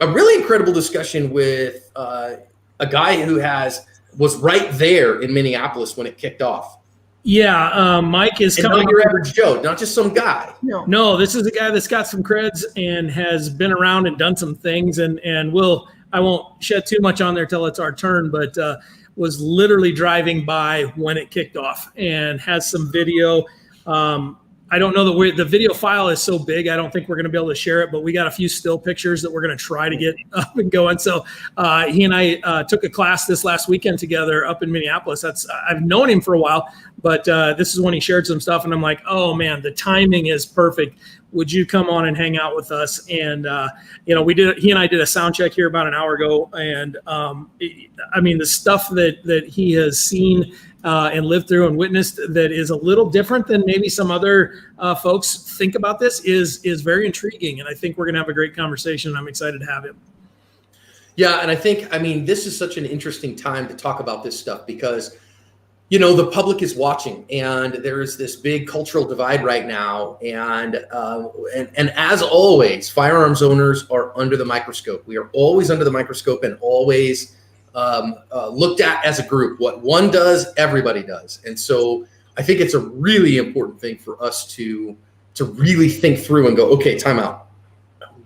a really incredible discussion with a guy who was right there in Minneapolis when it kicked off. Yeah, Mike is and coming. Not your average Joe, not just some guy. No, this is a guy that's got some creds and has been around and done some things. And I won't shed too much on there till it's our turn, but was literally driving by when it kicked off and has some video. I don't know that the video file is so big. I don't think we're going to be able to share it, but we got a few still pictures that we're going to try to get up and going. So he and I took a class this last weekend together up in Minneapolis. I've known him for a while, but this is when he shared some stuff, and I'm like, oh man, the timing is perfect. Would you come on and hang out with us? And he and I did a sound check here about an hour ago, and I mean the stuff that he has seen and lived through and witnessed that is a little different than maybe some other folks think about this is very intriguing. And I think we're going to have a great conversation. I'm excited to have him. Yeah. And I mean, this is such an interesting time to talk about this stuff because, the public is watching and there's this big cultural divide right now. And as always, firearms owners are under the microscope. We are always under the microscope and always looked at as a group. What one does, everybody does. And so I think it's a really important thing for us to really think through and go, okay, time out.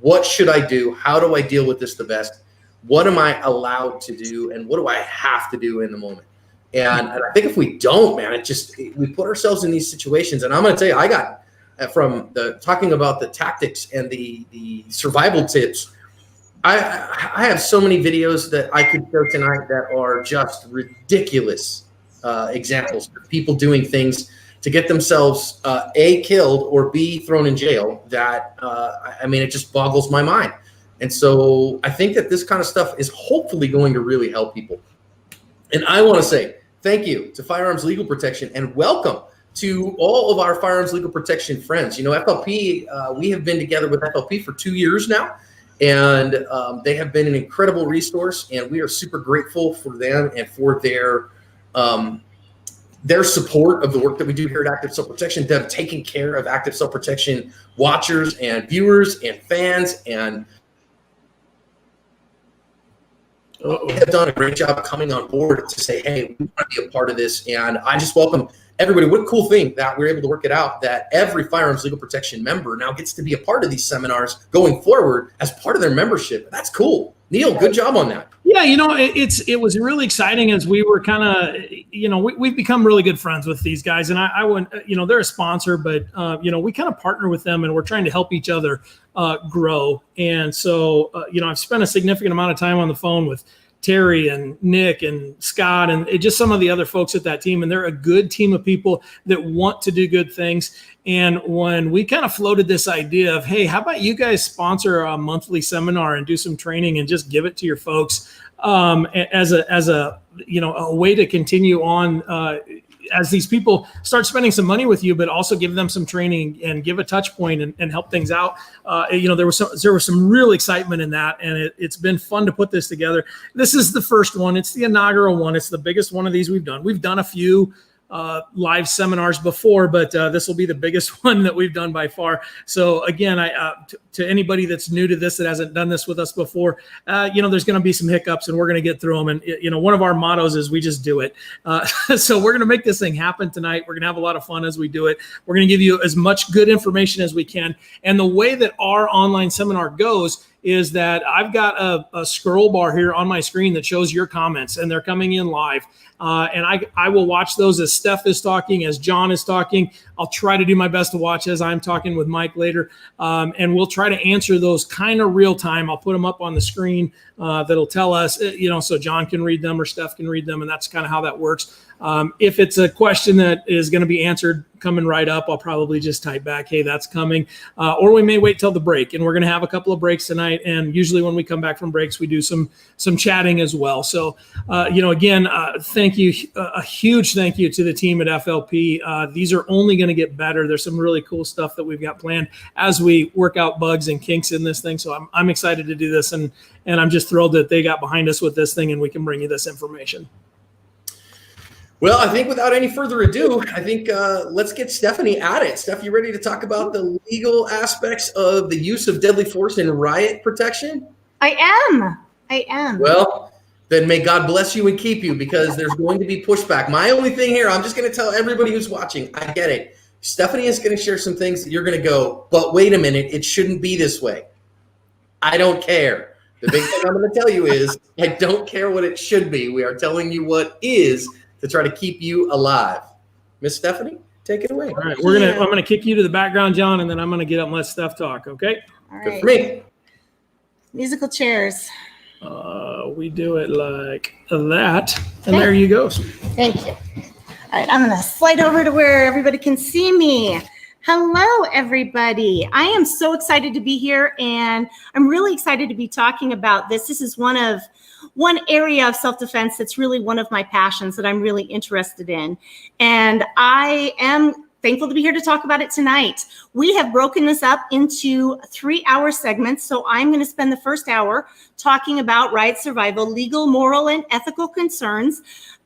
What should I do? How do I deal with this the best? What am I allowed to do? And what do I have to do in the moment? And I think if we don't, man, we put ourselves in these situations. And I'm going to tell you, I got from talking about the tactics and the survival tips. I have so many videos that I could show tonight that are just ridiculous examples of people doing things to get themselves A, killed, or B, thrown in jail. That I mean, it just boggles my mind. And so I think that this kind of stuff is hopefully going to really help people. And I want to say thank you to Firearms Legal Protection and welcome to all of our Firearms Legal Protection friends. FLP, we have been together with FLP for 2 years now. And they have been an incredible resource, and we are super grateful for them and for their support of the work that we do here at Active Self Protection, them taking care of Active Self Protection watchers and viewers and fans, and they have done a great job coming on board to say, hey, we want to be a part of this. And I just welcome everybody. What a cool thing that we're able to work it out, that every Firearms Legal Protection member now gets to be a part of these seminars going forward as part of their membership. That's cool. Neil, good job on that. Yeah, it was really exciting as we were kind of, we've become really good friends with these guys, and I wouldn't, they're a sponsor, but we kind of partner with them, and we're trying to help each other grow. And so, I've spent a significant amount of time on the phone with Terry and Nick and Scott and just some of the other folks at that team. And they're a good team of people that want to do good things. And when we kind of floated this idea of, hey, how about you guys sponsor a monthly seminar and do some training and just give it to your folks as a way to continue on as these people start spending some money with you, but also give them some training and give a touch point and help things out. There was some real excitement in that, and it's been fun to put this together. This is the first one. It's the inaugural one. It's the biggest one of these we've done. We've done a few live seminars before, but this will be the biggest one that we've done by far. So again, to anybody that's new to this, that hasn't done this with us before, there's going to be some hiccups and we're going to get through them. And, one of our mottos is we just do it. So we're going to make this thing happen tonight. We're going to have a lot of fun as we do it. We're going to give you as much good information as we can. And the way that our online seminar goes is that I've got a scroll bar here on my screen that shows your comments, and they're coming in live. And I will watch those as Steph is talking, as John is talking. I'll try to do my best to watch as I'm talking with Mike later. And we'll try to answer those kind of real time. I'll put them up on the screen that'll tell us, so John can read them or Steph can read them. And that's kind of how that works. If it's a question that is going to be answered coming right up, I'll probably just type back, hey, that's coming. Or we may wait till the break, and we're going to have a couple of breaks tonight. And usually when we come back from breaks, we do some chatting as well. So, again, thank you. A huge thank you to the team at FLP. These are only going to get better. There's some really cool stuff that we've got planned as we work out bugs and kinks in this thing. So I'm excited to do this. And I'm just thrilled that they got behind us with this thing and we can bring you this information. Well, I think without any further ado, let's get Stephanie at it. Steph, you ready to talk about the legal aspects of the use of deadly force in riot protection? I am. Well, then may God bless you and keep you, because there's going to be pushback. My only thing here, I'm just going to tell everybody who's watching, I get it. Stephanie is going to share some things that you're going to go, but wait a minute, it shouldn't be this way. I don't care. The big thing I'm going to tell you is I don't care what it should be. We are telling you what is to try to keep you alive. Miss Stephanie, take it away. All right, I'm gonna kick you to the background, John, and then I'm gonna get up and let Steph talk. Okay. All right. Good for me. Musical chairs. We do it like that, and there you go. Thank you. All right, I'm gonna slide over to where everybody can see me. Hello, everybody. I am so excited to be here, and I'm really excited to be talking about this. This is one area of self-defense that's really one of my passions that I'm really interested in. And I am thankful to be here to talk about it tonight. We have broken this up into 3-hour segments. So I'm going to spend the first hour talking about riot survival, legal, moral, and ethical concerns.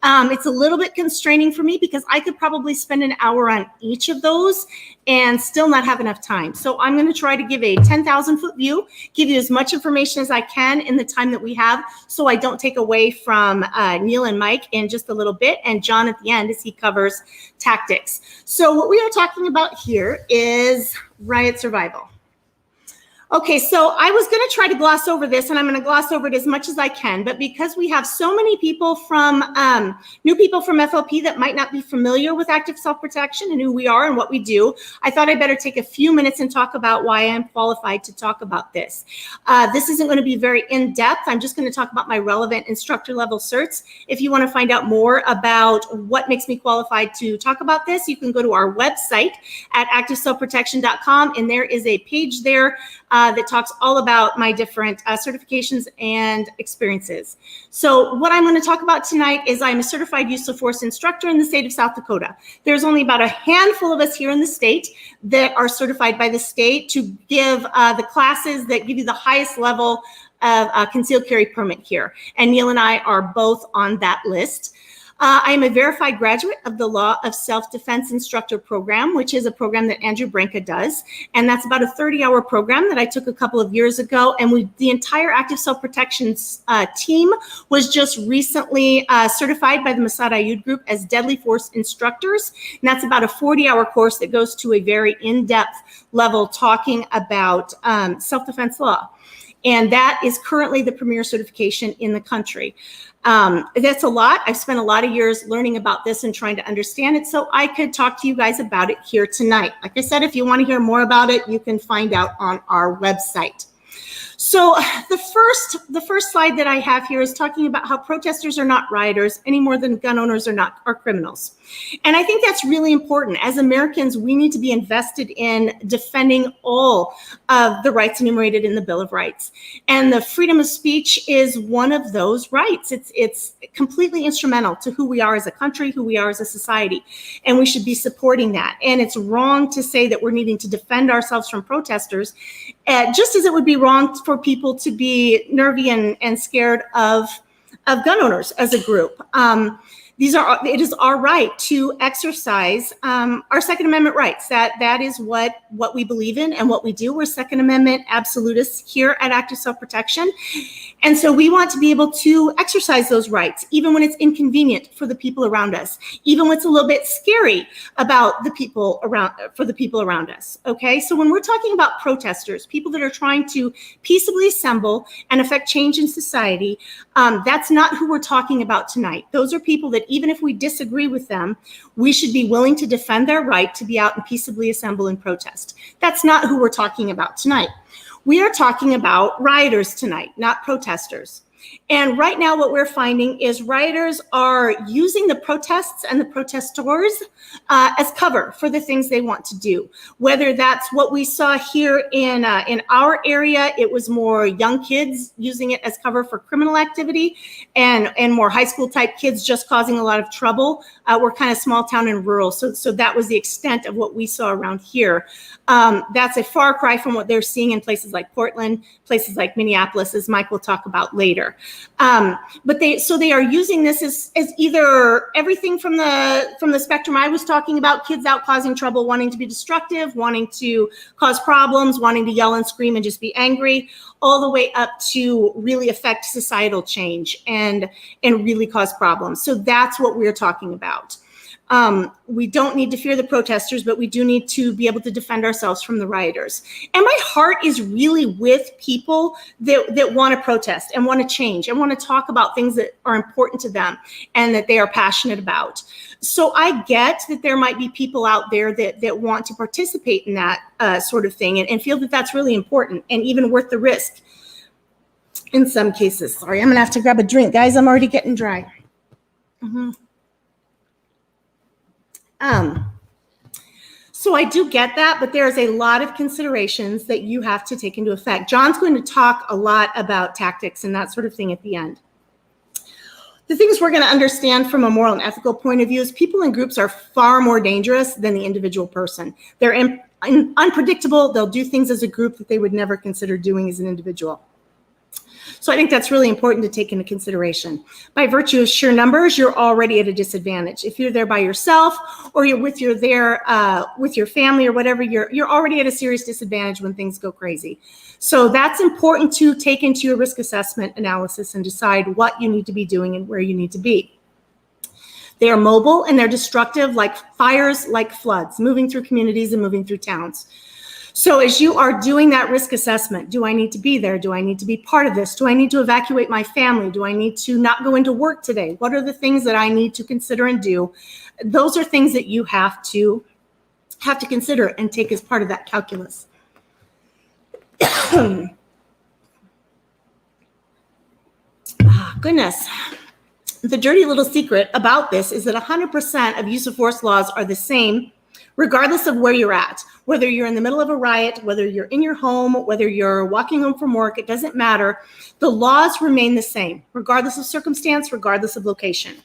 It's a little bit constraining for me because I could probably spend an hour on each of those and still not have enough time. So I'm going to try to give a 10,000-foot view, give you as much information as I can in the time that we have, so I don't take away from Neil and Mike in just a little bit, and John at the end as he covers tactics. So what we are talking about here is riot survival. Okay, so I was going to try to gloss over this, and I'm going to gloss over it as much as I can, but because we have so many people from, new people from FLP that might not be familiar with active self-protection and who we are and what we do, I thought I'd better take a few minutes and talk about why I'm qualified to talk about this. This isn't going to be very in-depth. I'm just going to talk about my relevant instructor level certs. If you want to find out more about what makes me qualified to talk about this, you can go to our website at activeselfprotection.com, and there is a page there that talks all about my different certifications and experiences. So what I'm going to talk about tonight is I'm a certified use of force instructor in the state of South Dakota. There's only about a handful of us here in the state that are certified by the state to give the classes that give you the highest level of concealed carry permit here. And Neil and I are both on that list. I am a verified graduate of the Law of Self-Defense Instructor Program, which is a program that Andrew Branca does. And that's about a 30-hour program that I took a couple of years ago. And the entire active self-protection team was just recently certified by the Mossad Ayyud Group as deadly force instructors. And that's about a 40-hour course that goes to a very in-depth level talking about self-defense law. And that is currently the premier certification in the country. That's a lot. I've spent a lot of years learning about this and trying to understand it, so I could talk to you guys about it here tonight. Like I said, if you want to hear more about it, you can find out on our website. So the first slide that I have here is talking about how protesters are not rioters any more than gun owners are criminals. And I think that's really important. As Americans, we need to be invested in defending all of the rights enumerated in the Bill of Rights. And the freedom of speech is one of those rights. It's completely instrumental to who we are as a country, who we are as a society. And we should be supporting that. And it's wrong to say that we're needing to defend ourselves from protesters, just as it would be wrong for people to be nervy and scared of gun owners as a group. It is our right to exercise our Second Amendment rights. That is what we believe in and what we do. We're Second Amendment absolutists here at Active Self-Protection. And so we want to be able to exercise those rights, even when it's inconvenient for the people around us, even when it's a little bit scary about the people around us. Okay, so when we're talking about protesters, people that are trying to peaceably assemble and affect change in society, that's not who we're talking about tonight. Those are people that even if we disagree with them, we should be willing to defend their right to be out and peaceably assemble and protest. That's not who we're talking about tonight. We are talking about rioters tonight, not protesters. And right now what we're finding is rioters are using the protests and the protestors as cover for the things they want to do. Whether that's what we saw here in our area, it was more young kids using it as cover for criminal activity and more high school type kids just causing a lot of trouble. We're kind of small town and rural, so that was the extent of what we saw around here. That's a far cry from what they're seeing in places like Portland, places like Minneapolis, as Mike will talk about later. there. But they are using this as either everything from the spectrum I was talking about, kids out causing trouble, wanting to be destructive, wanting to cause problems, wanting to yell and scream and just be angry, all the way up to really affect societal change and really cause problems. So that's what we're talking about. We don't need to fear the protesters, but we do need to be able to defend ourselves from the rioters. And my heart is really with people that want to protest and want to change and want to talk about things that are important to them and that they are passionate about. So I get that there might be people out there that want to participate in that sort of thing and feel that that's really important and even worth the risk in some cases. Sorry, I'm going to have to grab a drink. Guys, I'm already getting dry. So I do get that, but there's a lot of considerations that you have to take into effect. John's going to talk a lot about tactics and that sort of thing at the end. The things we're going to understand from a moral and ethical point of view is people in groups are far more dangerous than the individual person. They're unpredictable. They'll do things as a group that they would never consider doing as an individual. So I think that's really important to take into consideration. By virtue of sheer numbers, you're already at a disadvantage. If you're there by yourself or you're with your family or whatever, you're already at a serious disadvantage when things go crazy. So that's important to take into your risk assessment analysis and decide what you need to be doing and where you need to be. They are mobile and they're destructive like fires, like floods, moving through communities and moving through towns. So as you are doing that risk assessment, do I need to be there? Do I need to be part of this? Do I need to evacuate my family? Do I need to not go into work today? What are the things that I need to consider and do? Those are things that you have to consider and take as part of that calculus. Goodness. The dirty little secret about this is that 100% of use of force laws are the same regardless of where you're at, whether you're in the middle of a riot, whether you're in your home, whether you're walking home from work, it doesn't matter. The laws remain the same, regardless of circumstance, regardless of location.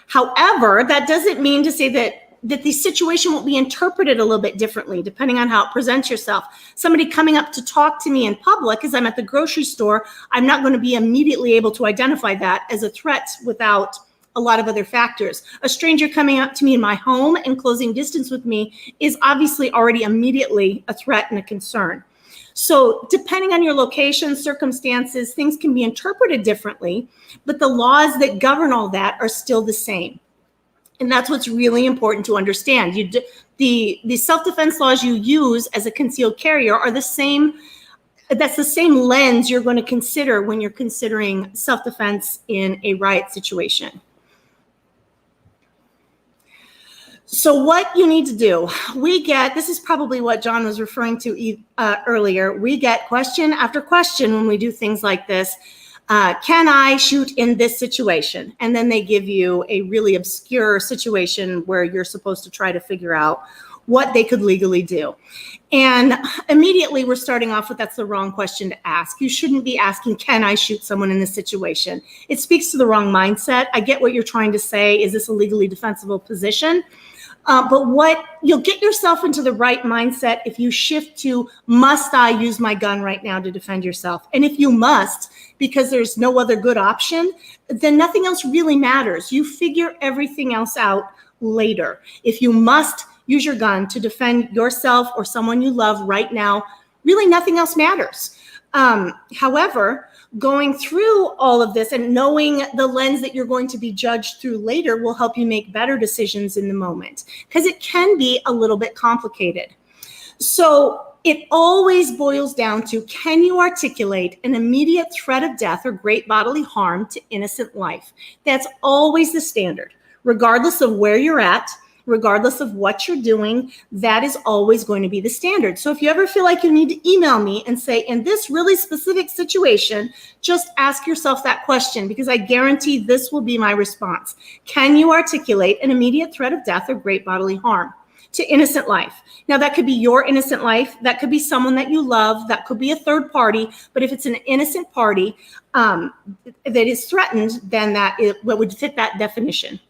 However, that doesn't mean to say that the situation will be interpreted a little bit differently, depending on how it presents yourself. Somebody coming up to talk to me in public as I'm at the grocery store, I'm not going to be immediately able to identify that as a threat without a lot of other factors. A stranger coming up to me in my home and closing distance with me is obviously already immediately a threat and a concern. So depending on your location, circumstances, things can be interpreted differently, but the laws that govern all that are still the same. And that's what's really important to understand. The self-defense laws you use as a concealed carrier are the same. That's the same lens you're going to consider when you're considering self-defense in a riot situation. So what you need to do, this is probably what John was referring to earlier. We get question after question when we do things like this. Can I shoot in this situation? And then they give you a really obscure situation where you're supposed to try to figure out what they could legally do. And immediately we're starting off with that's the wrong question to ask. You shouldn't be asking, can I shoot someone in this situation? It speaks to the wrong mindset. I get what you're trying to say. Is this a legally defensible position? But what you'll get yourself into the right mindset if you shift to, must I use my gun right now to defend yourself? And if you must, because there's no other good option, then nothing else really matters. You figure everything else out later. If you must use your gun to defend yourself or someone you love right now, really nothing else matters. However, going through all of this and knowing the lens that you're going to be judged through later will help you make better decisions in the moment, because it can be a little bit complicated. So it always boils down to, can you articulate an immediate threat of death or great bodily harm to innocent life? That's always the standard, regardless of where you're at, regardless of what you're doing. That is always going to be the standard. So if you ever feel like you need to email me and say, in this really specific situation, just ask yourself that question, because I guarantee this will be my response. Can you articulate an immediate threat of death or great bodily harm to innocent life? Now, that could be your innocent life. That could be someone that you love. That could be a third party. But if it's an innocent party that is threatened, then what would fit that definition.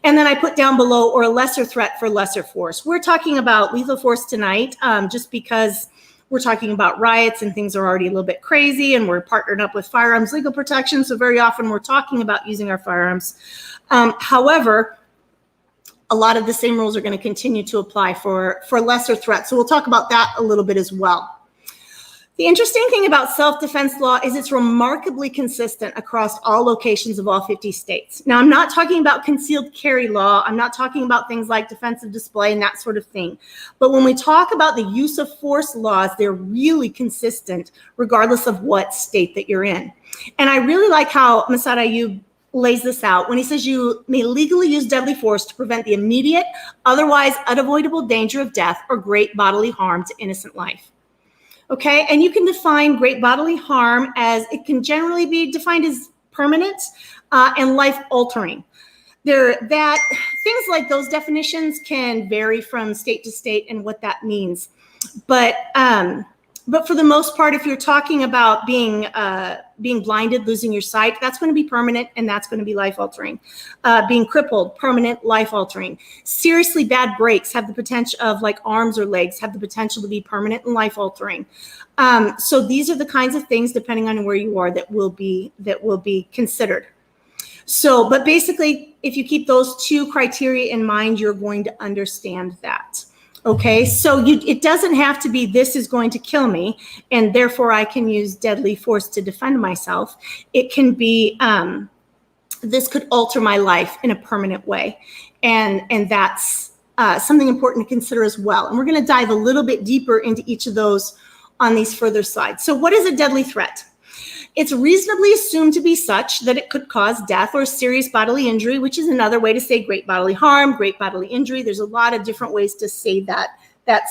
And then I put down below, or a lesser threat for lesser force. We're talking about lethal force tonight, just because we're talking about riots and things are already a little bit crazy, and we're partnered up with Firearms Legal Protection. So very often we're talking about using our firearms. However, a lot of the same rules are going to continue to apply for lesser threats. So we'll talk about that a little bit as well. The interesting thing about self-defense law is it's remarkably consistent across all locations of all 50 states. Now, I'm not talking about concealed carry law. I'm not talking about things like defensive display and that sort of thing. But when we talk about the use of force laws, they're really consistent regardless of what state that you're in. And I really like how Masad Ayub lays this out when he says you may legally use deadly force to prevent the immediate, otherwise unavoidable danger of death or great bodily harm to innocent life. Okay, and you can define great bodily harm as it can generally be defined as permanent and life-altering. That things like those definitions can vary from state to state and what that means. But for the most part, if you're talking about being blinded, losing your sight, that's going to be permanent and that's going to be life-altering. Being crippled, permanent, life-altering. Seriously bad breaks have the potential of, like arms or legs, have the potential to be permanent and life-altering. So these are the kinds of things, depending on where you are, that will be considered. So, but basically, if you keep those two criteria in mind, you're going to understand that. Okay, so it doesn't have to be this is going to kill me and therefore I can use deadly force to defend myself. It can be this could alter my life in a permanent way. And that's something important to consider as well. And we're going to dive a little bit deeper into each of those on these further slides. So what is a deadly threat? It's reasonably assumed to be such that it could cause death or serious bodily injury, which is another way to say great bodily harm, great bodily injury. There's a lot of different ways to say that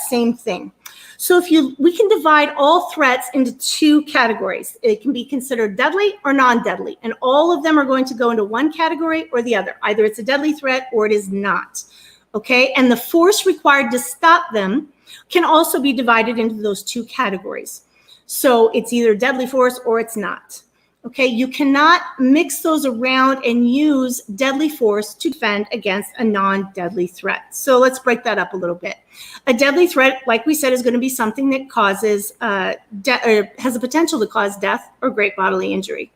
same thing. So we can divide all threats into two categories. It can be considered deadly or non-deadly, and all of them are going to go into one category or the other. Either it's a deadly threat or it is not. Okay, and the force required to stop them can also be divided into those two categories. So it's either deadly force or it's not. Okay, you cannot mix those around and use deadly force to defend against a non-deadly threat. So let's break that up a little bit. A deadly threat, like we said, is going to be something that causes or has the potential to cause death or great bodily injury.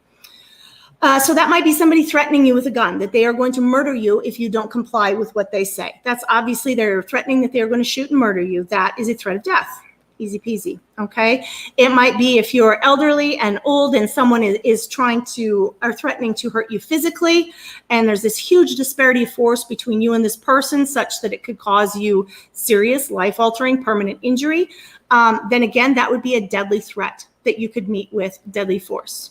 So that might be somebody threatening you with a gun, that they are going to murder you if you don't comply with what they say. That's obviously they're threatening that they're going to shoot and murder you. That is a threat of death. Easy peasy, okay? It might be if you're elderly and old and someone is threatening to hurt you physically, and there's this huge disparity of force between you and this person such that it could cause you serious, life-altering, permanent injury. Then again, that would be a deadly threat that you could meet with deadly force.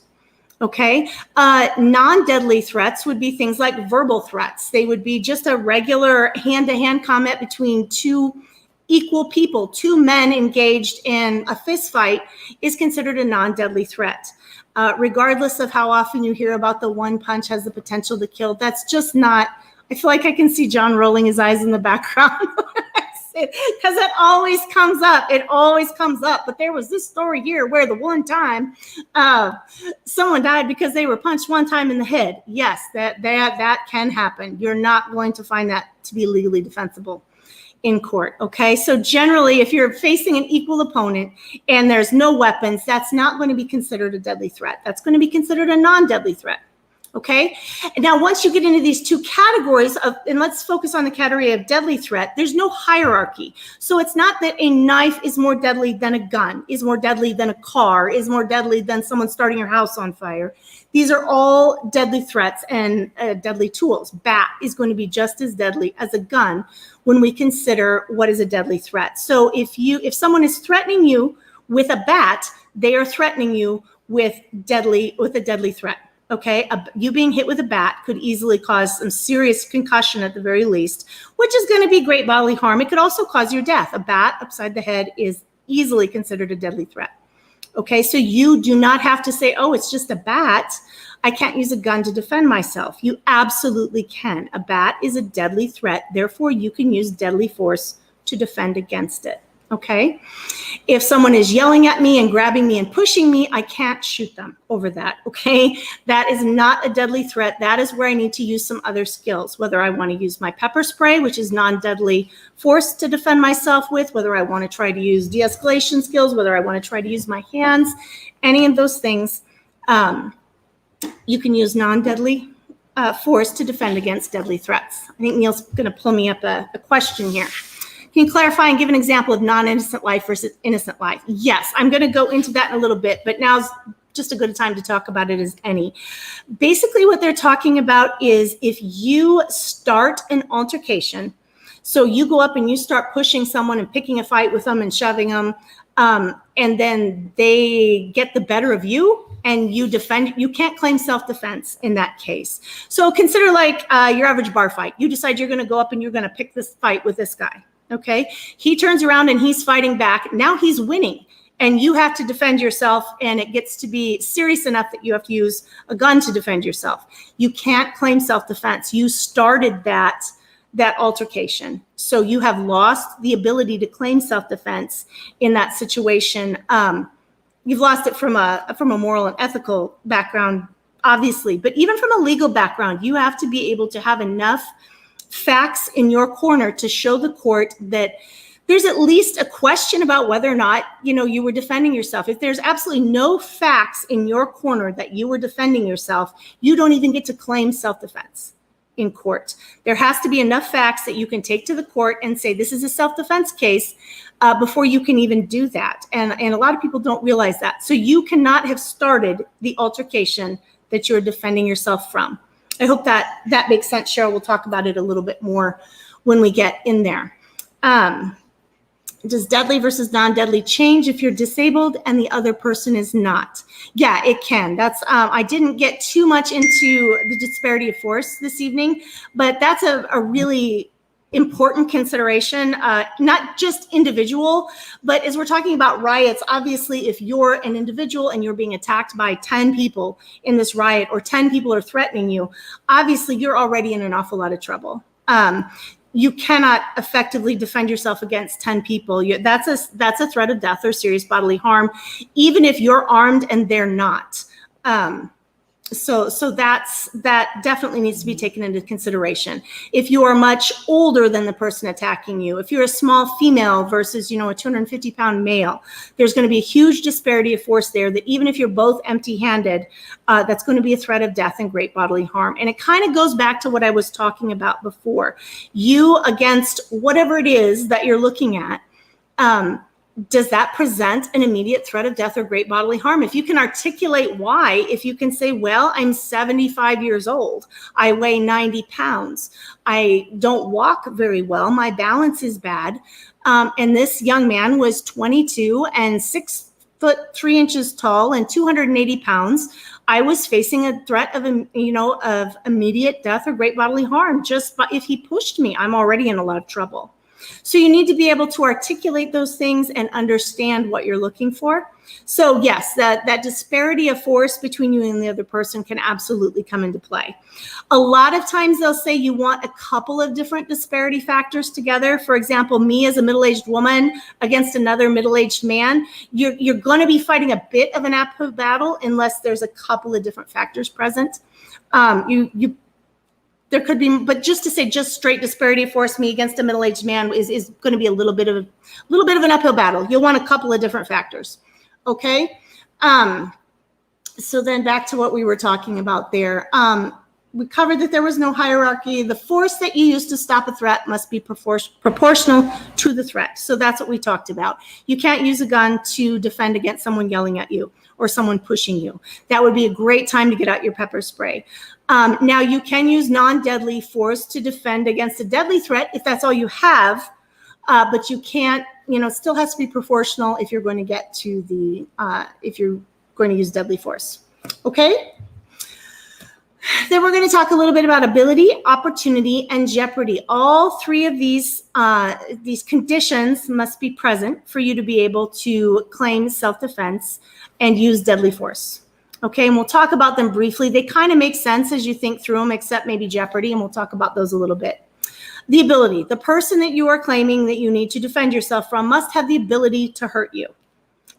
Okay, non-deadly threats would be things like verbal threats. They would be just a regular hand-to-hand comment between two equal people. Two men engaged in a fist fight is considered a non-deadly threat. Regardless of how often you hear about the one punch has the potential to kill, that's just not, I feel like I can see John rolling his eyes in the background. Because it always comes up. It always comes up. But there was this story here where the one time someone died because they were punched one time in the head. Yes, that can happen. You're not going to find that to be legally defensible in court. Okay, so generally, if you're facing an equal opponent and there's no weapons, that's not going to be considered a deadly threat. That's going to be considered a non-deadly threat. Okay, and now once you get into these two categories and let's focus on the category of deadly threat, there's no hierarchy. So it's not that a knife is more deadly than a gun, is more deadly than a car, is more deadly than someone starting your house on fire. These are all deadly threats and deadly tools. Bat is going to be just as deadly as a gun when we consider what is a deadly threat. So if someone is threatening you with a bat, they are threatening you with a deadly threat. Okay, you being hit with a bat could easily cause some serious concussion at the very least, which is going to be great bodily harm. It could also cause your death. A bat upside the head is easily considered a deadly threat. Okay, so you do not have to say, oh, it's just a bat. I can't use a gun to defend myself. You absolutely can. A bat is a deadly threat. Therefore, you can use deadly force to defend against it. Okay. If someone is yelling at me and grabbing me and pushing me, I can't shoot them over that. Okay. That is not a deadly threat. That is where I need to use some other skills, whether I want to use my pepper spray, which is non-deadly force to defend myself with, whether I want to try to use de-escalation skills, whether I want to try to use my hands, any of those things. You can use non-deadly force to defend against deadly threats. I think Neil's going to pull me up a question here. Can you clarify and give an example of non-innocent life versus innocent life? Yes, I'm going to go into that in a little bit, but now's just a good time to talk about it as any. Basically, what they're talking about is if you start an altercation, so you go up and you start pushing someone and picking a fight with them and shoving them, and then they get the better of you and you defend, you can't claim self-defense in that case. So consider like your average bar fight. You decide you're going to go up and you're going to pick this fight with this guy. Okay, he turns around and he's fighting back. Now he's winning and you have to defend yourself, and it gets to be serious enough that you have to use a gun to defend yourself. You can't claim self-defense. You started that altercation. So you have lost the ability to claim self-defense in that situation. You've lost it from a moral and ethical background, obviously, but even from a legal background, you have to be able to have enough facts in your corner to show the court that there's at least a question about whether or not, you were defending yourself. If there's absolutely no facts in your corner that you were defending yourself, you don't even get to claim self-defense in court. There has to be enough facts that you can take to the court and say, this is a self-defense case before you can even do that. And a lot of people don't realize that. So you cannot have started the altercation that you're defending yourself from. I hope that makes sense, Cheryl. We'll talk about it a little bit more when we get in there. Does deadly versus non-deadly change if you're disabled and the other person is not? Yeah, it can. That's I didn't get too much into the disparity of force this evening, but that's a really important consideration, not just individual, but as we're talking about riots, obviously, if you're an individual and you're being attacked by 10 people in this riot or 10 people are threatening you, obviously you're already in an awful lot of trouble. You cannot effectively defend yourself against 10 people. That's a threat of death or serious bodily harm, even if you're armed and they're not. So that definitely needs to be taken into consideration. If you are much older than the person attacking you, if you're a small female versus, a 250-pound male, there's going to be a huge disparity of force there that even if you're both empty-handed, that's going to be a threat of death and great bodily harm. And it kind of goes back to what I was talking about before. You against whatever it is that you're looking at, does that present an immediate threat of death or great bodily harm? If you can articulate why, if you can say, well, I'm 75 years old, I weigh 90 pounds, I don't walk very well, my balance is bad, and this young man was 22 and 6 foot 3 inches tall and 280 pounds, I was facing a threat of immediate death or great bodily harm just by if he pushed me. I'm already in a lot of trouble. So you need to be able to articulate those things and understand what you're looking for. So yes, that disparity of force between you and the other person can absolutely come into play. A lot of times they'll say you want a couple of different disparity factors together. For example, me as a middle-aged woman against another middle-aged man, you're going to be fighting a bit of an uphill battle unless there's a couple of different factors present. There could be, but just to say just straight disparity of force, me against a middle-aged man is going to be a little bit of an uphill battle. You'll want a couple of different factors. Okay. So then back to what we were talking about there. We covered that there was no hierarchy. The force that you use to stop a threat must be proportional to the threat. So that's what we talked about. You can't use a gun to defend against someone yelling at you or someone pushing you. That would be a great time to get out your pepper spray. Now you can use non-deadly force to defend against a deadly threat if that's all you have, but you can't, it still has to be proportional if you're going to get to if you're going to use deadly force. Okay? Then we're going to talk a little bit about ability, opportunity, and jeopardy. All three of these conditions must be present for you to be able to claim self-defense and use deadly force. Okay, and we'll talk about them briefly. They kind of make sense as you think through them, except maybe jeopardy, and we'll talk about those a little bit. The ability, the person that you are claiming that you need to defend yourself from must have the ability to hurt you.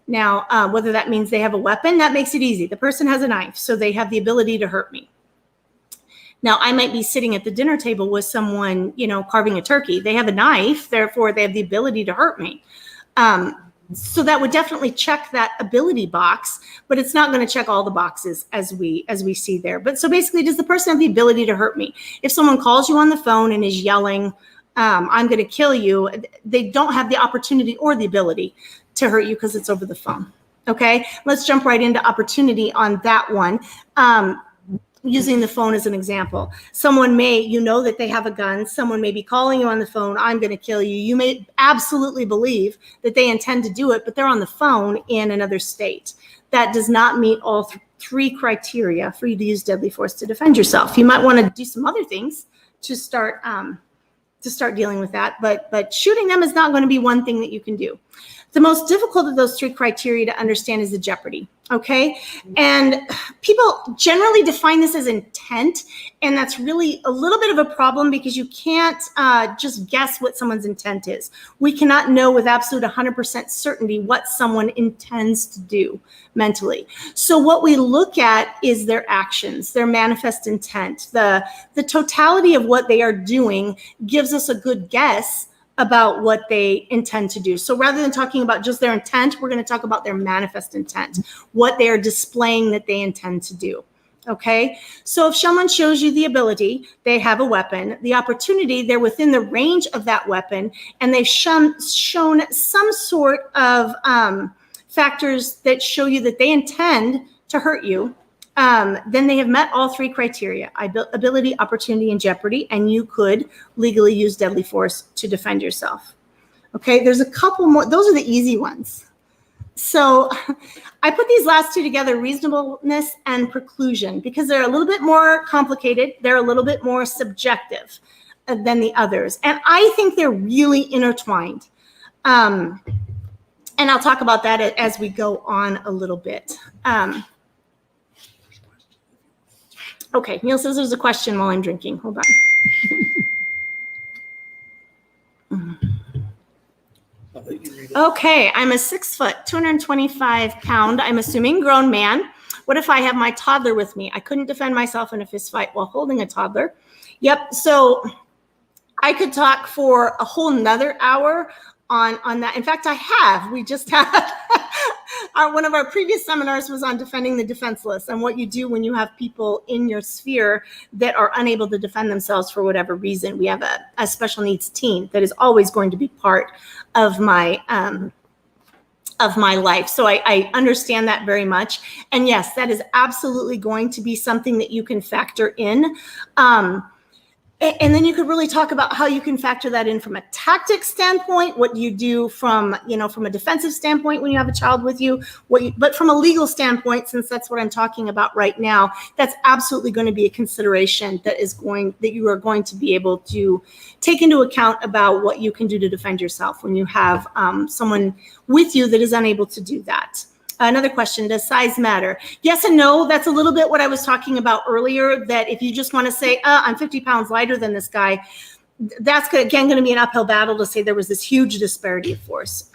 Now, whether that means they have a weapon, that makes it easy. The person has a knife, so they have the ability to hurt me. Now, I might be sitting at the dinner table with someone, carving a turkey. They have a knife, therefore they have the ability to hurt me. So that would definitely check that ability box, but it's not going to check all the boxes as we see there. But so basically, does the person have the ability to hurt me? If someone calls you on the phone and is yelling, I'm going to kill you, they don't have the opportunity or the ability to hurt you because it's over the phone. Okay, let's jump right into opportunity on that one. Using the phone as an example, someone may, that they have a gun. Someone may be calling you on the phone, I'm going to kill you. You may absolutely believe that they intend to do it, but they're on the phone in another state. That does not meet all three criteria for you to use deadly force to defend yourself. You might want to do some other things to start dealing with that, but shooting them is not going to be one thing that you can do. The most difficult of those three criteria to understand is the jeopardy, okay? And people generally define this as intent, and that's really a little bit of a problem because you can't just guess what someone's intent is. We cannot know with absolute 100% certainty what someone intends to do mentally. So what we look at is their actions, their manifest intent. The totality of what they are doing gives us a good guess about what they intend to do. So rather than talking about just their intent, we're going to talk about their manifest intent, what they are displaying that they intend to do. Okay, so if someone shows you the ability, they have a weapon, the opportunity, they're within the range of that weapon, and they've shown some sort of factors that show you that they intend to hurt you, then they have met all three criteria: ability, opportunity, and jeopardy, and you could legally use deadly force to defend yourself. Okay, there's a couple more. Those are the easy ones. So I put these last two together, reasonableness and preclusion, because they're a little bit more complicated. They're a little bit more subjective than the others. And I think they're really intertwined. And I'll talk about that as we go on a little bit. Okay, Neil says there's a question while I'm drinking. Hold on. Okay, I'm a 6 foot, 225 pound, I'm assuming, grown man. What if I have my toddler with me? I couldn't defend myself in a fist fight while holding a toddler. Yep, so I could talk for a whole nother hour on that. In fact, I have. We just had one of our previous seminars was on defending the defenseless and what you do when you have people in your sphere that are unable to defend themselves for whatever reason. We have a special needs team that is always going to be part of my life. So I understand that very much. And yes, that is absolutely going to be something that you can factor in. And then you could really talk about how you can factor that in from a tactic standpoint. What do you do from a defensive standpoint when you have a child with you? But from a legal standpoint, since that's what I'm talking about right now, that's absolutely going to be a consideration that you are going to be able to take into account about what you can do to defend yourself when you have someone with you that is unable to do that. Another question, does size matter? Yes and no. That's a little bit what I was talking about earlier, that if you just want to say, I'm 50 pounds lighter than this guy, that's again going to be an uphill battle to say there was this huge disparity of force.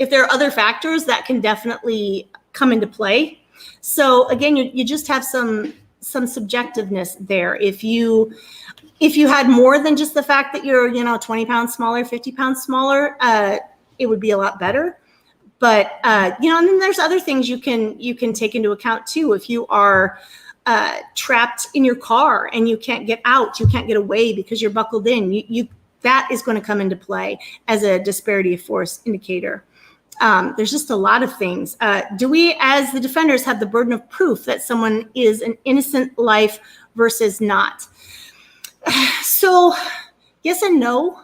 If there are other factors, that can definitely come into play. So again, you just have some subjectiveness there. If you had more than just the fact that you're 20 pounds smaller, 50 pounds smaller, it would be a lot better. But, and then there's other things you can take into account too. If you are trapped in your car and you can't get out, you can't get away because you're buckled in, that is going to come into play as a disparity of force indicator. There's just a lot of things. Do we, as the defenders, have the burden of proof that someone is an innocent life versus not? So yes and no.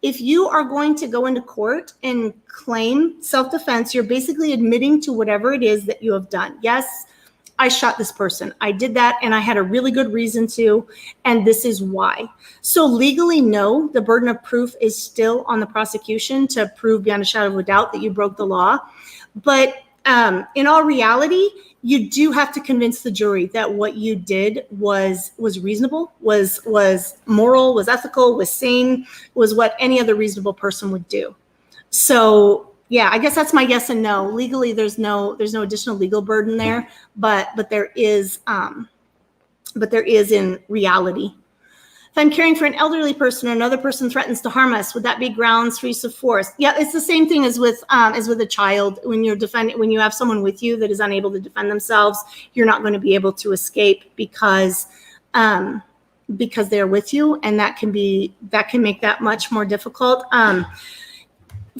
If you are going to go into court and claim self-defense, you're basically admitting to whatever it is that you have done. Yes, I shot this person. I did that and I had a really good reason to, and this is why. So legally, no, the burden of proof is still on the prosecution to prove beyond a shadow of a doubt that you broke the law. But in all reality, you do have to convince the jury that what you did was reasonable, was moral, was ethical, was sane, was what any other reasonable person would do. So yeah, I guess that's my yes and no. Legally, there's no additional legal burden there, but there is in reality. If I'm caring for an elderly person or another person threatens to harm us, would that be grounds for use of force? Yeah, it's the same thing as with a child. When you have someone with you that is unable to defend themselves, you're not going to be able to escape because they're with you, and that can make that much more difficult.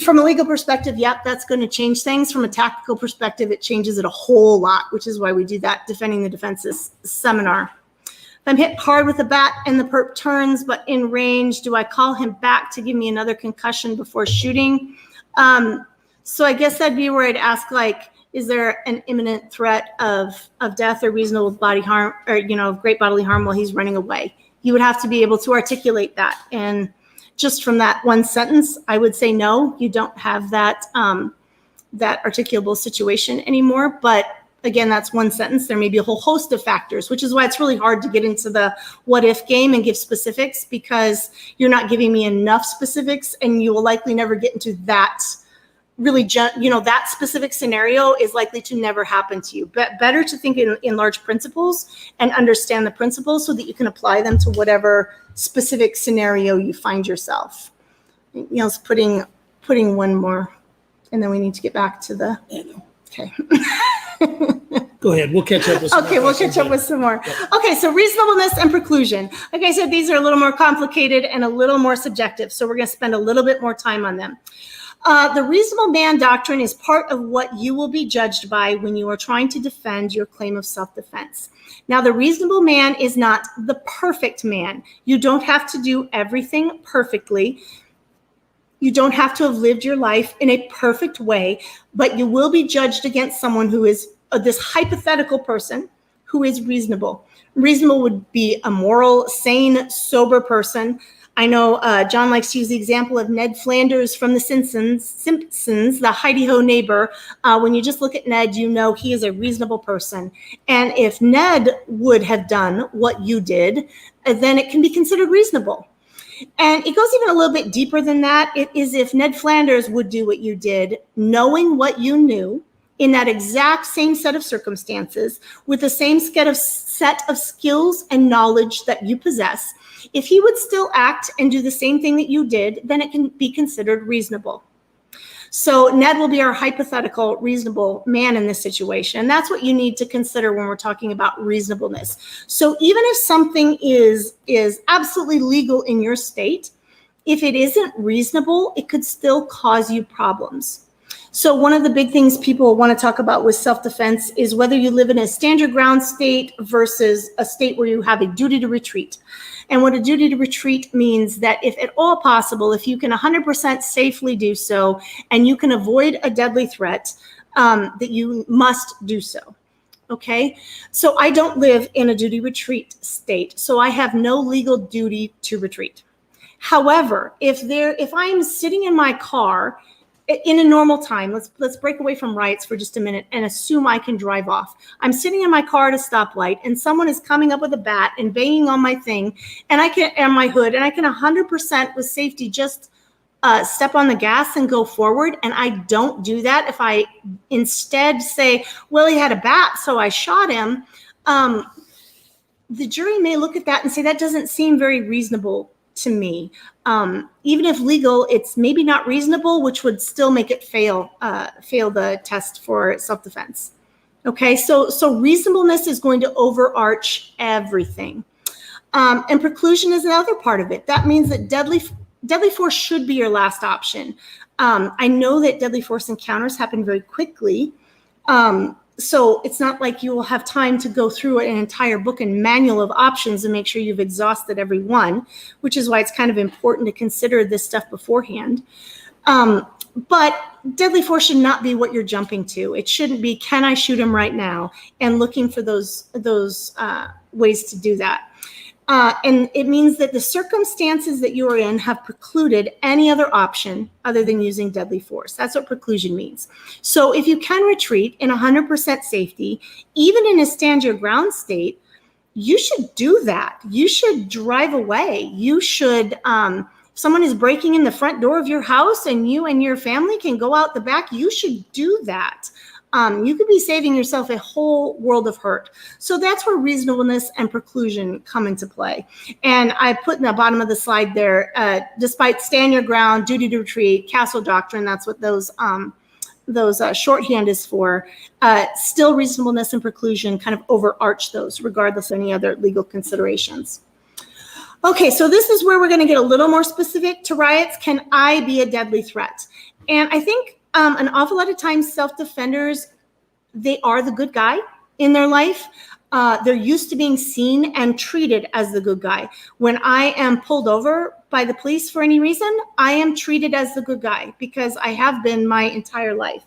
From a legal perspective, yep, that's going to change things. From a tactical perspective, it changes it a whole lot, which is why we do that Defending the Defenses seminar. If I'm hit hard with a bat and the perp turns, but in range, do I call him back to give me another concussion before shooting? So I guess that'd be where I'd ask, like, is there an imminent threat of death or reasonable body harm, or, great bodily harm while he's running away? You would have to be able to articulate that. And just from that one sentence, I would say no, you don't have that articulable situation anymore. But again, that's one sentence. There may be a whole host of factors, which is why it's really hard to get into the what if game and give specifics, because you're not giving me enough specifics, and you will likely never get into that really, that specific scenario is likely to never happen to you. But better to think in large principles and understand the principles so that you can apply them to whatever specific scenario you find yourself. Putting one more, and then we need to get back to the, okay. Go ahead. We'll catch up with some we'll catch up with some more. Okay, so reasonableness and preclusion. Like I said, these are a little more complicated and a little more subjective, so we're going to spend a little bit more time on them. The reasonable man doctrine is part of what you will be judged by when you are trying to defend your claim of self-defense. Now, the reasonable man is not the perfect man. You don't have to do everything perfectly. You don't have to have lived your life in a perfect way, but you will be judged against someone who is this hypothetical person who is reasonable. Reasonable would be a moral, sane, sober person. I know John likes to use the example of Ned Flanders from The Simpsons, the hidey-ho neighbor. When you just look at Ned, you know he is a reasonable person. And if Ned would have done what you did, then it can be considered reasonable. And it goes even a little bit deeper than that. It is if Ned Flanders would do what you did, knowing what you knew in that exact same set of circumstances, with the same set of skills and knowledge that you possess, if he would still act and do the same thing that you did, then it can be considered reasonable. So Ned will be our hypothetical reasonable man in this situation. And that's what you need to consider when we're talking about reasonableness. So even if something is absolutely legal in your state, if it isn't reasonable, it could still cause you problems. So one of the big things people want to talk about with self-defense is whether you live in a stand your ground state versus a state where you have a duty to retreat. And what a duty to retreat means that if at all possible, if you can 100% safely do so, and you can avoid a deadly threat, that you must do so. Okay, so I don't live in a duty retreat state, so I have no legal duty to retreat. However, if I'm sitting in my car in a normal time, let's break away from riots for just a minute and assume I can drive off. I'm sitting in my car at a stoplight and someone is coming up with a bat and banging on my thing and my hood, and I can 100% with safety just step on the gas and go forward. And I don't do that. If I instead say, well, he had a bat, so I shot him, the jury may look at that and say, that doesn't seem very reasonable to me. Even if legal, it's maybe not reasonable, which would still make it fail the test for self-defense. Okay, so reasonableness is going to overarch everything. And preclusion is another part of it. That means that deadly force should be your last option. I know that deadly force encounters happen very quickly. So it's not like you will have time to go through an entire book and manual of options and make sure you've exhausted every one, which is why it's kind of important to consider this stuff beforehand. But deadly force should not be what you're jumping to. It shouldn't be, can I shoot him right now? And looking for those ways to do that. And it means that the circumstances that you are in have precluded any other option other than using deadly force. That's what preclusion means. So if you can retreat in 100% safety, even in a stand your ground state, you should do that. You should drive away. You should, if someone is breaking in the front door of your house and you and your family can go out the back, you should do that. You could be saving yourself a whole world of hurt. So that's where reasonableness and preclusion come into play. And I put in the bottom of the slide there, despite stand your ground, duty to retreat, castle doctrine, that's what those shorthand is for, still reasonableness and preclusion kind of overarch those regardless of any other legal considerations. Okay, so this is where we're going to get a little more specific to riots. Can I be a deadly threat? And I think an awful lot of times self-defenders, they are the good guy in their life. They're used to being seen and treated as the good guy. When I am pulled over by the police for any reason, I am treated as the good guy because I have been my entire life.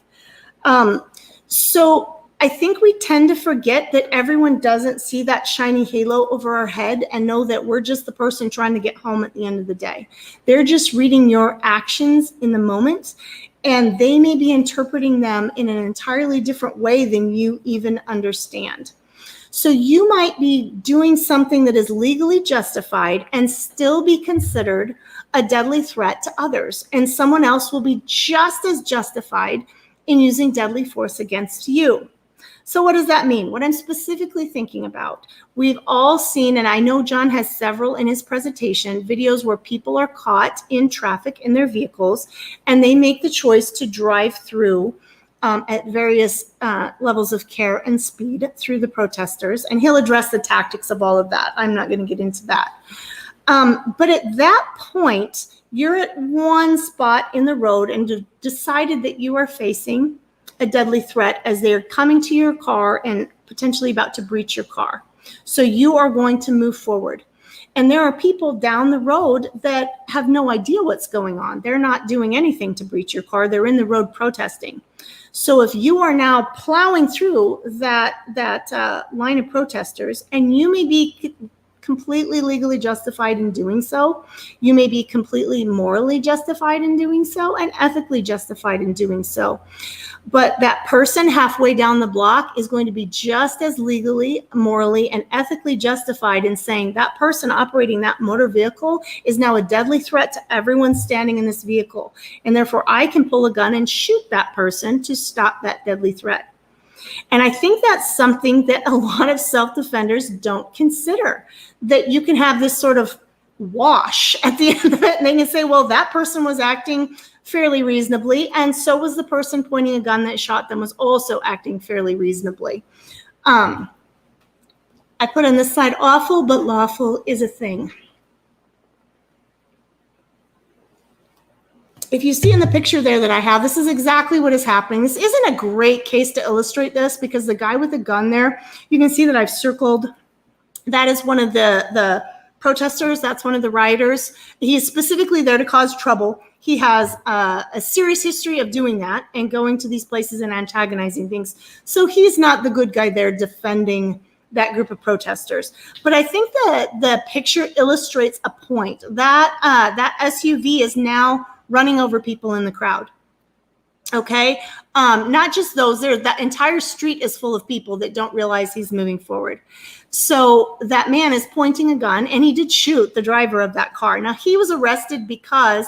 So I think we tend to forget that everyone doesn't see that shiny halo over our head and know that we're just the person trying to get home at the end of the day. They're just reading your actions in the moment, and they may be interpreting them in an entirely different way than you even understand. So you might be doing something that is legally justified and still be considered a deadly threat to others, and someone else will be just as justified in using deadly force against you. So what does that mean? What I'm specifically thinking about, we've all seen, and I know John has several in his presentation, videos where people are caught in traffic in their vehicles and they make the choice to drive through at various levels of care and speed through the protesters. And he'll address the tactics of all of that. I'm not going to get into that. But at that point, you're at one spot in the road and decided that you are facing a deadly threat as they're coming to your car and potentially about to breach your car. So you are going to move forward. And there are people down the road that have no idea what's going on. They're not doing anything to breach your car. They're in the road protesting. So if you are now plowing through that line of protesters, and you may be completely legally justified in doing so, you may be completely morally justified in doing so, and ethically justified in doing so. But that person halfway down the block is going to be just as legally, morally, and ethically justified in saying that person operating that motor vehicle is now a deadly threat to everyone standing in this vehicle. And therefore, I can pull a gun and shoot that person to stop that deadly threat. And I think that's something that a lot of self-defenders don't consider, that you can have this sort of wash at the end of it, and they can say, well, that person was acting fairly reasonably, and so was the person pointing a gun that shot them was also acting fairly reasonably. I put on this side, awful but lawful is a thing. If you see in the picture there that I have, this is exactly what is happening. This isn't a great case to illustrate this because the guy with the gun there, you can see that I've circled, that is one of the protesters. That's one of the rioters. He is specifically there to cause trouble. He has a serious history of doing that and going to these places and antagonizing things. So he's not the good guy there defending that group of protesters. But I think that the picture illustrates a point. That SUV is now running over people in the crowd. Okay, not just those there, that entire street is full of people that don't realize he's moving forward. So that man is pointing a gun, and he did shoot the driver of that car. Now, he was arrested because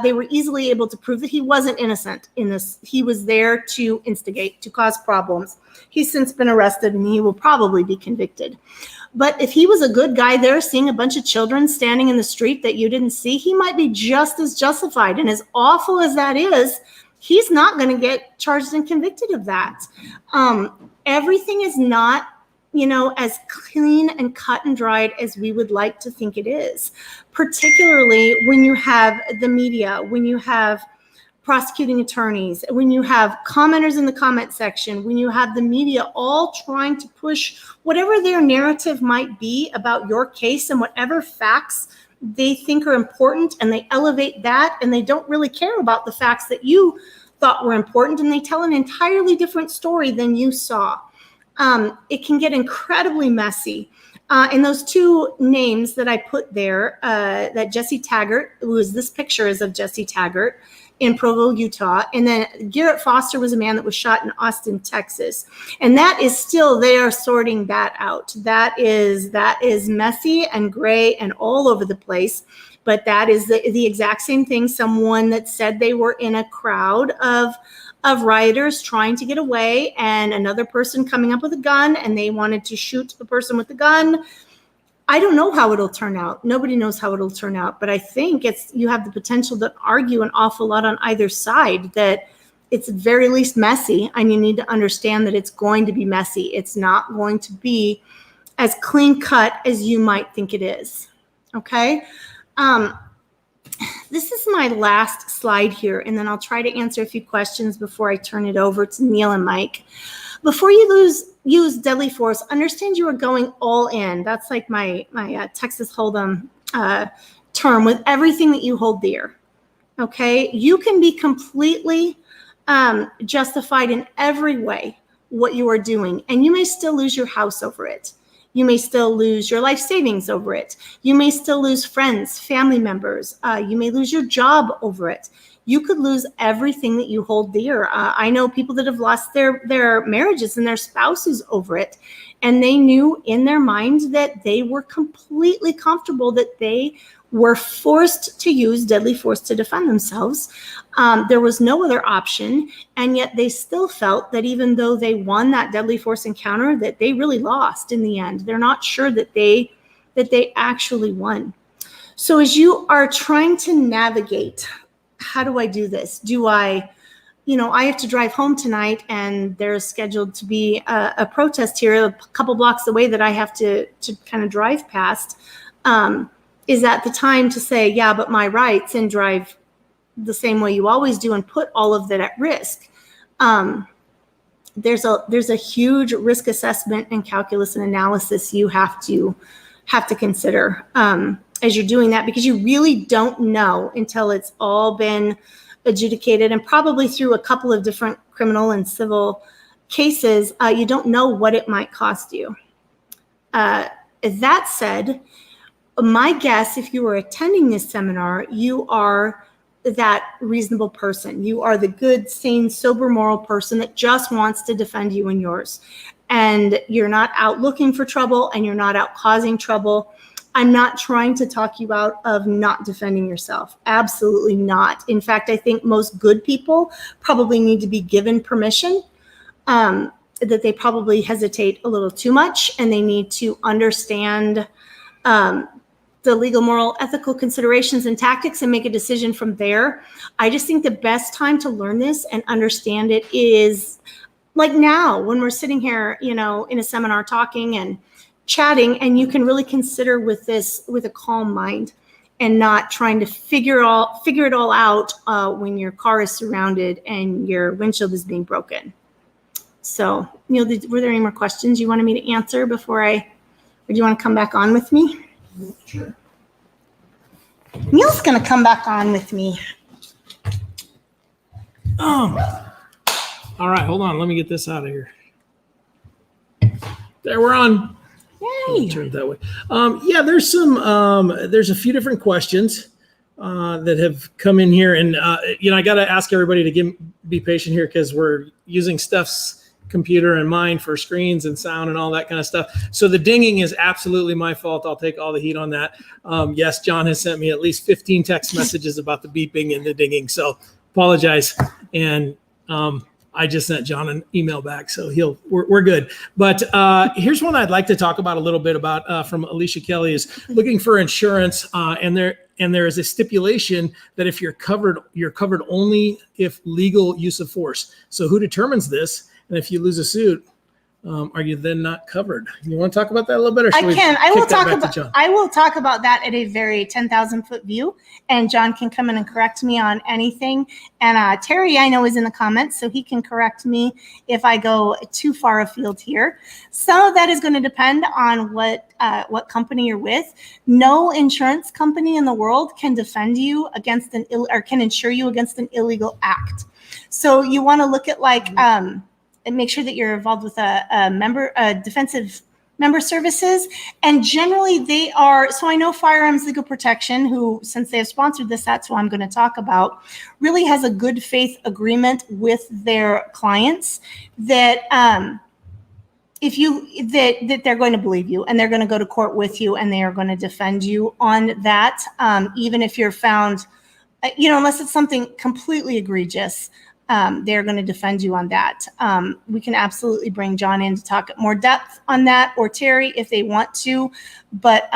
they were easily able to prove that he wasn't innocent in this. He was there to instigate, to cause problems. He's since been arrested, and he will probably be convicted. But if he was a good guy there seeing a bunch of children standing in the street that you didn't see, he might be just as justified. And as awful as that is, he's not going to get charged and convicted of that. Everything is not, as clean and cut and dried as we would like to think it is, particularly when you have the media, when you have prosecuting attorneys, when you have commenters in the comment section, when you have the media all trying to push whatever their narrative might be about your case and whatever facts they think are important, and they elevate that, and they don't really care about the facts that you thought were important, and they tell an entirely different story than you saw. It can get incredibly messy. And those two names that I put there, that Jesse Taggart, this picture is of Jesse Taggart in Provo, Utah. And then Garrett Foster was a man that was shot in Austin, Texas. And that is still, they are sorting that out. That is messy and gray and all over the place. But that is the exact same thing. Someone that said they were in a crowd of rioters trying to get away, and another person coming up with a gun, and they wanted to shoot the person with the gun. I don't know how it'll turn out. Nobody knows how it'll turn out, but I think you have the potential to argue an awful lot on either side, that it's at very least messy, and you need to understand that it's going to be messy. It's not going to be as clean cut as you might think it is. Okay. This is my last slide here, and then I'll try to answer a few questions before I turn it over to Neil and Mike. Before you use deadly force, understand you are going all in. That's like my Texas Hold'em term, with everything that you hold dear. Okay, you can be completely justified in every way what you are doing, and you may still lose your house over it. You may still lose your life savings over it. You may still lose friends, family members. You may lose your job over it. You could lose everything that you hold dear. I know people that have lost their marriages and their spouses over it. And they knew in their mind that they were completely comfortable that they were forced to use deadly force to defend themselves. There was no other option. And yet they still felt that even though they won that deadly force encounter, that they really lost in the end. They're not sure that they actually won. So as you are trying to navigate, how do I do this? Do I have to drive home tonight, and there's scheduled to be a protest here a couple blocks away that I have to kind of drive past. Is that the time to say, yeah, but my rights, and drive the same way you always do and put all of that at risk? There's a huge risk assessment and calculus and analysis you have to consider as you're doing that, because you really don't know until it's all been adjudicated, and probably through a couple of different criminal and civil cases. You don't know what it might cost you. That said, my guess, if you were attending this seminar, you are that reasonable person. You are the good, sane, sober, moral person that just wants to defend you and yours. And you're not out looking for trouble, and you're not out causing trouble. I'm not trying to talk you out of not defending yourself. Absolutely not. In fact, I think most good people probably need to be given permission, that they probably hesitate a little too much, and they need to understand the legal, moral, ethical considerations and tactics and make a decision from there. I just think the best time to learn this and understand it is like now, when we're sitting here, in a seminar talking and chatting, and you can really consider with a calm mind, and not trying to figure it all out when your car is surrounded and your windshield is being broken. So, Neil, were there any more questions you wanted me to answer or do you want to come back on with me? Sure. Neil's going to come back on with me. All right, hold on. Let me get this out of here. There, we're on. Yay. Turn it that way. Yeah, there's a few different questions that have come in here, and I got to ask everybody to be patient here, because we're using Steph's computer and mine for screens and sound and all that kind of stuff. So the dinging is absolutely my fault. I'll take all the heat on that. Yes, John has sent me at least 15 text messages about the beeping and the dinging. So apologize. And I just sent John an email back, so we're good. But here's one I'd like to talk about a little bit about from Alicia Kelly, is looking for insurance, and there is a stipulation that if you're covered only if legal use of force. So who determines this? And if you lose a suit, are you then not covered? You want to talk about that a little bit? Or I can. I will talk about that at a very 10,000 foot view, and John can come in and correct me on anything. And Terry, I know, is in the comments, so he can correct me if I go too far afield here. Some of that is going to depend on what company you're with. No insurance company in the world can defend you against can insure you against an illegal act. So you want to look at and make sure that you're involved with a defensive member services. And generally they are, so I know Firearms Legal Protection, who, since they have sponsored this, that's who I'm going to talk about, really has a good faith agreement with their clients that that they're going to believe you and they're going to go to court with you and they are going to defend you on that. Even if you're found, unless it's something completely egregious, they're going to defend you on that. We can absolutely bring John in to talk more depth on that, or Terry if they want to. But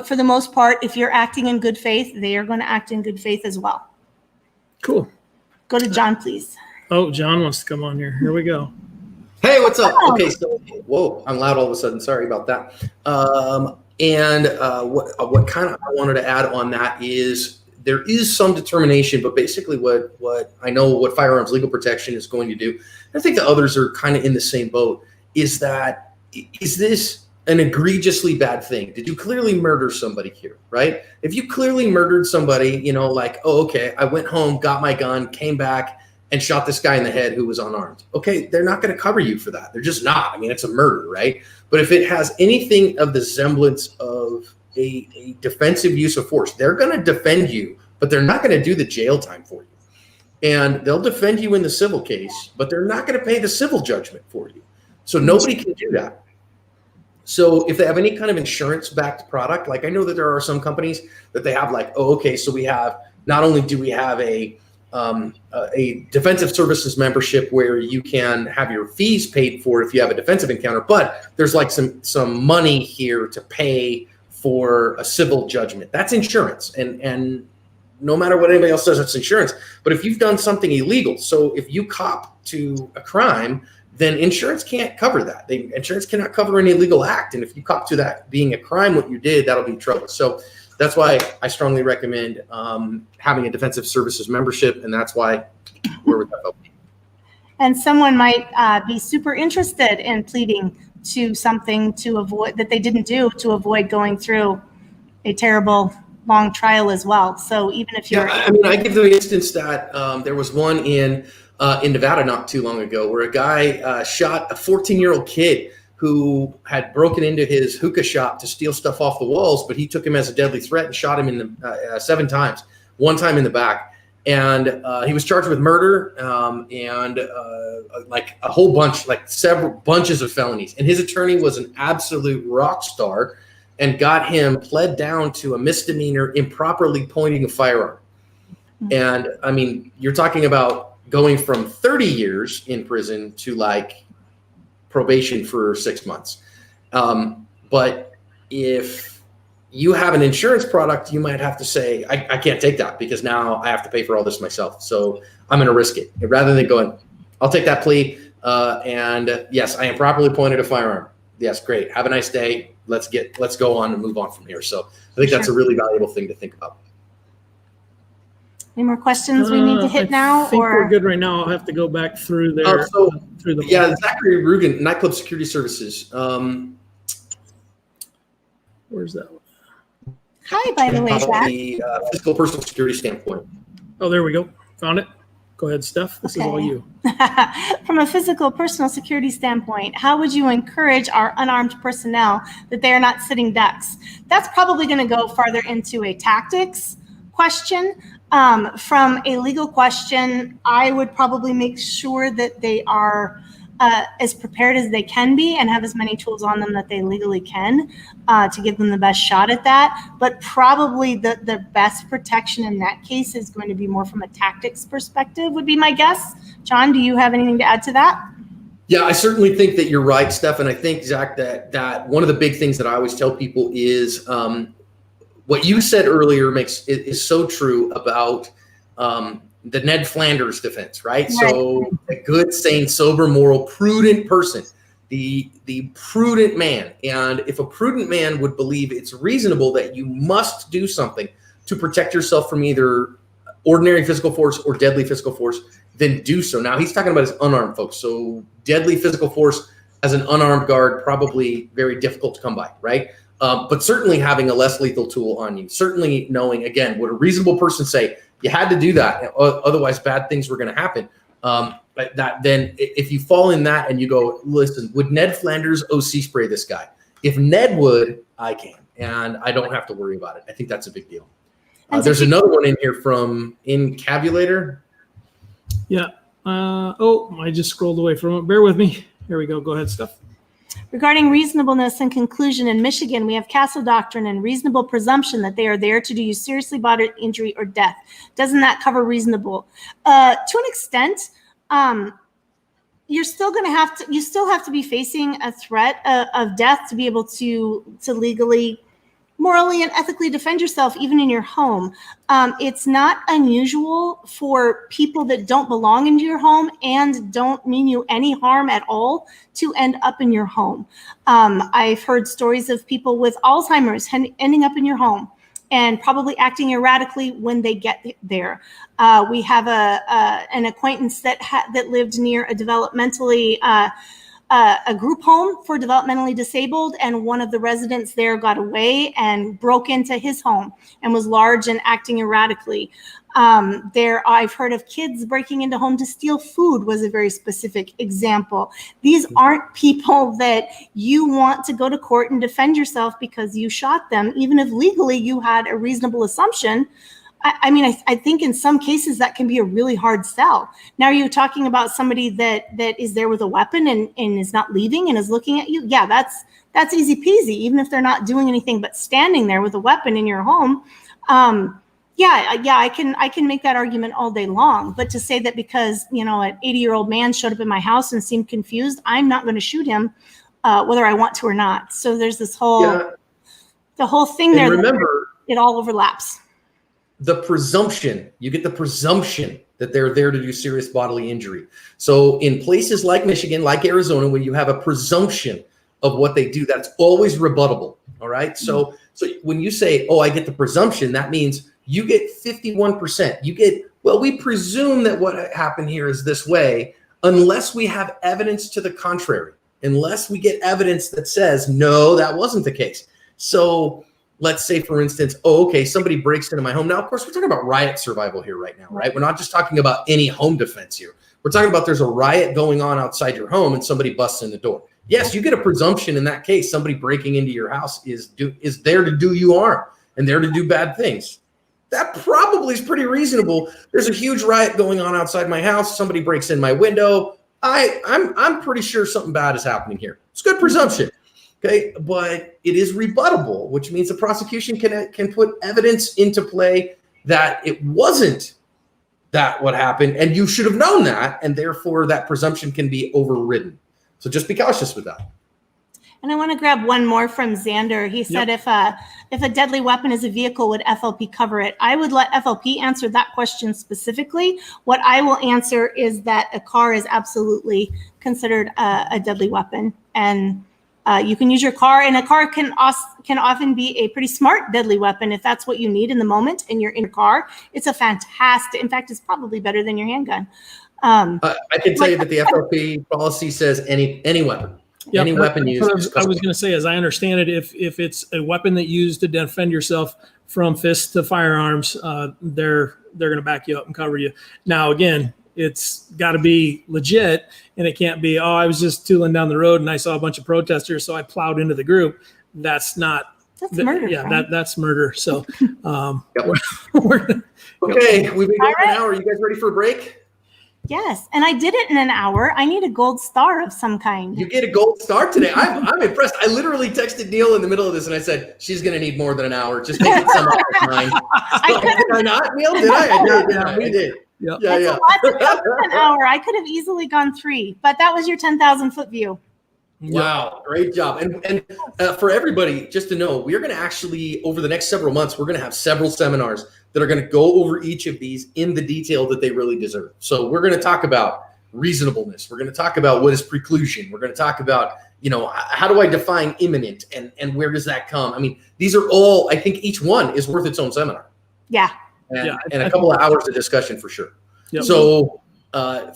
for the most part, if you're acting in good faith, they are going to act in good faith as well. Cool. Go to John, please. Oh, John wants to come on here. Here we go. Hey, what's up? Okay, so whoa, I'm loud all of a sudden. Sorry about that. What kind of I wanted to add on that is there is some determination, but basically what I know what Firearms Legal Protection is going to do, I think the others are kind of in the same boat, is this an egregiously bad thing? Did you clearly murder somebody here, right? If you clearly murdered somebody, like, oh, okay, I went home, got my gun, came back, and shot this guy in the head who was unarmed. Okay, they're not going to cover you for that. They're just not. I mean, it's a murder, right? But if it has anything of the semblance of a defensive use of force, they're going to defend you, but they're not going to do the jail time for you. And they'll defend you in the civil case, but they're not going to pay the civil judgment for you. So nobody can do that. So if they have any kind of insurance-backed product, like I know that there are some companies that they have like, oh, okay, so we have, not only do we have a defensive services membership where you can have your fees paid for if you have a defensive encounter, but there's like some money here to pay for a civil judgment. That's insurance. And no matter what anybody else says, it's insurance. But if you've done something illegal, so if you cop to a crime, then insurance can't cover that. Insurance cannot cover an illegal act. And if you cop to that being a crime, what you did, that'll be trouble. So that's why I strongly recommend having a defensive services membership, and that's why we're with that. And someone might be super interested in pleading to something to avoid that they didn't do, to avoid going through a terrible long trial as well. So even if you're, I give the instance that there was one in Nevada not too long ago where a guy shot a 14-year-old kid who had broken into his hookah shop to steal stuff off the walls, but he took him as a deadly threat and shot him in the 7 times, 1 time in the back. And he was charged with murder and like a whole bunch, like several bunches of felonies. And his attorney was an absolute rock star and got him pled down to a misdemeanor improperly pointing a firearm. And I mean, you're talking about going from 30 years in prison to like probation for 6 months. But if you have an insurance product, you might have to say, I can't take that because now I have to pay for all this myself. So I'm going to risk it. And rather than going, I'll take that plea. And yes, I am properly pointed a firearm. Yes, great. Have a nice day. Let's go on and move on from here. So I think that's a really valuable thing to think about. Any more questions we need to hit now? I think we're good right now. I'll have to go back through there. Through the Zachary Rugen, Nightclub Security Services. Where's that one? Hi, by the way, Zach. The physical personal security standpoint. Oh, there we go. Found it. Go ahead, Steph. This is all you. From a physical personal security standpoint, how would you encourage our unarmed personnel that they are not sitting ducks? That's probably going to go farther into a tactics question. From a legal question, I would probably make sure that they are as prepared as they can be and have as many tools on them that they legally can to give them the best shot at that. But probably the best protection in that case is going to be more from a tactics perspective, would be my guess. John, do you have anything to add to that? Yeah, I certainly think that you're right, Steph. And I think, Zach, that one of the big things that I always tell people is what you said earlier is so true about the Ned Flanders defense, right? So a good, sane, sober, moral, prudent person, the prudent man. And if a prudent man would believe it's reasonable that you must do something to protect yourself from either ordinary physical force or deadly physical force, then do so. Now he's talking about his unarmed folks. So deadly physical force as an unarmed guard, probably very difficult to come by, right? But certainly having a less lethal tool on you, certainly knowing, again, would a reasonable person say, you had to do that, otherwise bad things were going to happen. But then if you fall in that and you go, listen, would Ned Flanders OC spray this guy? If Ned would, I can, and I don't have to worry about it. I think that's a big deal. There's another one in here from Incabulator. Yeah. I just scrolled away from it. Bear with me. Here we go. Go ahead, Steph. Regarding reasonableness and conclusion in Michigan, we have castle doctrine and reasonable presumption that they are there to do you seriously bodily injury or death. Doesn't that cover reasonable? To an extent, you still have to be facing a threat of death to be able to legally, morally, and ethically defend yourself, even in your home. It's not unusual for people that don't belong into your home and don't mean you any harm at all to end up in your home. I've heard stories of people with Alzheimer's ending up in your home and probably acting erratically when they get there. We have an acquaintance that lived near a developmentally a group home for developmentally disabled, and one of the residents there got away and broke into his home and was large and acting erratically. I've heard of kids breaking into home to steal food was a very specific example. These aren't people that you want to go to court and defend yourself because you shot them, even if legally you had a reasonable assumption. I think in some cases that can be a really hard sell. Now, are you talking about somebody that is there with a weapon and is not leaving and is looking at you? Yeah, that's easy peasy, even if they're not doing anything but standing there with a weapon in your home. I can make that argument all day long. But to say that because, an 80-year-old man showed up in my house and seemed confused, I'm not going to shoot him, whether I want to or not. So there's this whole thing there. Remember, it all overlaps. You get the presumption that they're there to do serious bodily injury. So in places like Michigan, like Arizona, when you have a presumption of what they do, that's always rebuttable. All right. So when you say, I get the presumption, that means you get 51%. We presume that what happened here is this way, unless we have evidence to the contrary, unless we get evidence that says, no, that wasn't the case. So let's say, for instance, somebody breaks into my home. Now, of course, we're talking about riot survival here right now, right? We're not just talking about any home defense here. We're talking about there's a riot going on outside your home and somebody busts in the door. Yes, you get a presumption in that case. Somebody breaking into your house is there to do you harm and there to do bad things. That probably is pretty reasonable. There's a huge riot going on outside my house. Somebody breaks in my window. I'm pretty sure something bad is happening here. It's a good presumption. Okay, but it is rebuttable, which means the prosecution can put evidence into play that it wasn't that what happened, and you should have known that, and therefore that presumption can be overridden. So just be cautious with that. And I want to grab one more from Xander. He said, if a deadly weapon is a vehicle, would FLP cover it? I would let FLP answer that question specifically. What I will answer is that a car is absolutely considered a deadly weapon, and you can use your car, and a car can often be a pretty smart deadly weapon if that's what you need in the moment and you're in your car. It's a fantastic, in fact, it's probably better than your handgun. I can tell you that the FLP policy says any weapon. Yep. Any weapon used. I was going to say, as I understand it, if it's a weapon that you use to defend yourself from fists to firearms, they're going to back you up and cover you. Now, again, it's got to be legit, and it can't be, I was just tooling down the road and I saw a bunch of protesters, so I plowed into the group. That's murder. Yeah, that's murder. So, okay, we've been going for an hour. Are you guys ready for a break? Yes, and I did it in an hour. I need a gold star of some kind. You get a gold star today. I'm impressed. I literally texted Neil in the middle of this, and I said, she's going to need more than an hour. Just make it some off of mine. Did I not, Neil? Did I? I did. Yep. Yeah. A lot to cover in an hour. I could have easily gone 3, but that was your 10,000 foot view. Wow, great job. And for everybody, just to know, we are going to actually, over the next several months, we're going to have several seminars that are going to go over each of these in the detail that they really deserve. So we're going to talk about reasonableness. We're going to talk about what is preclusion. We're going to talk about, how do I define imminent and where does that come? I mean, these are all, I think each one is worth its own seminar. Yeah. And a couple of hours of discussion for sure. Yep. So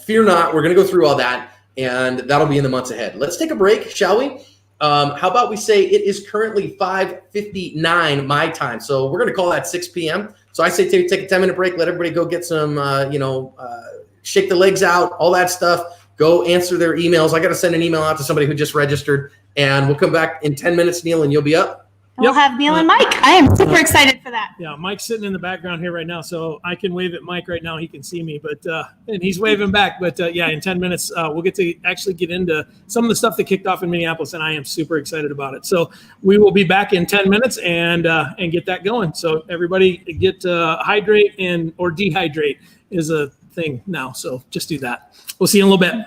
fear not, we're going to go through all that. And that'll be in the months ahead. Let's take a break, shall we? How about we say it is currently 5:59 my time. So we're going to call that 6 p.m. So I say take a 10-minute break. Let everybody go get some, shake the legs out, all that stuff. Go answer their emails. I got to send an email out to somebody who just registered, and we'll come back in 10 minutes, Neil, and you'll be up. We'll have Neil and Mike. I am super excited for that. Yeah, Mike's sitting in the background here right now, so I can wave at Mike right now. He can see me, but and he's waving back. But yeah, in 10 minutes, we'll get to actually get into some of the stuff that kicked off in Minneapolis, and I am super excited about it. So we will be back in 10 minutes and get that going. So everybody get hydrate or dehydrate is a thing now. So just do that. We'll see you in a little bit.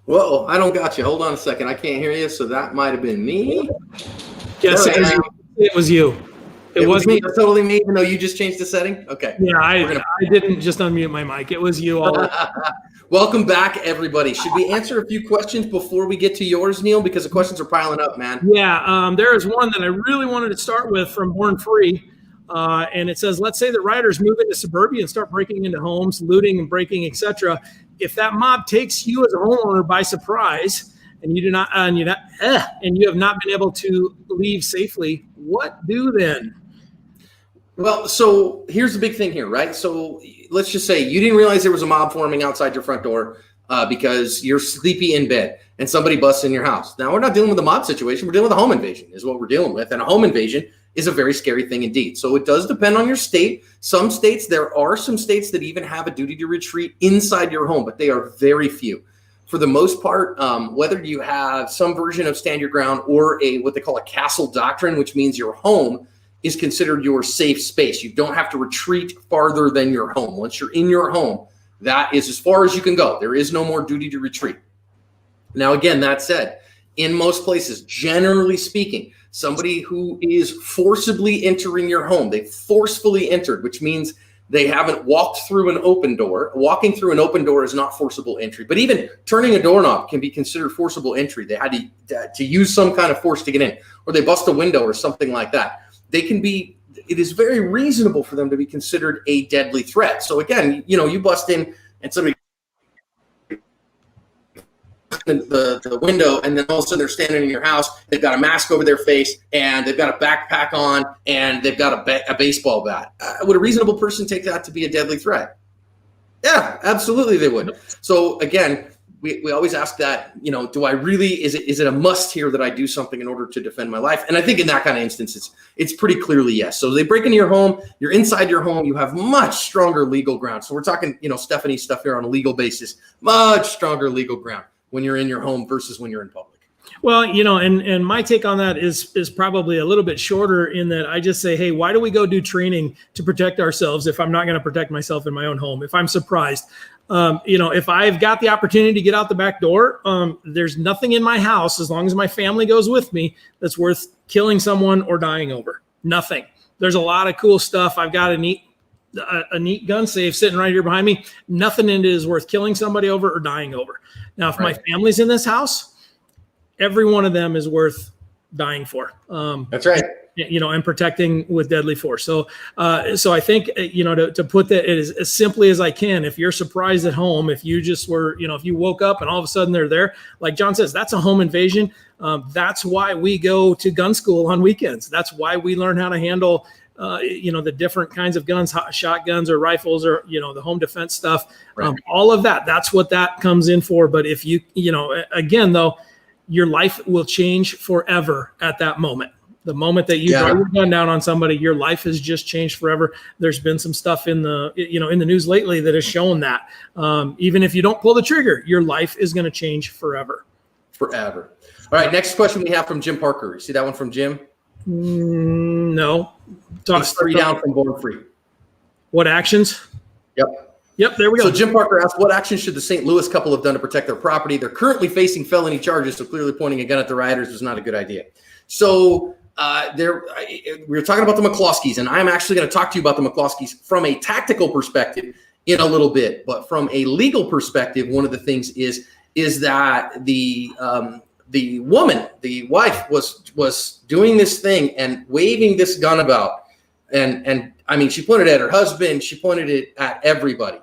Whoa, I don't got you. Hold on a second. I can't hear you. So that might have been me. Yes, All right. it was you. It was me. me. It's totally me, even though you just changed the setting. Okay. Yeah, I didn't just unmute my mic. It was you all. Welcome back, everybody. Should we answer a few questions before we get to yours, Neil? Because the questions are piling up, man. Yeah, there is one that I really wanted to start with from Born Free. And it says, let's say that rioters move into suburbia and start breaking into homes, looting and breaking, etc. If that mob takes you as a homeowner by surprise, and you have not been able to leave safely, what do then? Well, so here's the big thing here, right? So let's just say you didn't realize there was a mob forming outside your front door because you're sleepy in bed and somebody busts in your house. Now, we're not dealing with a mob situation. We're dealing with a home invasion is what we're dealing with. And a home invasion is a very scary thing indeed. So it does depend on your state. Some states, there are some states that even have a duty to retreat inside your home, but they are very few. For the most part, whether you have some version of stand your ground or what they call a castle doctrine, which means your home is considered your safe space. You don't have to retreat farther than your home. Once you're in your home, that is as far as you can go. There is no more duty to retreat. Now, again, that said, in most places, generally speaking, somebody who is forcibly entering your home, they forcefully entered, which means they haven't walked through an open door. Walking through an open door is not forcible entry, but even turning a doorknob can be considered forcible entry. They had to use some kind of force to get in, or they bust a window or something like that. It is very reasonable for them to be considered a deadly threat. So again, you bust in and somebody the window, and then all of a sudden they're standing in your house. They've got a mask over their face, and they've got a backpack on, and they've got a baseball bat. Would a reasonable person take that to be a deadly threat? Yeah, absolutely they would. So again, we always ask that, do I really, is it a must here that I do something in order to defend my life? And I think in that kind of instance, it's pretty clearly yes. So they break into your home, you're inside your home, you have much stronger legal ground. So we're talking, Stephanie stuff here on a legal basis, much stronger legal ground when you're in your home versus when you're in public. Well, and my take on that is probably a little bit shorter in that I just say, hey, why do we go do training to protect ourselves if I'm not going to protect myself in my own home? If I'm surprised, if I've got the opportunity to get out the back door, there's nothing in my house, as long as my family goes with me, that's worth killing someone or dying over. Nothing. There's a lot of cool stuff. I've got a neat gun safe sitting right here behind me. Nothing in it is worth killing somebody over or dying over. Now, if my family's in this house, every one of them is worth dying for. That's right. And protecting with deadly force. So I think, to put that as simply as I can, if you're surprised at home, if you just were, if you woke up and all of a sudden they're there, like John says, that's a home invasion. That's why we go to gun school on weekends. That's why we learn how to handle the different kinds of guns, shotguns or rifles, or, the home defense stuff, right. All of that, that's what that comes in for. But if you, again, though, your life will change forever at that moment. The moment that you draw your gun down on somebody, your life has just changed forever. There's been some stuff in the news lately that has shown that even if you don't pull the trigger, your life is going to change forever. Forever. All right. Next question we have from Jim Parker. You see that one from Jim? No. It's 3 down from Born Free. What actions? Yep, there we go. So Jim Parker asked, what actions should the St. Louis couple have done to protect their property? They're currently facing felony charges, so clearly pointing a gun at the rioters was not a good idea. So we were talking about the McCloskeys, and I'm actually going to talk to you about the McCloskeys from a tactical perspective in a little bit. But from a legal perspective, one of the things is that the woman, the wife, was doing this thing and waving this gun about, and I mean, she pointed at her husband, she pointed it at everybody.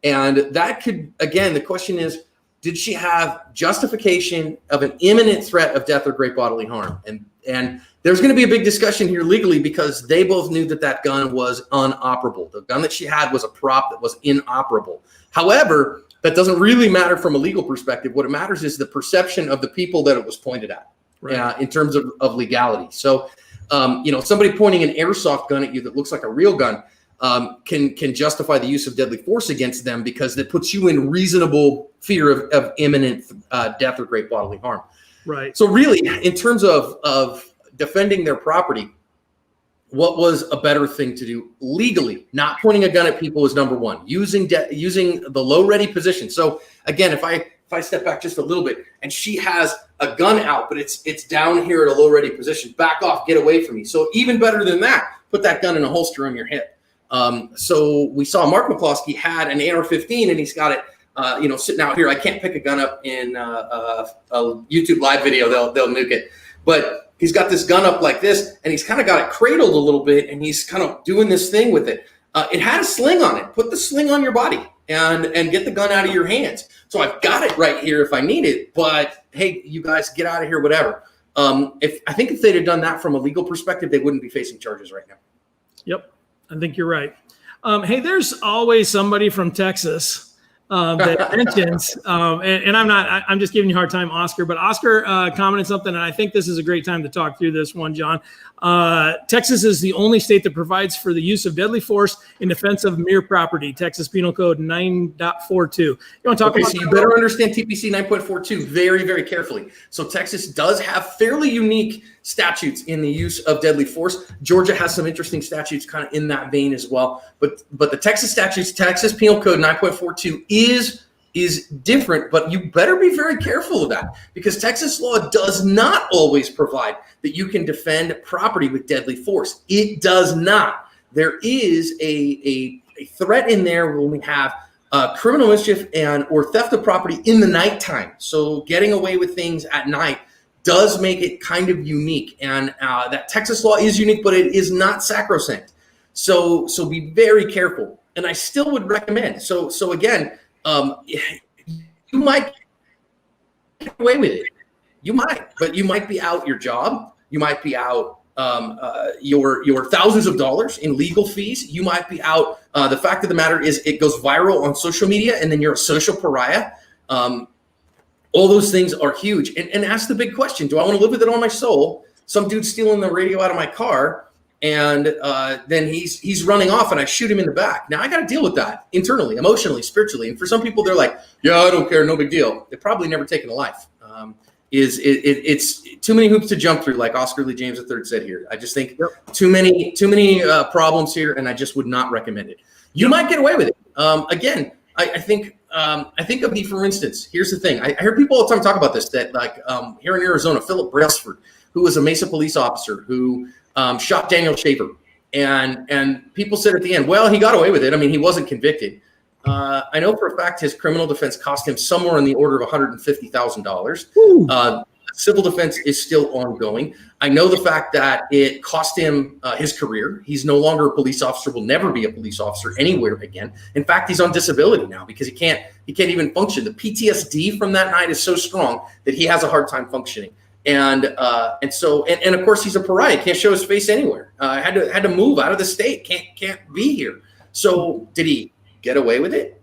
And that could, again, the question is, did she have justification of an imminent threat of death or great bodily harm? And there's going to be a big discussion here legally, because they both knew that gun was unoperable. The gun that she had was a prop that was inoperable. However, that doesn't really matter from a legal perspective. What it matters is the perception of the people that it was pointed at, right, in terms of legality. So, somebody pointing an airsoft gun at you that looks like a real gun can justify the use of deadly force against them, because that puts you in reasonable fear of imminent death or great bodily harm. Right. So really, in terms of defending their property, what was a better thing to do legally? Not pointing a gun at people is number one. Using the low ready position. So again, if if I step back just a little bit, and she has a gun out, but it's down here at a low ready position. Back off, get away from me. So even better than that, put that gun in a holster on your hip. So we saw Mark McCloskey had an AR-15, and he's got it, sitting out here. I can't pick a gun up in a YouTube live video; they'll nuke it. But he's got this gun up like this, and he's kind of got it cradled a little bit, and he's kind of doing this thing with it. It had a sling on it. Put the sling on your body and get the gun out of your hands. So I've got it right here if I need it. But hey, you guys, get out of here, whatever. If they'd have done that from a legal perspective, they wouldn't be facing charges right now. Yep, I think you're right. Hey, there's always somebody from Texas that mentions, and I'm just giving you a hard time, Oscar, but Oscar commented something, and I think this is a great time to talk through this one, John. Texas is the only state that provides for the use of deadly force in defense of mere property. Texas Penal Code 9.42. You want to talk about? So you better understand TPC 9.42 very, very carefully. So Texas does have fairly unique statutes in the use of deadly force. Georgia has some interesting statutes kind of in that vein as well. But the Texas statutes, Texas Penal Code 9.42 is different, but you better be very careful of that, because Texas law does not always provide that you can defend property with deadly force. It does not. There is a threat in there when we have criminal mischief or theft of property in the nighttime. So getting away with things at night does make it kind of unique, and that Texas law is unique, but it is not sacrosanct. So be very careful. And I still would recommend. So again, you might get away with it. You might, but you might be out your job. You might be out your thousands of dollars in legal fees. You might be out. The fact of the matter is, it goes viral on social media, and then you're a social pariah. All those things are huge. And ask the big question: do I want to live with it on my soul? Some dude stealing the radio out of my car, and then he's running off, and I shoot him in the back. Now I got to deal with that internally, emotionally, spiritually. And for some people, they're like, "Yeah, I don't care, no big deal." They've probably never taken a life. It's too many hoops to jump through, like Oscar Lee James III said here. I just think too many problems here, and I just would not recommend it. You might get away with it. Again, I think of me, for instance. Here's the thing: I hear people all the time talk about this. That here in Arizona, Philip Brailsford, who was a Mesa police officer who shot Daniel Shaver, and people said at the end, well, he got away with it. I mean, he wasn't convicted. I know for a fact his criminal defense cost him somewhere in the order of $150,000. Civil defense is still ongoing. I know the fact that it cost him his career. He's no longer a police officer, will never be a police officer anywhere again. In fact, he's on disability now because he can't even function. The PTSD from that night is so strong that he has a hard time functioning. And of course he's a pariah. Can't show his face anywhere. Had to move out of the state. Can't be here. So did he get away with it?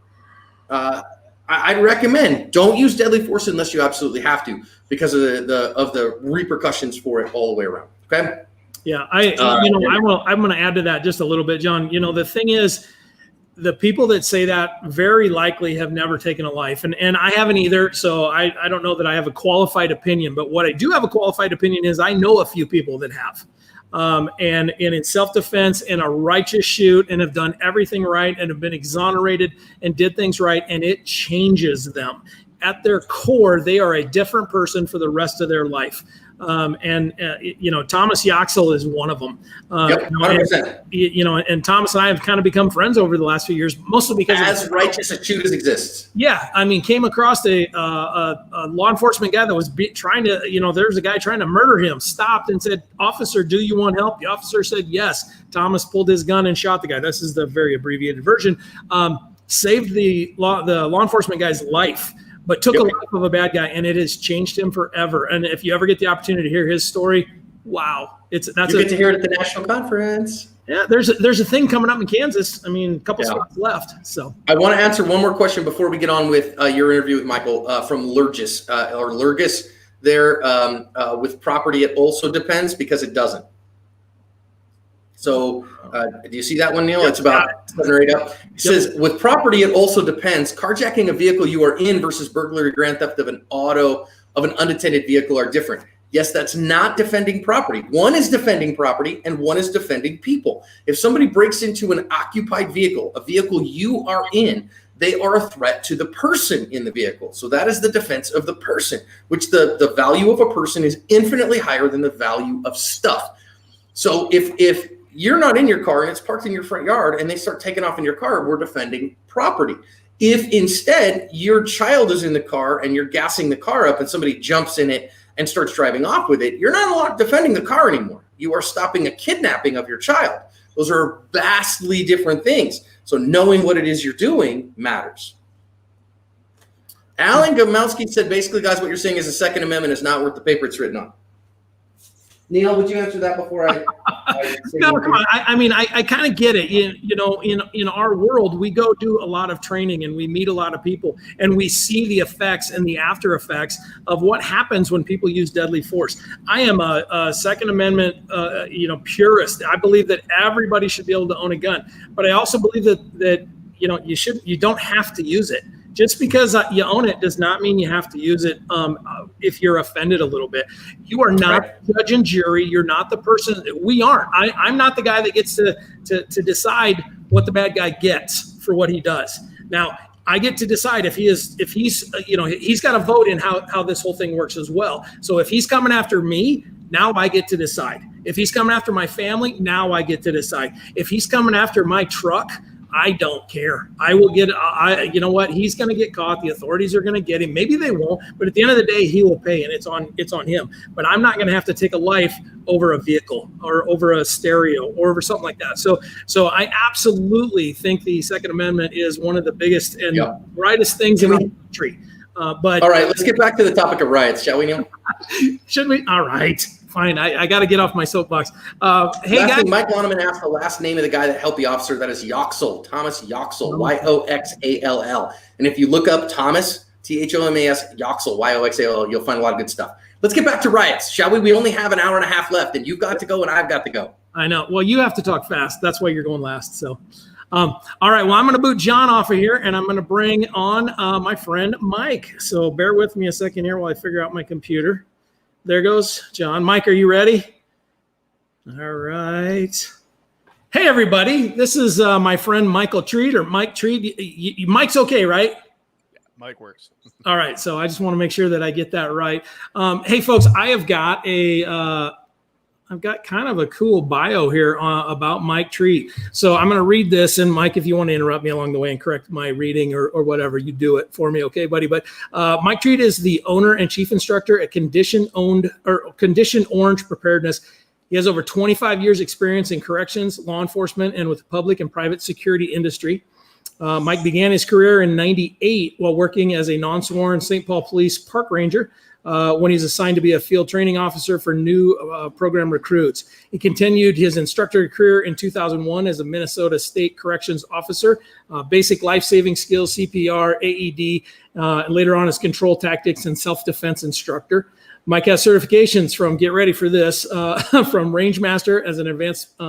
I'd recommend don't use deadly force unless you absolutely have to, because of the repercussions for it all the way around. Okay. Yeah, I'm going to add to that just a little bit, John. The thing is, the people that say that very likely have never taken a life, and I haven't either. So I don't know that I have a qualified opinion, but what I do have a qualified opinion is I know a few people that have. And in self-defense and a righteous shoot, and have done everything right, and have been exonerated and did things right, and it changes them. At their core, they are a different person for the rest of their life. Thomas Yaxel is one of them. 100%. And Thomas and I have kind of become friends over the last few years, mostly because as righteous a shoot as exists. Yeah, I mean, came across a law enforcement guy that was trying to, there's a guy trying to murder him. Stopped and said, "Officer, do you want help?" The officer said yes. Thomas pulled his gun and shot the guy. This is the very abbreviated version. Saved the law enforcement guy's life, but took a life of a bad guy, and it has changed him forever. And if you ever get the opportunity to hear his story, wow, you get to hear it at the national conference. Yeah, there's a thing coming up in Kansas. I mean, a couple spots left. So I want to answer one more question before we get on with your interview with Michael from Lurgis or Lurgis. There with property, it also depends, because it doesn't. So do you see that one, Neil? It's about 7 or 8 up. It says, with property, it also depends. Carjacking a vehicle you are in versus burglary, grand theft of an unattended vehicle are different. Yes, that's not defending property. One is defending property, and one is defending people. If somebody breaks into an occupied vehicle, a vehicle you are in, they are a threat to the person in the vehicle. So that is the defense of the person, which the value of a person is infinitely higher than the value of stuff. So if you're not in your car and it's parked in your front yard and they start taking off in your car, we're defending property. If instead your child is in the car and you're gassing the car up and somebody jumps in it and starts driving off with it, you're not defending the car anymore. You are stopping a kidnapping of your child. Those are vastly different things. So knowing what it is you're doing matters. Alan Gomelsky said, basically, guys, what you're saying is the Second Amendment is not worth the paper it's written on. Neil, would you answer that before I no, come on. I mean, I kind of get it. You know, in our world, we go do a lot of training and we meet a lot of people and we see the effects and the after effects of what happens when people use deadly force. I am a Second Amendment, purist. I believe that everybody should be able to own a gun, but I also believe that you don't have to use it. Just because you own it does not mean you have to use it if you're offended a little bit. You are not judge and jury. You're not the person. We aren't. I'm not the guy that gets to decide what the bad guy gets for what he does. Now, I get to decide if he's got a vote in how this whole thing works as well. So if he's coming after me, now I get to decide. If he's coming after my family, now I get to decide. If he's coming after my truck, I don't care. I will get, you know what? He's going to get caught. The authorities are going to get him. Maybe they won't, but at the end of the day, he will pay, and it's on him. But I'm not going to have to take a life over a vehicle or over a stereo or over something like that. So I absolutely think the Second Amendment is one of the biggest and brightest things in the country. But all right, let's get back to the topic of riots, shall we, Neil? Should we? All right. Fine. I got to get off my soapbox. Hey, last guys. thing, Mike Loneman asked the last name of the guy that helped the officer. That is Yoxall, Thomas Yoxall, Yoxall. And if you look up Thomas, Thomas, Yoxall, Yoxall, you'll find a lot of good stuff. Let's get back to riots, shall we? We only have an hour and a half left, and you've got to go, and I've got to go. I know. Well, you have to talk fast. That's why you're going last. So, all right. Well, I'm going to boot John off of here, and I'm going to bring on my friend Mike. So bear with me a second here while I figure out my computer. There goes John. Mike, are you ready? All right. Hey, everybody. This is my friend Michael Treat, or Mike Treat. Mike's okay, right? Yeah, Mike works. All right. So I just want to make sure that I get that right. Hey, folks, I have got I've got kind of a cool bio here about Mike Treat. So I'm going to read this, and Mike, if you want to interrupt me along the way and correct my reading or whatever, you do it for me, okay, buddy? But Mike Treat is the owner and chief instructor at Condition Orange Preparedness. He has over 25 years experience in corrections, law enforcement, and with the public and private security industry. Mike began his career in '98 while working as a non-sworn St. Paul Police park ranger. When he's assigned to be a field training officer for new program recruits. He continued his instructor career in 2001 as a Minnesota State Corrections Officer, basic life-saving skills, CPR, AED, and later on as control tactics and self-defense instructor. Mike has certifications from, get ready for this, from Range Master as an advanced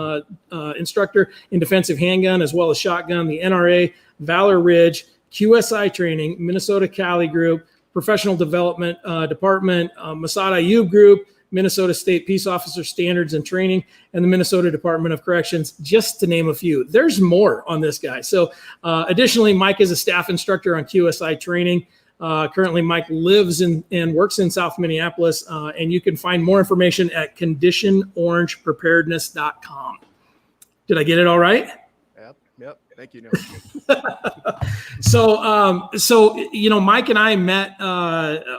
instructor in defensive handgun as well as shotgun, the NRA, Valor Ridge, QSI training, Minnesota Cali Group, Professional Development Department, Masad Ayub Group, Minnesota State Peace Officer Standards and Training, and the Minnesota Department of Corrections, just to name a few. There's more on this guy. So additionally, Mike is a staff instructor on QSI training. Currently, Mike lives and works in South Minneapolis, and you can find more information at conditionorangepreparedness.com. Did I get it all right? Yep. Thank you. So Mike and I met.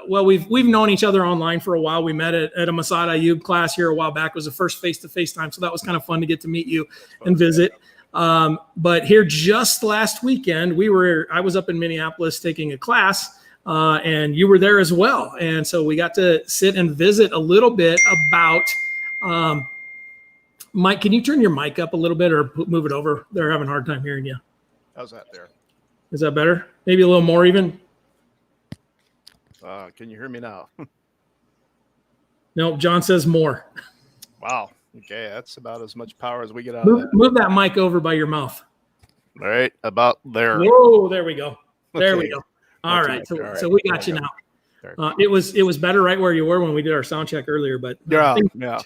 We've known each other online for a while. We met at a Masad Ayub class here a while back. It was the first face-to-face time, so that was kind of fun to get to meet you and visit. But here just last weekend, I was up in Minneapolis taking a class, and you were there as well. And so we got to sit and visit a little bit about. Mike, can you turn your mic up a little bit or move it over? They're having a hard time hearing you. How's that there? Is that better? Maybe a little more even? Can you hear me now? No, John says more. Wow. Okay, that's about as much power as we get out of that. Move that mic over by your mouth. All right, about there. Whoa, there we go. There Okay. we go. All right, All right. so we got you now. It was better right where you were when we did our sound check earlier, but yeah.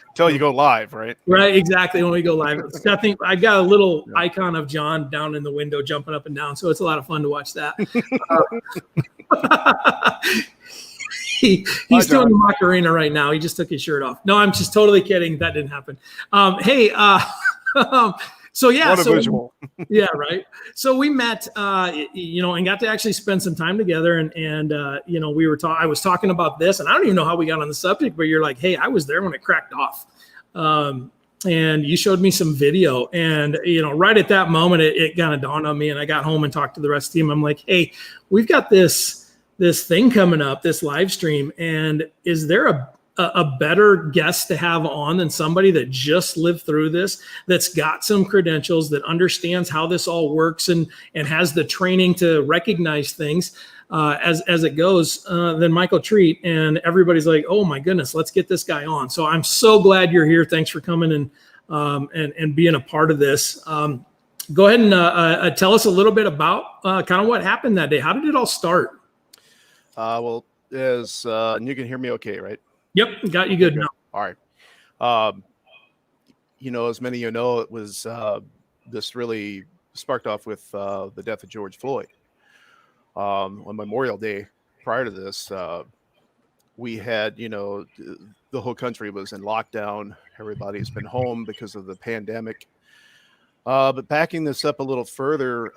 Until you go live, right? Right, exactly. When we go live, I think I got a little icon of John down in the window, jumping up and down. So it's a lot of fun to watch that. He's doing the Macarena right now. He just took his shirt off. No, I'm just totally kidding. That didn't happen. Hey, so yeah, what a visual. Yeah, right. So we met, and got to actually spend some time together, and I was talking about this, and I don't even know how we got on the subject, but you're like, hey, I was there when it cracked off. And you showed me some video, and right at that moment it kind of dawned on me, and I got home and talked to the rest of the team. I'm like, hey, we've got this thing coming up, this live stream, and is there a better guest to have on than somebody that just lived through this, that's got some credentials, that understands how this all works, and has the training to recognize things as it goes, than Michael Treat. And everybody's like, oh my goodness, let's get this guy on. So I'm so glad you're here. Thanks for coming and being a part of this. Go ahead and tell us a little bit about kind of what happened that day. How did it all start? Well, and you can hear me okay, right? Yep, got you good now. All right. As many of you know, it was this really sparked off with the death of George Floyd. On Memorial Day prior to this, we had, the whole country was in lockdown. Everybody's been home because of the pandemic. But backing this up a little further,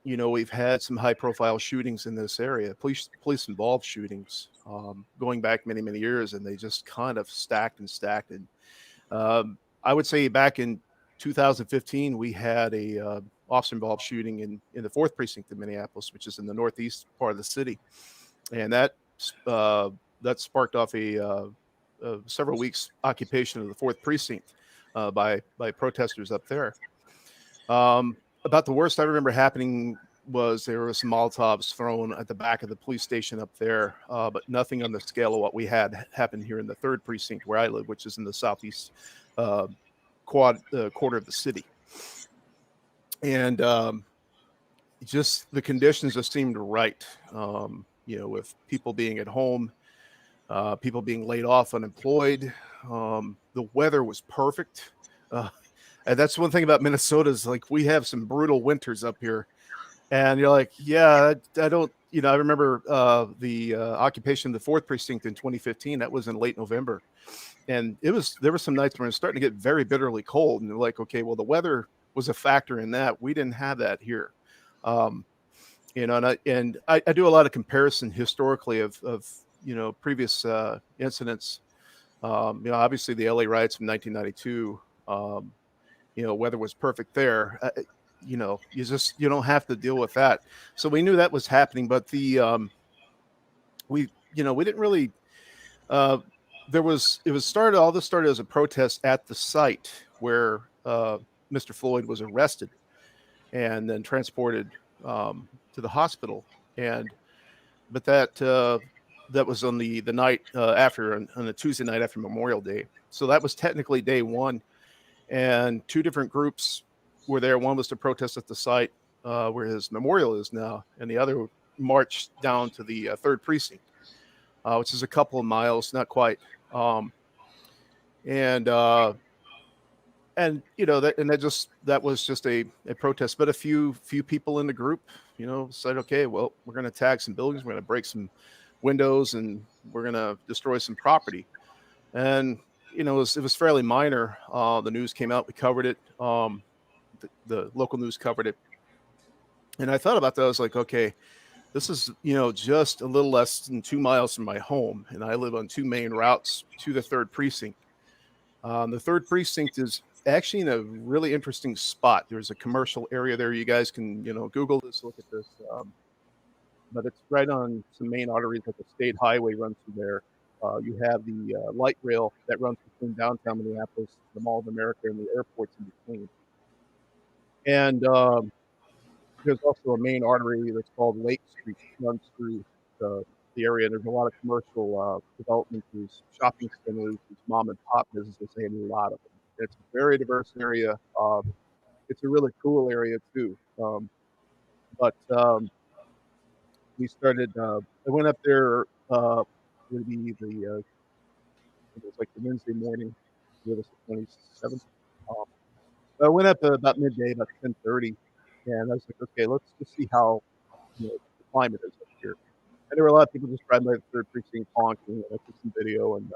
we've had some high profile shootings in this area, police involved shootings, going back many, many years, and they just kind of stacked. And I would say back in 2015, we had a officer involved shooting in the 4th precinct of Minneapolis, which is in the northeast part of the city. And that sparked off a several weeks occupation of the 4th precinct by protesters up there. About the worst I remember happening was there were some Molotovs thrown at the back of the police station up there, but nothing on the scale of what we had happen here in the 3rd precinct where I live, which is in the southeast quarter of the city. And just the conditions just seemed right, with people being at home, people being laid off, unemployed. The weather was perfect. And that's one thing about Minnesota is like we have some brutal winters up here. And you're like, yeah, I don't, I remember the occupation of the 4th precinct in 2015. That was in late November. And there were some nights when it was starting to get very bitterly cold. And they're like, okay, well, the weather was a factor in that. We didn't have that here. And I do a lot of comparison historically of previous incidents. Obviously the LA riots from 1992, weather was perfect there. You don't have to deal with that. So we knew that was happening, but we didn't really, all this started as a protest at the site where Mr. Floyd was arrested and then transported to the hospital. But that was on the night after, on a Tuesday night after Memorial Day. So that was technically day one. And 2 different groups were there. One was to protest at the site where his memorial is now, and the other marched down to the 3rd precinct, which is a couple of miles, not quite. That was just a protest. But a few people in the group, said, okay, well, we're going to tag some buildings, we're going to break some windows, and we're going to destroy some property. And it was fairly minor. The news came out, we covered it. The local news covered it. And I thought about that. I was like, okay, this is, just a little less than 2 miles from my home. And I live on 2 main routes to the 3rd precinct. The 3rd precinct is actually in a really interesting spot. There's a commercial area there. You guys can, Google this, look at this. But it's right on some main arteries, like the state highway runs through there. You have the light rail that runs between downtown Minneapolis, the Mall of America, and the airports in between. And there's also a main artery that's called Lake Street, runs through the area. There's a lot of commercial development. There's shopping centers, there's mom and pop businesses, and a lot of them. It's a very diverse area. It's a really cool area too. we started. I went up there. Would be it was like the Wednesday morning. It was the 27th. Um, I went up about midday, about 10:30, and I was like, okay, let's just see how the climate is up here. And there were a lot of people just driving by the third precinct honking, and I took some video, and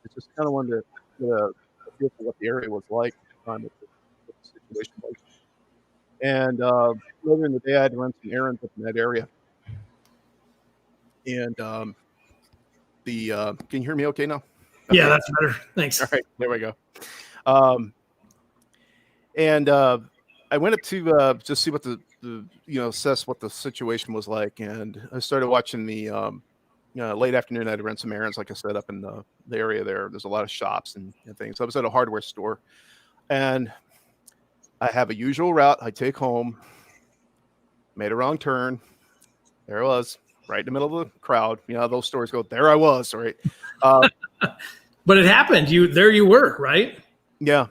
it's just kind of wanted to get a feel for what the area was like at the time, what the situation was. And later in the day, I had to run some errands up in that area. And can you hear me okay now? Yeah, Okay. that's better. Thanks. All right, there we go. And I went up to just see what the assess what the situation was like, and I started watching the late afternoon. I had to run some errands, like I said, up in the area there. There's a lot of shops and things. So I was at a hardware store, and I have a usual route I take home. Made a wrong turn. There I was, right in the middle of the crowd. You know how those stories go. There I was, right? But it happened. You were, right? Yeah.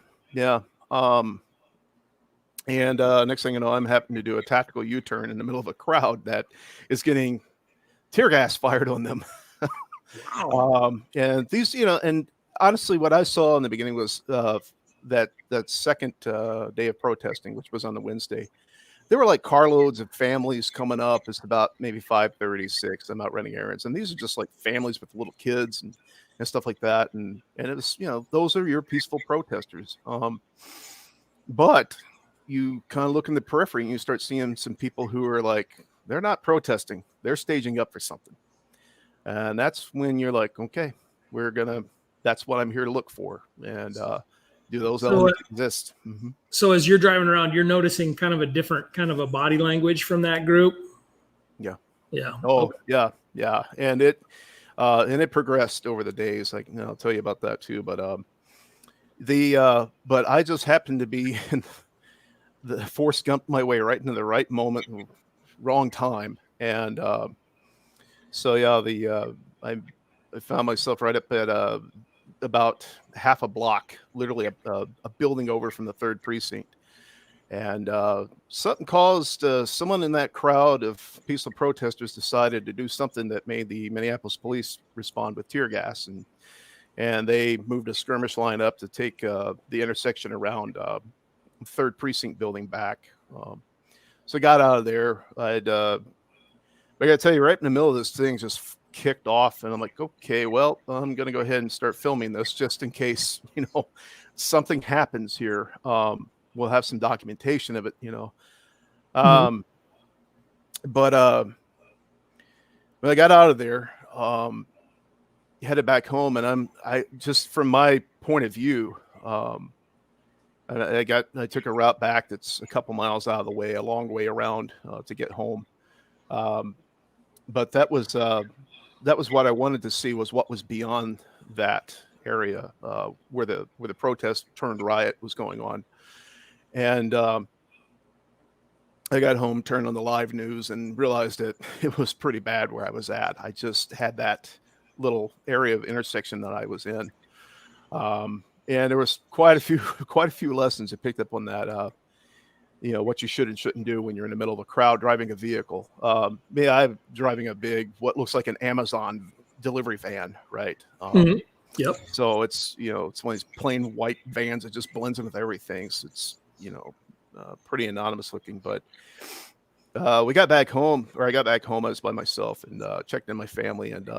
And next thing you know, I'm having to do a tactical U-turn in the middle of a crowd that is getting tear gas fired on them. Wow. And these, and honestly, what I saw in the beginning was that second day of protesting, which was on the Wednesday. There were like carloads of families coming up. It's about maybe 5:36. I'm out running errands, and these are just like families with little kids and stuff like that. And it was, those are your peaceful protesters. But you kind of look in the periphery and you start seeing some people who are like, they're not protesting, they're staging up for something. And that's when you're like, okay, that's what I'm here to look for. And do those elements exist? Mm-hmm. So as you're driving around, you're noticing kind of a different kind of a body language from that group. Yeah. Oh, okay. Yeah. And it progressed over the days. Like, I'll tell you about that too. But but I just happened to be in the Forrest Gump my way right into the right moment, wrong time. And so yeah, I found myself right up at about half a block, literally a building over from the third precinct. And something caused someone in that crowd of peaceful protesters decided to do something that made the Minneapolis police respond with tear gas, and they moved a skirmish line up to take the intersection around third precinct building back. So I got out of there. I got to tell you, right in the middle of this thing just kicked off, and I'm like, okay, well, I'm going to go ahead and start filming this just in case, something happens here. We'll have some documentation of it, Mm-hmm. But when I got out of there, headed back home, and I just from my point of view, I took a route back that's a couple miles out of the way, a long way around to get home. But that was what I wanted to see, was what was beyond that area where the protest turned riot was going on. And I got home, turned on the live news, and realized that it was pretty bad where I was at. I just had that little area of intersection that I was in. And there was quite a few lessons I picked up on that. What you should and shouldn't do when you're in the middle of a crowd driving a vehicle. I'm driving a big, what looks like an Amazon delivery van, right? Mm-hmm. Yep. So it's it's one of these plain white vans that just blends in with everything. So it's pretty anonymous looking. But I got back home. I was by myself and checked in my family, and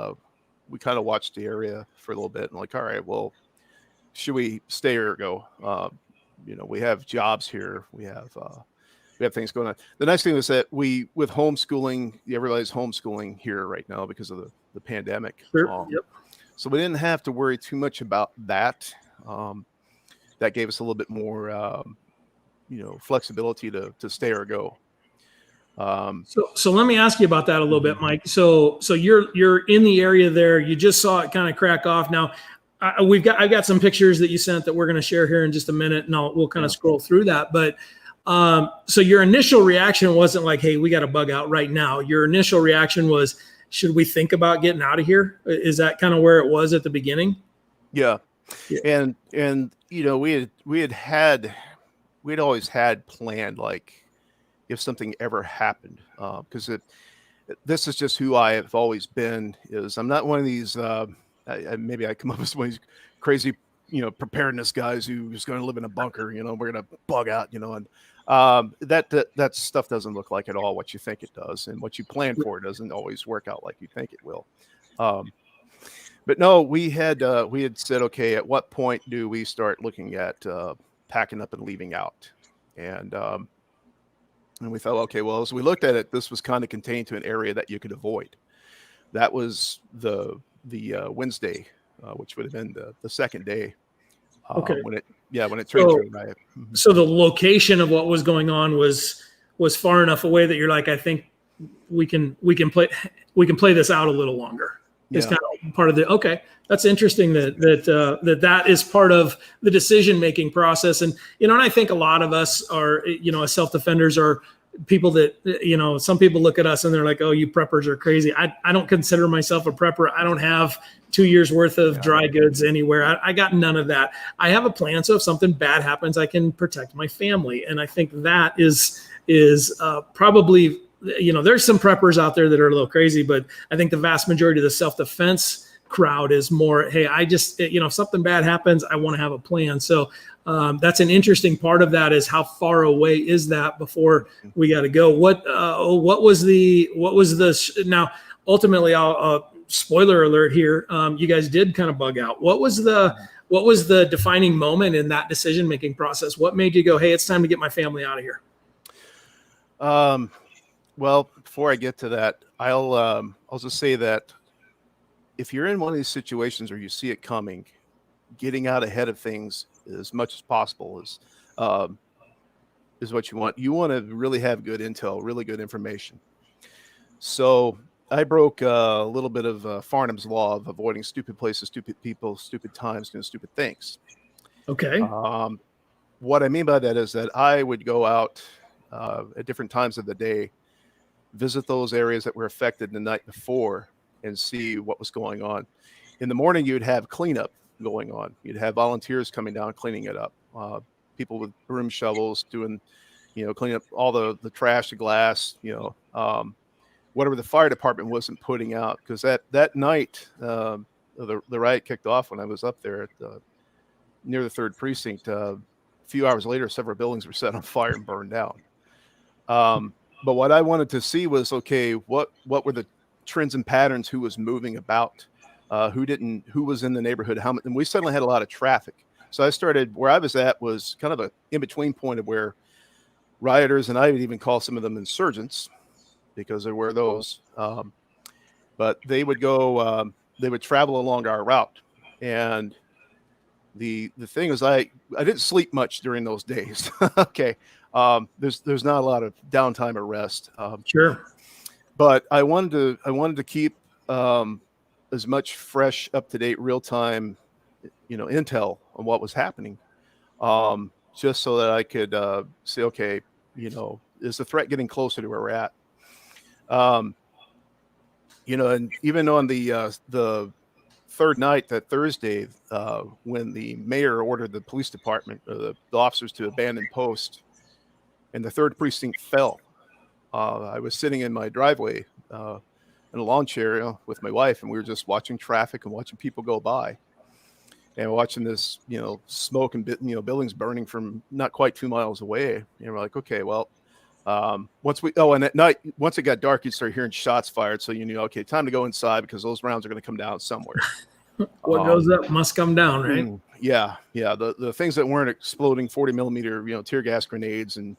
we kind of watched the area for a little bit. And like, all right, well, should we stay or go? We have jobs here. We have things going on. The nice thing was that with homeschooling, everybody's homeschooling here right now because of the pandemic. Sure. Yep. So we didn't have to worry too much about that. That gave us a little bit more, flexibility to stay or go. So let me ask you about that a little bit, Mike. So you're in the area there. You just saw it kind of crack off. Now, I've got some pictures that you sent that we're going to share here in just a minute, and we'll kind of scroll through that. But so your initial reaction wasn't like, "Hey, we got to bug out right now." Your initial reaction was, "Should we think about getting out of here?" Is that kind of where it was at the beginning? Yeah. And we'd always had planned, like, if something ever happened, because this is just who I have always been. Is I'm not one of these. Maybe I come up with one of these crazy, preparedness guys who's going to live in a bunker. We're going to bug out. And that stuff doesn't look like at all what you think it does, and what you plan for doesn't always work out like you think it will. But no, we had said, okay, at what point do we start looking at packing up and leaving out? And we thought, okay, well, as we looked at it, this was kind of contained to an area that you could avoid. That was the Wednesday, which would have been the second day. Okay. When it turned to Riot. Mm-hmm. So the location of what was going on was far enough away that you're like, I think we can play this out a little longer. It's kind of part of the, okay, that's interesting that is part of the decision-making process. And, and I think a lot of us are, as self-defenders are people that, some people look at us and they're like, oh, you preppers are crazy. I don't consider myself a prepper. I don't have 2 years worth of dry goods anywhere. I got none of that. I have a plan. So if something bad happens, I can protect my family. And I think that is probably, there's some preppers out there that are a little crazy, but I think the vast majority of the self-defense crowd is more, hey, I just, if something bad happens, I want to have a plan. So that's an interesting part of that, is how far away is that before we got to go? What was the now ultimately, I'll spoiler alert here. You guys did kind of bug out. What was the defining moment in that decision-making process? What made you go, hey, it's time to get my family out of here? Well, before I get to that, I'll just say that if you're in one of these situations where you see it coming, getting out ahead of things as much as possible is what you want. You want to really have good intel, really good information. So I broke a little bit of Farnham's law of avoiding stupid places, stupid people, stupid times, doing stupid things. Okay. What I mean by that is that I would go out at different times of the day, visit those areas that were affected the night before, and see what was going on. In the morning, you'd have cleanup going on. You'd have volunteers coming down, cleaning it up. People with broom shovels doing, cleaning up all the trash, the glass, whatever the fire department wasn't putting out. Because that night, the riot kicked off when I was up there near the 3rd precinct. A few hours later, several buildings were set on fire and burned down. But what I wanted to see was, okay, what were the trends and patterns? Who was moving about? Who was in the neighborhood? How much? And we suddenly had a lot of traffic. So I started where I was at was kind of a in-between point of where rioters, and I would even call some of them insurgents, because there were those. But they would go, they would travel along our route. And the thing is, I didn't sleep much during those days. Okay. There's not a lot of downtime or rest. Sure. But I wanted to keep as much fresh, up to date, real time, intel on what was happening, just so that I could say, okay, is the threat getting closer to where we're at? And even on the third night, that Thursday, when the mayor ordered the police department, the officers to abandon post, and the 3rd precinct fell, I was sitting in my driveway in a lawn chair with my wife, and we were just watching traffic and watching people go by, and watching this, smoke and buildings burning from not quite 2 miles away. And we're like, okay, well, and at night, once it got dark, you'd start hearing shots fired, so you knew, okay, time to go inside, because those rounds are going to come down somewhere. What goes up must come down, right? Yeah. The things that weren't exploding 40 millimeter, tear gas grenades and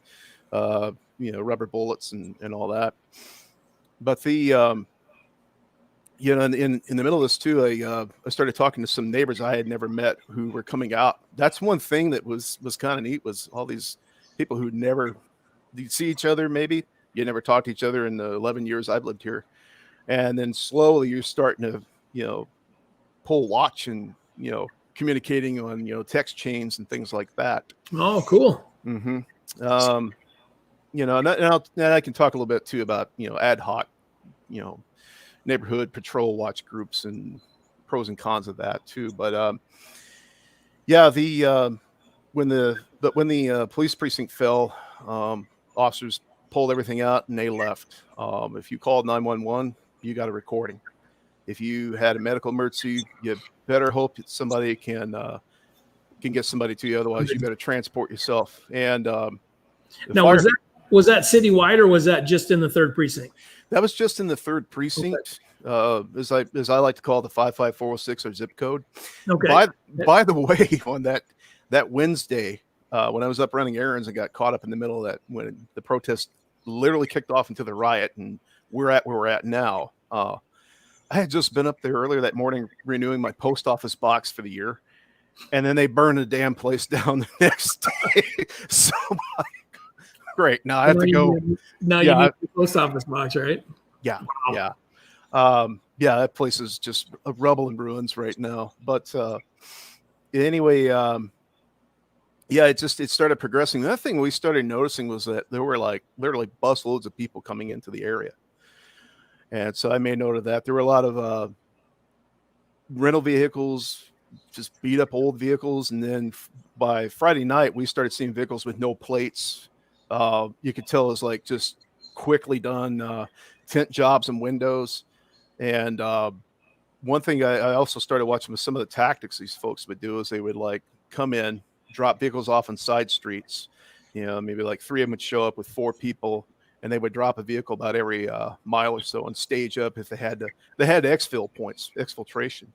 rubber bullets and all that. But the in the middle of this too, I started talking to some neighbors I had never met who were coming out. That's one thing that was kind of neat, was all these people who never you'd see each other. Maybe you never talked to each other in the 11 years I've lived here, and then slowly you're starting to pull watch and communicating on text chains and things like that. Oh, cool. Mm-hmm. And I can talk a little bit too about ad hoc neighborhood patrol watch groups and pros and cons of that too. But when the police precinct fell, officers pulled everything out and they left. If you called 911, you got a recording. If you had a medical emergency, you better hope that somebody can get somebody to you. Otherwise, you better transport yourself. And now, was that citywide or was that just in the 3rd precinct? That was just in the 3rd precinct, as I like to call the 55406 or zip code. Okay. By the way, on that Wednesday, when I was up running errands and got caught up in the middle of that, when the protest literally kicked off into the riot, and we're at where we're at now. I had just been up there earlier that morning renewing my post office box for the year, and then they burned the damn place down the next day. So great. Now I have to go. Now you need the post office box, right? Yeah. Wow. Yeah. That place is just a rubble and ruins right now. But anyway, it started progressing. The other thing we started noticing was that there were like literally busloads of people coming into the area. And so I made note of that. There were a lot of rental vehicles, just beat up old vehicles. And then by Friday night, we started seeing vehicles with no plates. You could tell it was like just quickly done tint jobs and windows. And one thing I also started watching with some of the tactics these folks would do is they would like come in, drop vehicles off on side streets. Maybe like 3 of them would show up with 4 people, and they would drop a vehicle about every mile or so and stage up if they had exfil points, exfiltration.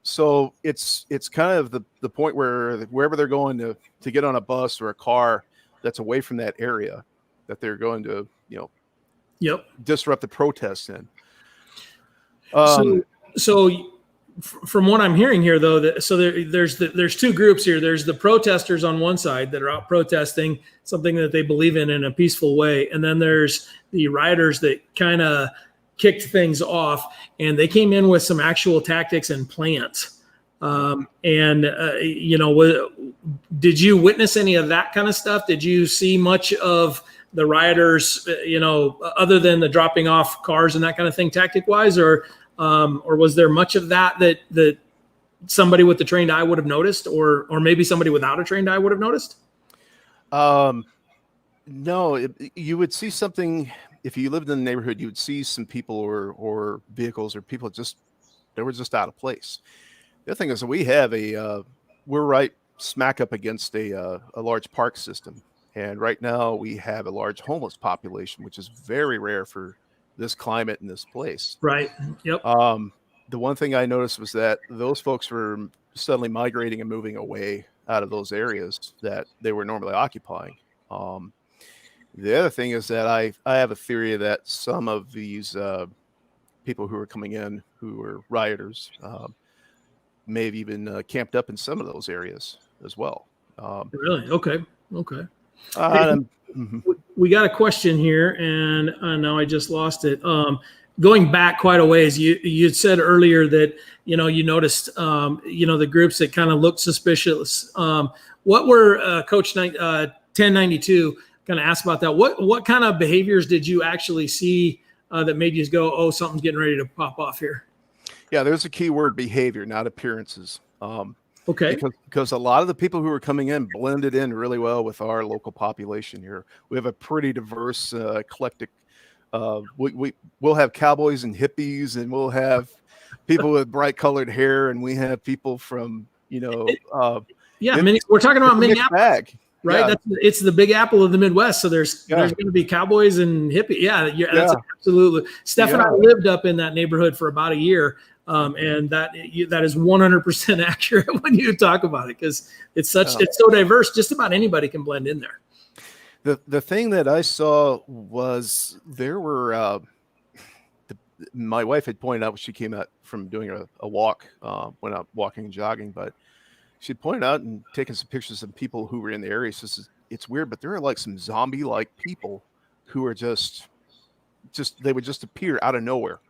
So it's kind of the point where wherever they're going to get on a bus or a car that's away from that area, that they're going to disrupt the protests in. From what I'm hearing here, though, there's 2 groups here. There's the protesters on one side that are out protesting something that they believe in a peaceful way, and then there's the rioters that kind of kicked things off, and they came in with some actual tactics and plans. Did you witness any of that kind of stuff? Did you see much of the rioters, other than the dropping off cars and that kind of thing, tactic wise, or was there much of that somebody with the trained eye would have noticed, or maybe somebody without a trained eye would have noticed? No, you would see something if you lived in the neighborhood. You would see some people or vehicles or people they were just out of place. The other thing is that we're right smack up against a large park system, and right now we have a large homeless population, which is very rare for this climate in this place. Right. Yep. The one thing I noticed was that those folks were suddenly migrating and moving away out of those areas that they were normally occupying. The other thing is that I have a theory that some of these people who were coming in, who were rioters, may have even camped up in some of those areas as well. Really? Okay. We got a question here, and now I just lost it. Going back quite a ways, you said earlier that you noticed the groups that kind of looked suspicious. What were Coach 1092 kind of asked about that? What kind of behaviors did you actually see that made you go, oh, something's getting ready to pop off here? Yeah, there's a key word: behavior, not appearances. Okay. Because a lot of the people who are coming in blended in really well with our local population here. We have a pretty diverse, eclectic. We'll have cowboys and hippies, and we'll have people with bright colored hair, and we have people from we're talking about Minneapolis, right? Yeah. It's the Big Apple of the Midwest. So there's going to be cowboys and hippies. That's absolutely. Steph and I lived up in that neighborhood for about a year. And that is 100% accurate when you talk about it, because it's so diverse. Just about anybody can blend in there. The thing that I saw was there were my wife had pointed out when she came out from doing a walk, went out walking and jogging, but she pointed out and taken some pictures of people who were in the area. She says, it's weird, but there are like some zombie-like people who are just they would just appear out of nowhere.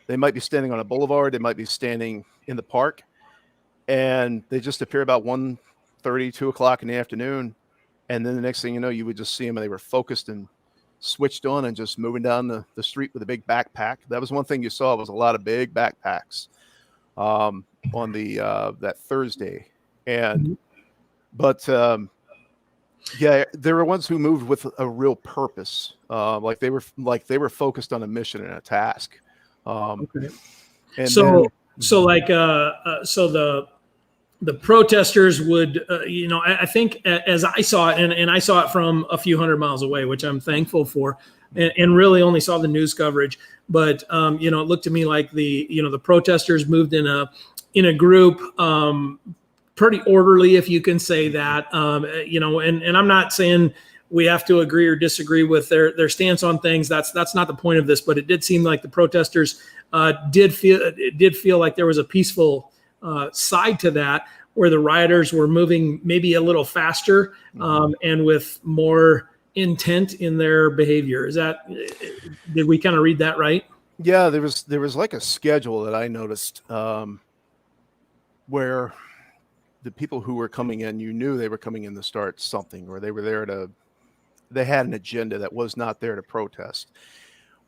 They might be standing on a boulevard. They might be standing in the park, and they just appear about 1:30, 2 o'clock in the afternoon. And then the next thing you know, you would just see them, and they were focused and switched on and just moving down the street with a big backpack. That was one thing you saw, was a lot of big backpacks on that Thursday. And but Yeah, there were ones who moved with a real purpose, like they were focused on a mission and a task. Okay. And So, then, so like, so the protesters would, I think as I saw it, and I saw it from a few hundred miles away, which I'm thankful for, and really only saw the news coverage. But it looked to me like the protesters moved in a group, pretty orderly, if you can say that. And I'm not saying we have to agree or disagree with their stance on things. That's not the point of this. But it did seem like the protesters did feel like there was a peaceful side to that, where the rioters were moving maybe a little faster and with more intent in their behavior. Did we kind of read that right? yeah, there was like a schedule that I noticed, where the people who were coming in, you knew they were coming in to start something, or they had an agenda that was not there to protest.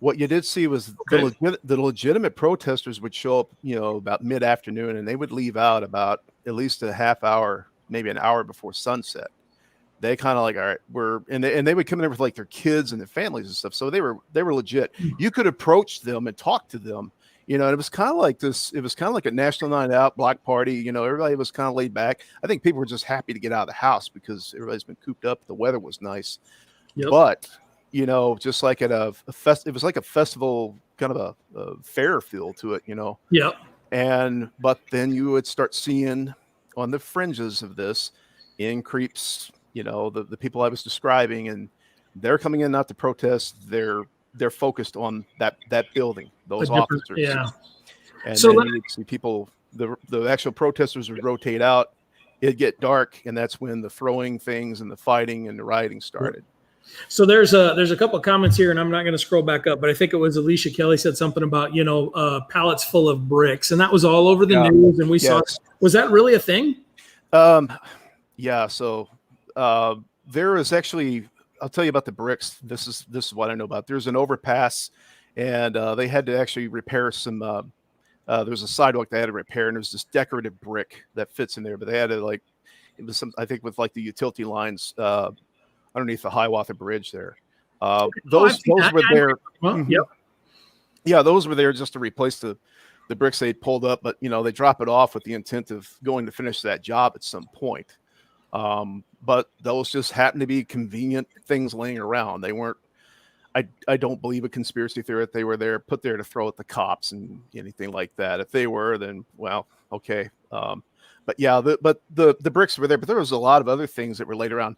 What you did see was the legitimate protesters would show up, about mid-afternoon, and they would leave out about at least a half hour, maybe an hour before sunset. They kind of like, all right, and they would come in there with like their kids and their families and stuff. So they were legit. You could approach them and talk to them, and it was kind of like this. It was kind of like a national night out, block party. Everybody was kind of laid back. I think people were just happy to get out of the house because everybody's been cooped up. The weather was nice, but just like at it was like a festival, kind of a fair feel to it, Yep. But then you would start seeing on the fringes of this in creeps, the people I was describing, and they're coming in not to protest. They're focused on that building, those officers. Yeah. And So then you would see people, the actual protesters would rotate out. It'd get dark, and that's when the throwing things and the fighting and the rioting started. So there's a couple of comments here, and I'm not going to scroll back up, but I think it was Alicia Kelly said something about pallets full of bricks, and that was all over the news, and we saw. Was that really a thing? Yeah. So there is actually, I'll tell you about the bricks. This is what I know about. There's an overpass, and they had to actually repair some. There's a sidewalk they had to repair, and there's this decorative brick that fits in there, but they had to it was some, I think, with like the utility lines underneath the Hiawatha Bridge there. Those were there. Yep. Yeah, those were there just to replace the bricks they pulled up, but they drop it off with the intent of going to finish that job at some point. But those just happened to be convenient things laying around. They weren't. I don't believe a conspiracy theory that they were put there to throw at the cops and anything like that. If they were, then well, okay. But yeah, the bricks were there, but there was a lot of other things that were laid around.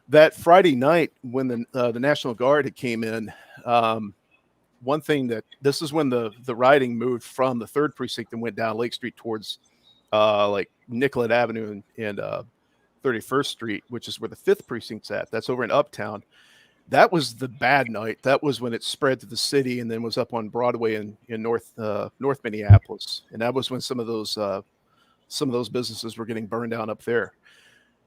That Friday night when the National Guard had came in, one thing this is when the rioting moved from the 3rd precinct and went down Lake Street towards like Nicollet Avenue and 31st Street, which is where the 5th precinct's at. That's over in Uptown. That was the bad night. That was when it spread to the city and then was up on Broadway in North Minneapolis. And that was when some of those businesses were getting burned down up there.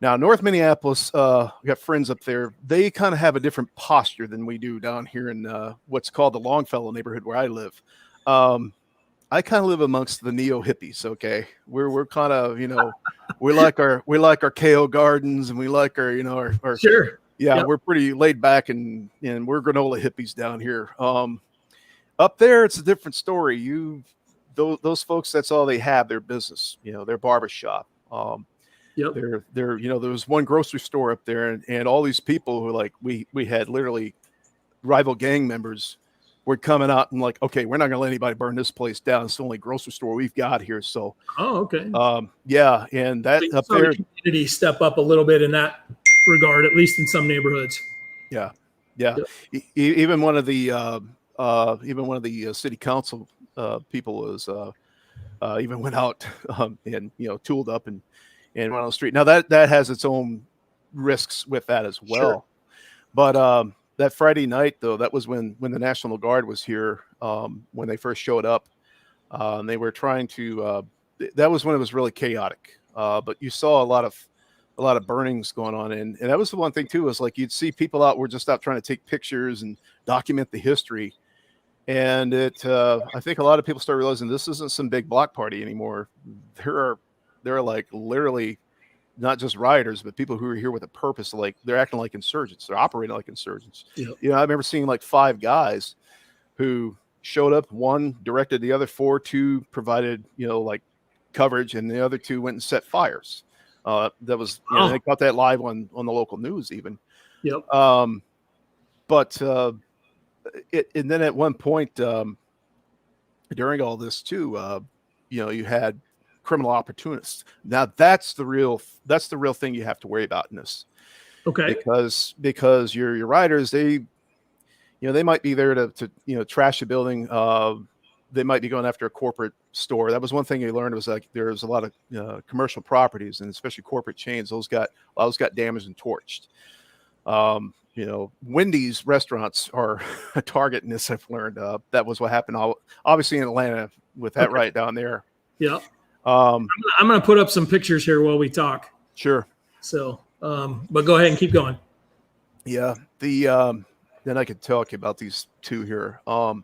Now, North Minneapolis, we got friends up there. They kind of have a different posture than we do down here in what's called the Longfellow neighborhood where I live. I kind of live amongst the neo hippies. Okay, we're kind of we like our kale gardens and we like our Sure. Yeah, yep. We're pretty laid back and we're granola hippies down here. Up there, it's a different story. Those folks, that's all they have. Their business, their barbershop. Yep. There was one grocery store up there, and all these people who we had literally rival gang members were coming out and like, okay, we're not gonna let anybody burn this place down. It's the only grocery store we've got here. So, okay. Yeah, and that up there, the community step up a little bit in that regard, at least in some neighborhoods. Yeah. Yep. Even one of the city council people was even went out and tooled up and went on the street. Now that has its own risks with that as well. Sure. But that Friday night though, that was when the National Guard was here, when they first showed up. They were trying to that was when it was really chaotic. But you saw a lot of burnings going on, and that was the one thing too, was like you'd see people were just out trying to take pictures and document the history. And I think a lot of people start realizing this isn't some big block party anymore. There are like literally not just rioters, but people who are here with a purpose. Like they're acting like insurgents. They're operating like insurgents. Yep. You know, I remember seeing like 5 guys who showed up. 1 directed the other 4, 2 provided, you know, like coverage, and the other 2 went and set fires. That was, you know, they got that live on the local news even. Yep. But and then at one point during all this too, you know, you had criminal opportunists. Now that's the real thing you have to worry about in this. Okay. Because your riders, they might be there to you know, trash a building. They might be going after a corporate store. That was one thing you learned, was like there's a lot of commercial properties, and especially corporate chains. Those got damaged and torched. You know, Wendy's restaurants are a target in this. I've learned that was what happened. Obviously in Atlanta with that right down there. Yeah. I'm going to put up some pictures here while we talk. Sure. So, but go ahead and keep going. Yeah. Then I could talk about these 2 here. Yep.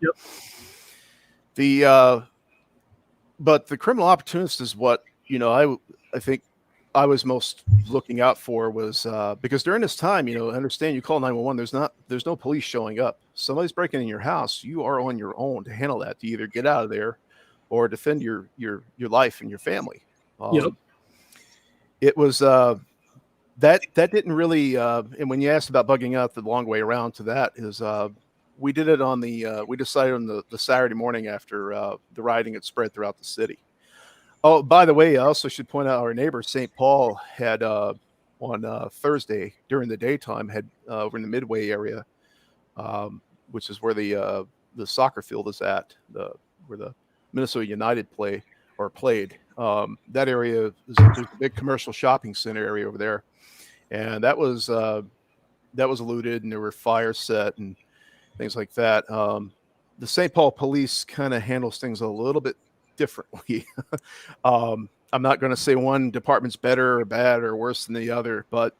But the criminal opportunist is what, you know, I think I was most looking out for, was because during this time, you know, understand, you call 911, there's no police showing up. Somebody's breaking in your house. You are on your own to handle that, to either get out of there or defend your life and your family. Yep. It was that didn't really, and when you asked about bugging out, the long way around to that is we did it on we decided on the Saturday morning after the rioting had spread throughout the city. Oh, by the way, I also should point out our neighbor, St. Paul, had on Thursday during the daytime, had over in the Midway area, which is where the soccer field is at, where the Minnesota United played. That area is a big commercial shopping center area over there, and that was looted, and there were fires set and things like that. The St. Paul police kind of handles things a little bit differently. I'm not going to say one department's better or bad or worse than the other, but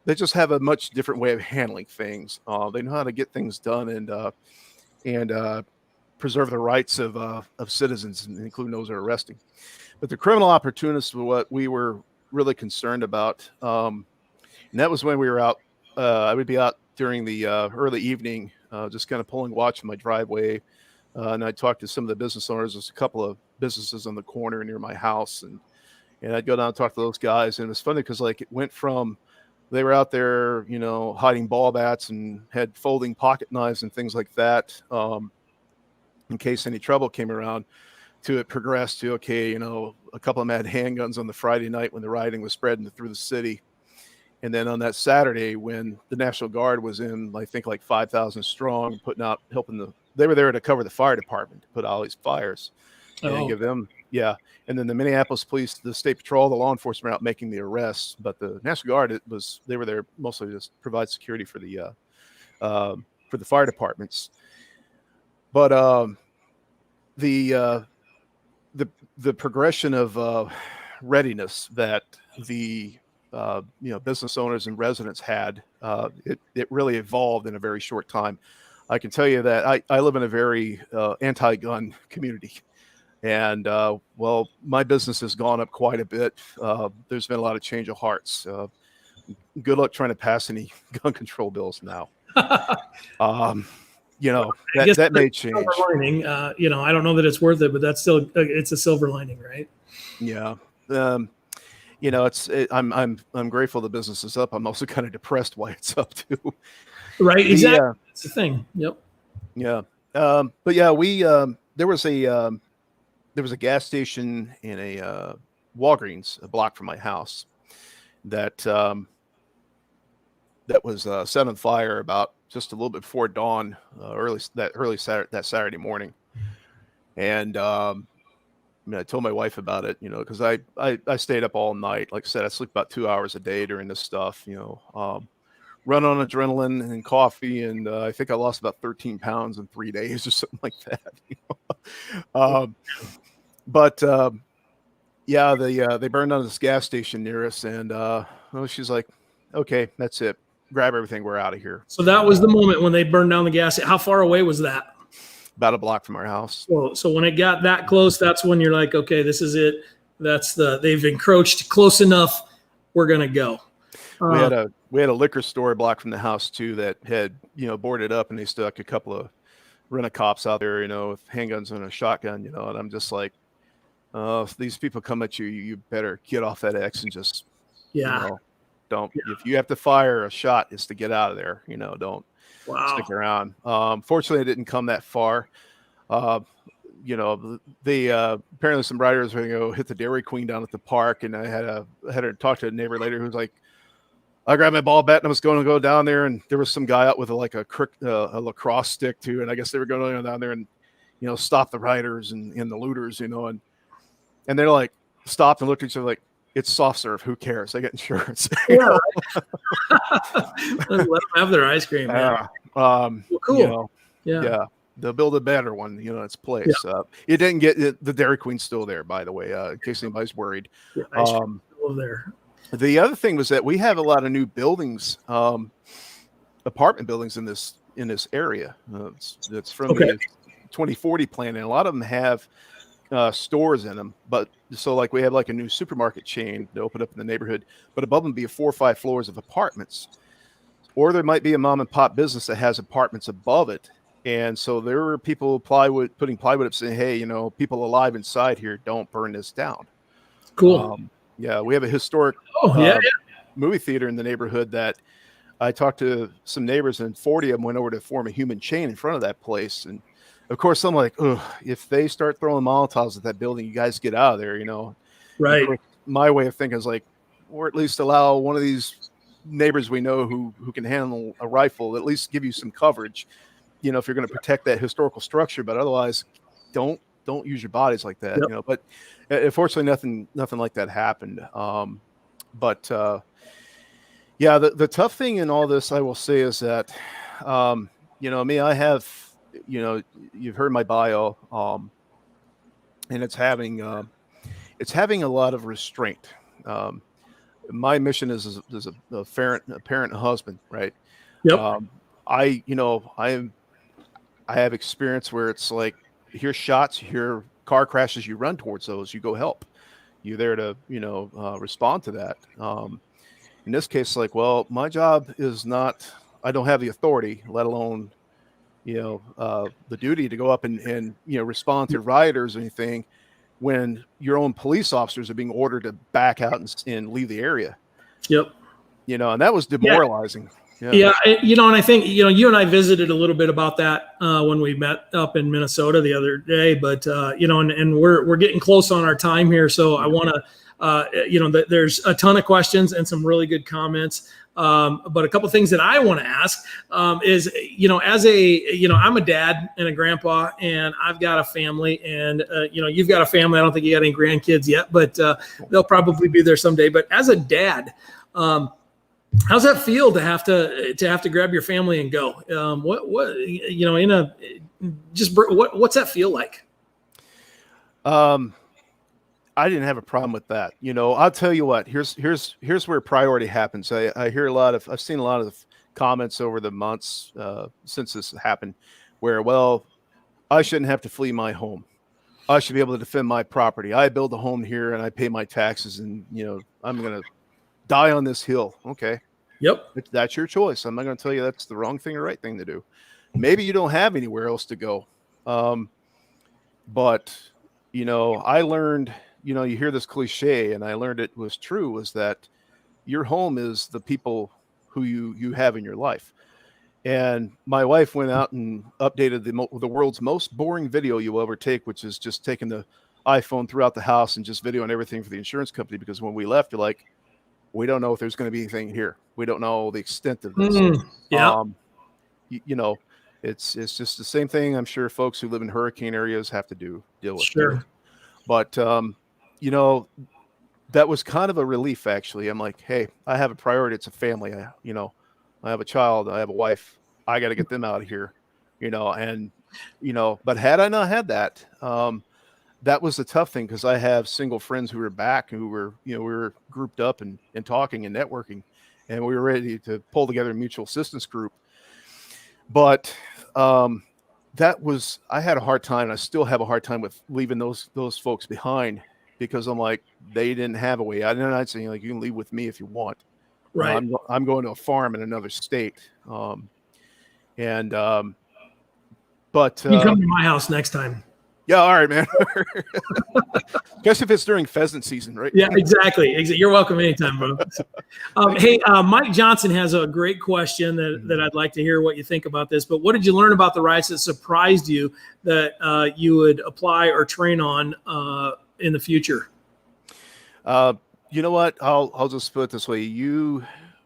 they just have a much different way of handling things. They know how to get things done and preserve the rights of citizens, including those that are arresting. But the criminal opportunists were what we were really concerned about. And that was when we were out. I would be out during the early evening, just kind of pulling watch in my driveway. And I talked to some of the business owners. There's a couple of businesses on the corner near my house, and I'd go down and talk to those guys. And it was funny because, like, it went from they were out there, you know, hiding ball bats and had folding pocket knives and things like that, in case any trouble came around, to it progressed to, okay, you know, a couple of them had handguns on the Friday night when the rioting was spreading through the city. And then on that Saturday, when the National Guard was in, I think, like 5,000 strong, they were there to cover the fire department, to put out all these fires and give them, yeah. And then the Minneapolis police, the state patrol, the law enforcement out making the arrests. But the National Guard, they were there mostly to provide security for the fire departments. But the progression of readiness that the business owners and residents had, it really evolved in a very short time. I can tell you that I live in a very anti-gun community, and my business has gone up quite a bit. There's been a lot of change of hearts. Good luck trying to pass any gun control bills now. That may change. Lining, I don't know that it's worth it, but that's still it's a silver lining, right? Yeah. I'm grateful the business is up. I'm also kind of depressed why it's up too. Right. Exactly. That's the thing. Yep. Yeah. But yeah, there was a gas station in a Walgreens a block from my house that was set on fire about just a little bit before dawn, that Saturday morning. And I told my wife about it, because I stayed up all night. Like I said, I sleep about 2 hours a day during this stuff, run on adrenaline and coffee. And I think I lost about 13 pounds in 3 days or something like that. They burned down this gas station near us. And she's like, okay, that's it. Grab everything. We're out of here. So that was the moment when they burned down the gas. How far away was that? About a block from our house. So when it got that close, that's when you're like, okay, this is it. They've encroached close enough we're going to go. We had a liquor store a block from the house too that had, boarded up, and they stuck a couple of rent-a-cops out there, with handguns and a shotgun, and I'm just like, if these people come at you, you better get off that X and just, don't. Yeah. If you have to fire a shot, it's to get out of there. Don't stick around. Fortunately, it didn't come that far. Apparently some riders were going to go hit the Dairy Queen down at the park, and I had to talk to a neighbor later who was like, I grabbed my ball bat and I was going to go down there, and there was some guy out with a lacrosse stick too, and I guess they were going down there and stop the riders and the looters, and they're like stopped and looked at each other like, it's soft serve, who cares? They get insurance. Yeah, let them have their ice cream. Man. Well, cool. Yeah. They'll build a better one, its place. Yeah. It didn't get the Dairy Queen's still there, by the way, in case anybody's worried. Yeah, ice cream still there. The other thing was that we have a lot of new buildings, apartment buildings in this area. It's from the 2040 plan, and a lot of them have stores in them. But so like we have like a new supermarket chain to open up in the neighborhood, but above them be 4 or 5 floors of apartments. Or there might be a mom and pop business that has apartments above it. And so there were people putting plywood up saying, hey, people alive inside here, don't burn this down. Cool. Yeah, we have a historic movie theater in the neighborhood that I talked to some neighbors, and 40 of them went over to form a human chain in front of that place. And of course, I'm like, if they start throwing Molotovs at that building, you guys get out of there, Right. My way of thinking is like, or at least allow one of these neighbors we know who can handle a rifle, at least give you some coverage, if you're going to protect that historical structure. But otherwise, don't use your bodies like that, But unfortunately, nothing like that happened. The tough thing in all this, I will say, is that, me, I have, you've heard my bio, and it's having a lot of restraint. My mission is a parent and husband, right? Yep. I have experience where it's like, you hear shots, you hear car crashes, you run towards those, you go help. You're there to, respond to that. In this case, like, well, my job is not, I don't have the authority, let alone, the duty to go up and respond to rioters or anything when your own police officers are being ordered to back out and leave the area. Yep. And that was demoralizing. Yeah. And I think, you and I visited a little bit about that when we met up in Minnesota the other day, but, and we're getting close on our time here. So I want to, there's a ton of questions and some really good comments. But a couple of things that I want to ask is, I'm a dad and a grandpa, and I've got a family, and, you've got a family. I don't think you got any grandkids yet, but they'll probably be there someday. But as a dad, how's that feel to have to grab your family and go? What's that feel like? I didn't have a problem with that. I'll tell you what, here's where priority happens. I've seen a lot of comments over the months since this happened where, well, I shouldn't have to flee my home. I should be able to defend my property. I build a home here and I pay my taxes, and, I'm going to die on this hill. Okay. Yep. That's your choice. I'm not going to tell you that's the wrong thing or right thing to do. Maybe you don't have anywhere else to go. But, I learned, you hear this cliche, and I learned it was true, was that your home is the people who you have in your life. And my wife went out and updated the world's most boring video you'll ever take, which is just taking the iPhone throughout the house and just videoing everything for the insurance company. Because when we left, you're like, we don't know if there's going to be anything here. We don't know the extent of this. It's just the same thing I'm sure folks who live in hurricane areas have to deal with. Sure. But, that was kind of a relief, actually. I'm like, hey, I have a priority. It's a family. I have a child. I have a wife. I got to get them out of here, but had I not had that, that was the tough thing, because I have single friends who were back, who were, we were grouped up and talking and networking, and we were ready to pull together a mutual assistance group. But I had a hard time, and I still have a hard time with leaving those folks behind. because I'm like, they didn't have a way out. And then I'd say, like, you can leave with me if you want. Right. I'm going to a farm in another state. But You can come to my house next time. Yeah, all right, man. Guess if it's during pheasant season, right? Yeah, exactly. You're welcome anytime, bro. Hey, Mike Johnson has a great question that I'd like to hear what you think about this. But what did you learn about the riots that surprised you that you would apply or train on in the future? You know what? I'll just put it this way: you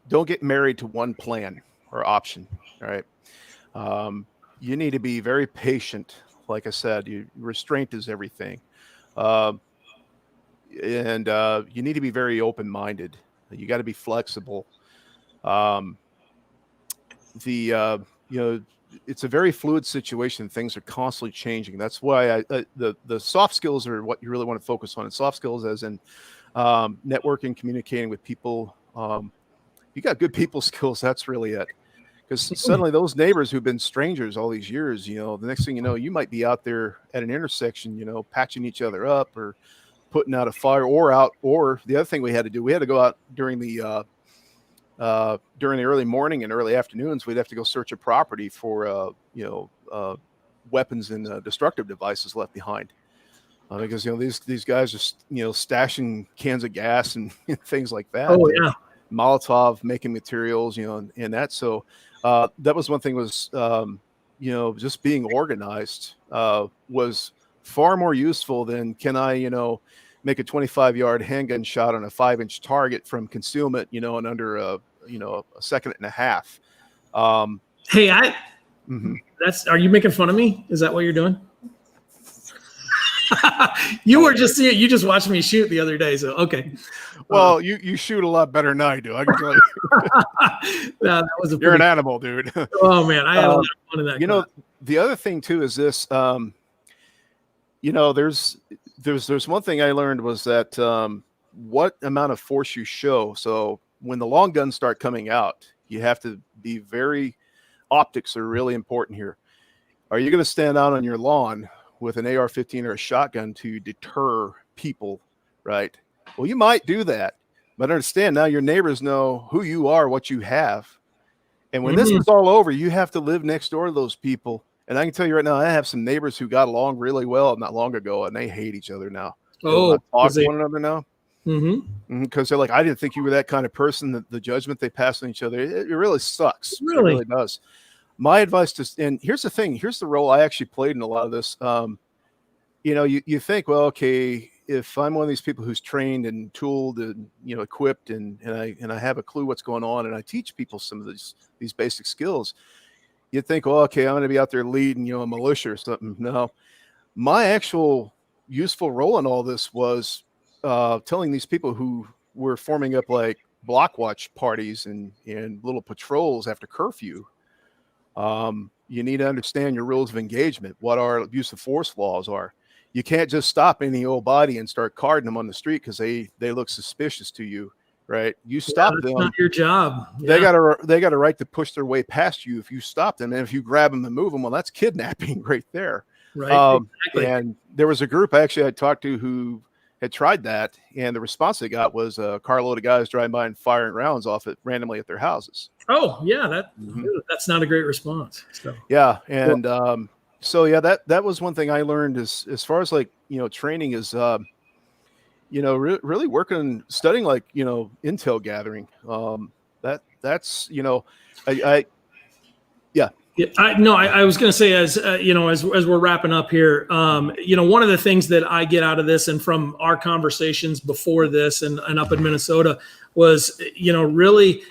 don't get married to one plan or option. All right. You need to be very patient. Like I said, restraint is everything. And you need to be very open-minded. You got to be flexible. It's a very fluid situation. Things are constantly changing. That's why the soft skills are what you really want to focus on. And soft skills as in networking, communicating with people. You got good people skills. That's really it. Because suddenly those neighbors who've been strangers all these years, the next thing you know, you might be out there at an intersection, patching each other up or putting out a fire or the other thing we had to do, we had to go out during the early morning and early afternoons. We'd have to go search a property for, weapons and destructive devices left behind. Because, these guys are, stashing cans of gas and things like that. Oh, yeah. Molotov making materials, and that. So that was one thing was, just being organized was far more useful than can I, make a 25-yard handgun shot on a 5-inch target from concealment, in under a second and a half. Hey, are you making fun of me? Is that what you're doing? You just watched me shoot the other day. So, okay. Well, you shoot a lot better than I do. I can tell you. You're an animal, dude. Oh man. I had a lot of fun in that. The other thing too, is this, there's one thing I learned was that, what amount of force you show. So when the long guns start coming out, you have to be optics are really important here. Are you going to stand out on your lawn with an AR-15 or a shotgun to deter people, right? Well, you might do that, but understand now your neighbors know who you are, what you have. And when this is all over, you have to live next door to those people. And I can tell you right now, I have some neighbors who got along really well not long ago, and they hate each other now. Oh, talk to one another now. Because they're like, I didn't think you were that kind of person. The judgment they pass on each other, it really sucks. Really? It really does. My advice and here's the thing, here's the role I actually played in a lot of this. You think, well, okay, if I'm one of these people who's trained and tooled and, equipped and I have a clue what's going on and I teach people some of these basic skills, you'd think, well, okay, I'm going to be out there leading, a militia or something. No, my actual useful role in all this was telling these people who were forming up like block watch parties and little patrols after curfew. You need to understand your rules of engagement, what our abuse of force laws are. You can't just stop any old body and start carding them on the street because they look suspicious to you, right? You stop them. Not your job. They got a right to push their way past you if you stop them, and if you grab them and move them, well, that's kidnapping right there. Right. Exactly. And there was a group actually I talked to who had tried that, and the response they got was a carload of guys driving by and firing rounds off it randomly at their houses. Oh yeah, that's not a great response. So. Yeah, and that was one thing I learned as far as like training is really working, studying like intel gathering. That's I was going to say as we're wrapping up here, one of the things that I get out of this and from our conversations before this and up in Minnesota was, really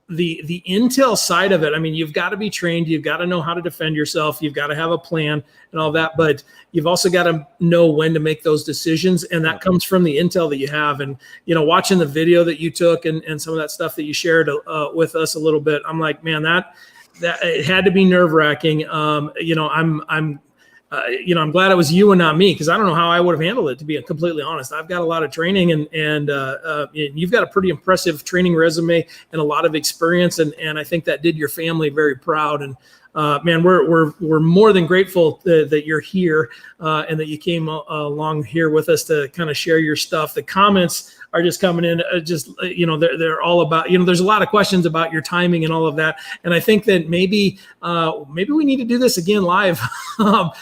the intel side of it. I mean, you've got to be trained. You've got to know how to defend yourself. You've got to have a plan and all that, but you've also got to know when to make those decisions. And that comes from the intel that you have. And, watching the video that you took and some of that stuff that you shared with us a little bit, I'm like, man, that it had to be nerve-wracking. I'm glad it was you and not me, because I don't know how I would have handled it, to be completely honest. I've got a lot of training and you've got a pretty impressive training resume and a lot of experience. And I think that did your family very proud. And man, we're more than grateful that you're here and that you came along here with us to kind of share your stuff. The comments are just coming in, they're all about, there's a lot of questions about your timing and all of that. And I think that maybe we need to do this again live and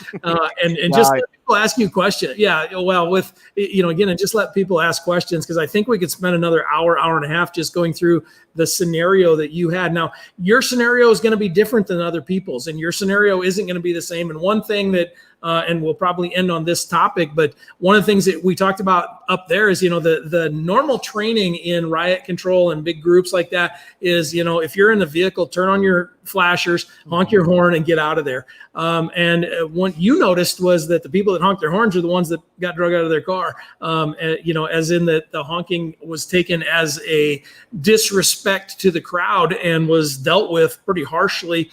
just let people ask you questions. Yeah. Well, again, and just let people ask questions, because I think we could spend another hour and a half just going through the scenario that you had. Now, your scenario is going to be different than other people's, and your scenario isn't going to be the same. And one thing that, and we'll probably end on this topic, but one of the things that we talked about up there is, the normal training in riot control and big groups like that is, if you're in the vehicle, turn on your flashers, honk your horn, and get out of there. And what you noticed was that the people that honked their horns are the ones that got drug out of their car. As in that the honking was taken as a disrespect to the crowd and was dealt with pretty harshly.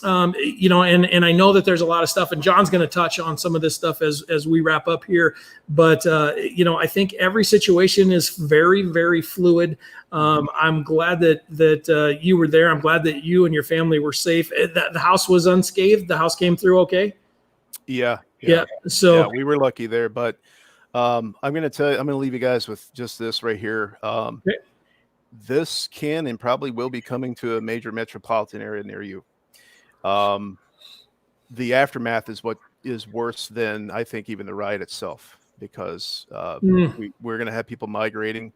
And I know that there's a lot of stuff, and John's going to touch on some of this stuff as we wrap up here. But, I think every situation is very, very fluid. I'm glad that you were there. I'm glad that you and your family were safe. That the house was unscathed. The house came through okay. Yeah. So we were lucky there, but I'm going to leave you guys with just this right here. Okay. This can and probably will be coming to a major metropolitan area near you. The aftermath is what is worse than I think even the riot itself, because we're going to have people migrating.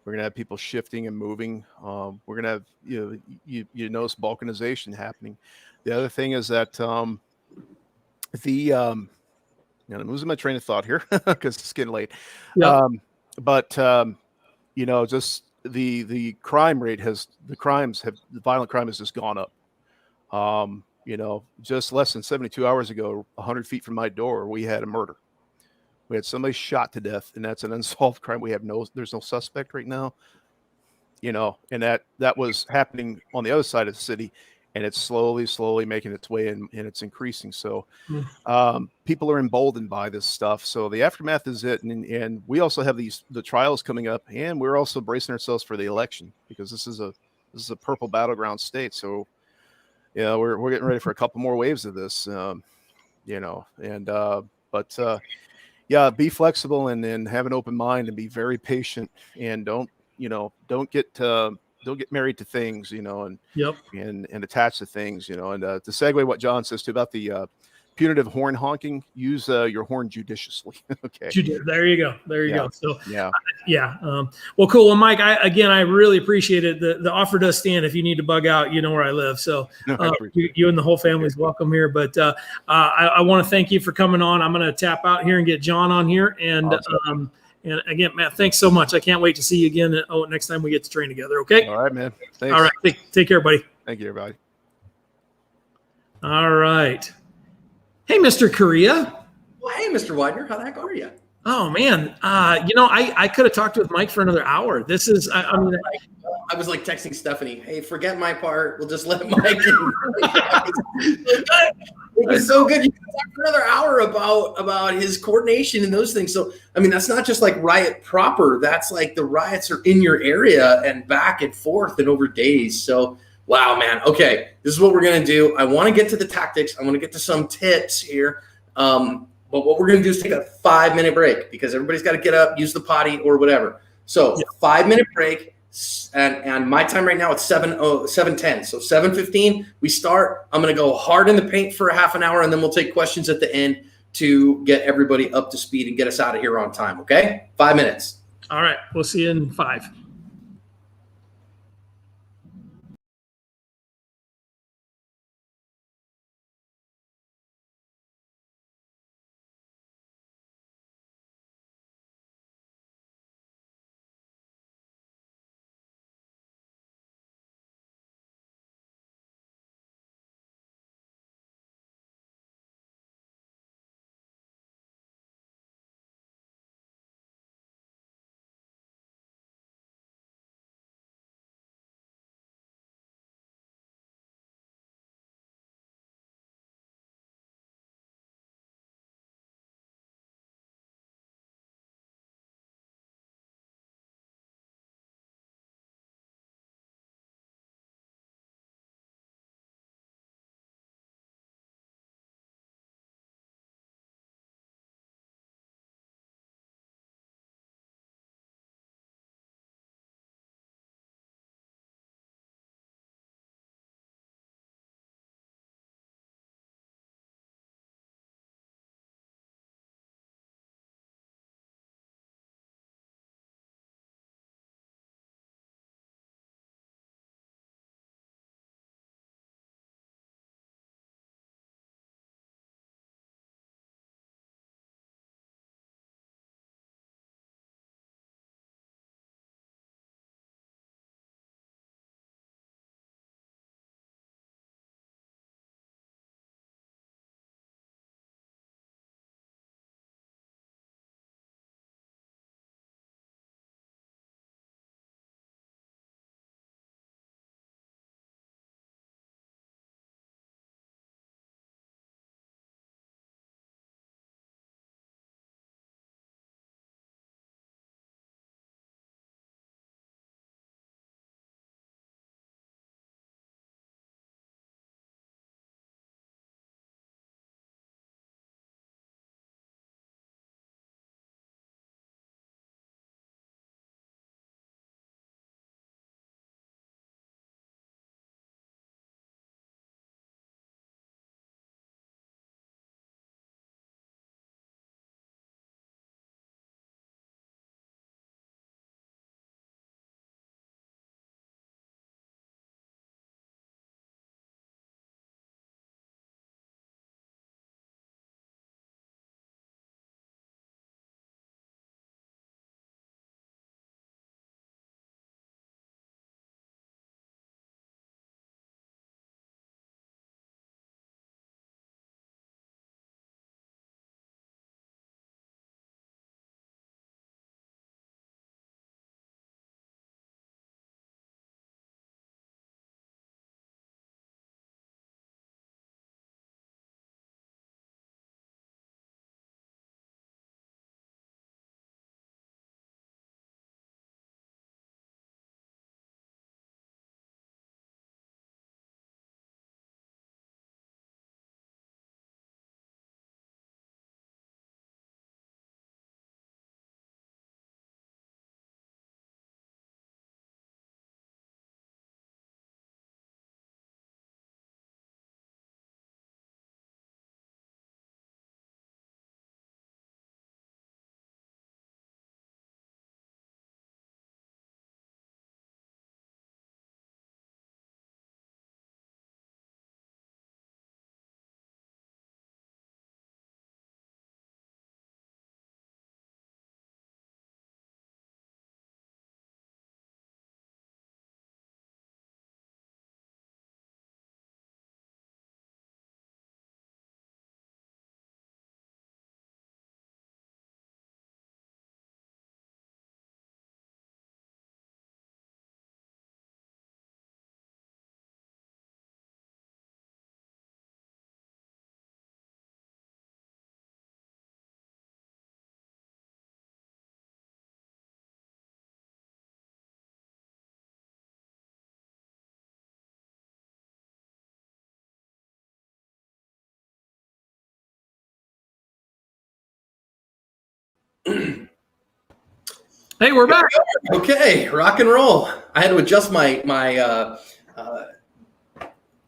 We're going to have people shifting and moving. We're going to have, you notice balkanization happening. The other thing is that I'm losing my train of thought here because it's getting late. Yep. Just the crime rate the violent crime has just gone up. Just less than 72 hours ago, 100 feet from my door, we had a murder. We had somebody shot to death, and that's an unsolved crime. There's no suspect right now, and that was happening on the other side of the city, and it's slowly making its way in, and it's increasing. So, people are emboldened by this stuff. So the aftermath is it. And we also have the trials coming up, and we're also bracing ourselves for the election, because this is a purple battleground state. So, we're getting ready for a couple more waves of this, be flexible and have an open mind and be very patient, and don't get married to things, and attach to things, and to segue what John says too about the punitive horn honking, use your horn judiciously. Okay. There you go. There you go. So yeah. Well, cool. Well, Mike, I really appreciate it. The offer does stand. If you need to bug out, you know where I live. So you and the whole family is welcome here. But I want to thank you for coming on. I'm going to tap out here and get John on here. And awesome. And again, Matt, thanks so much. I can't wait to see you again. Next time we get to train together. Okay. All right, man. Thanks. All right. Take care, buddy. Thank you, everybody. All right. Hey, Mr. Korea. Well, hey, Mr. Widener, how the heck are you? Oh man, I could have talked with Mike for another hour. This is, I was like texting Stephanie, hey, forget my part. We'll just let Mike. It's so good. You can talk for another hour about his coordination and those things. So, that's not just like Riot proper. That's like the riots are in your area and back and forth and over days. So, wow, man. Okay, this is what we're going to do. I want to get to the tactics. I want to get to some tips here. But what we're going to do is take a 5-minute break, because everybody's got to get up, use the potty or whatever. So 5-minute break. And my time right now it's 7:10. So 7:15 we start. I'm going to go hard in the paint for a half an hour, and then we'll take questions at the end to get everybody up to speed and get us out of here on time. Okay. 5 minutes. All right. We'll see you in 5. Hey, we're back. Okay, rock and roll. I had to adjust my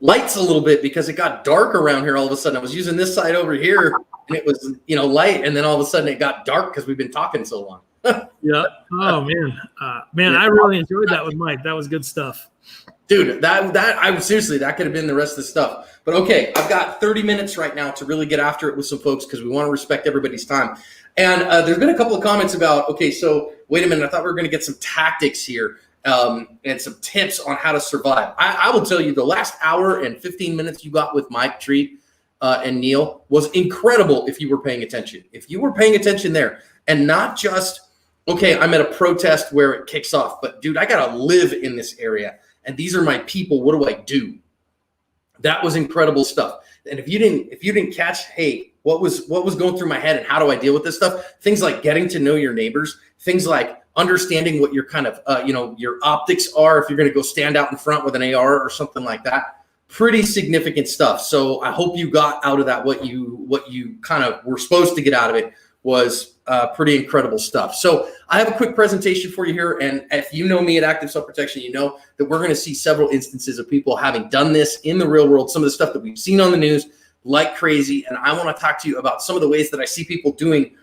lights a little bit because it got dark around here all of a sudden. I was using this side over here and it was, light, and then all of a sudden it got dark because we've been talking so long. Yeah. Oh man, I really enjoyed that with Mike. That was good stuff. Dude, that could have been the rest of the stuff. But okay, I've got 30 minutes right now to really get after it with some folks because we want to respect everybody's time. And there's been a couple of comments about, okay, so wait a minute, I thought we were going to get some tactics here and some tips on how to survive. I will tell you, the last hour and 15 minutes you got with Mike Treat and Neil was incredible if you were paying attention. If you were paying attention there and not just, okay, I'm at a protest where it kicks off, but dude, I got to live in this area. And these are my people. What do I do? That was incredible stuff. And if you didn't catch, hey, what was going through my head and how do I deal with this stuff? Things like getting to know your neighbors, things like understanding what your kind of, your optics are. If you're going to go stand out in front with an AR or something like that, pretty significant stuff. So I hope you got out of that what you kind of were supposed to get out of it was pretty incredible stuff. So I have a quick presentation for you here. And if you know me at Active Self-Protection, you know that we're going to see several instances of people having done this in the real world, some of the stuff that we've seen on the news like crazy. And I want to talk to you about some of the ways that I see people doing,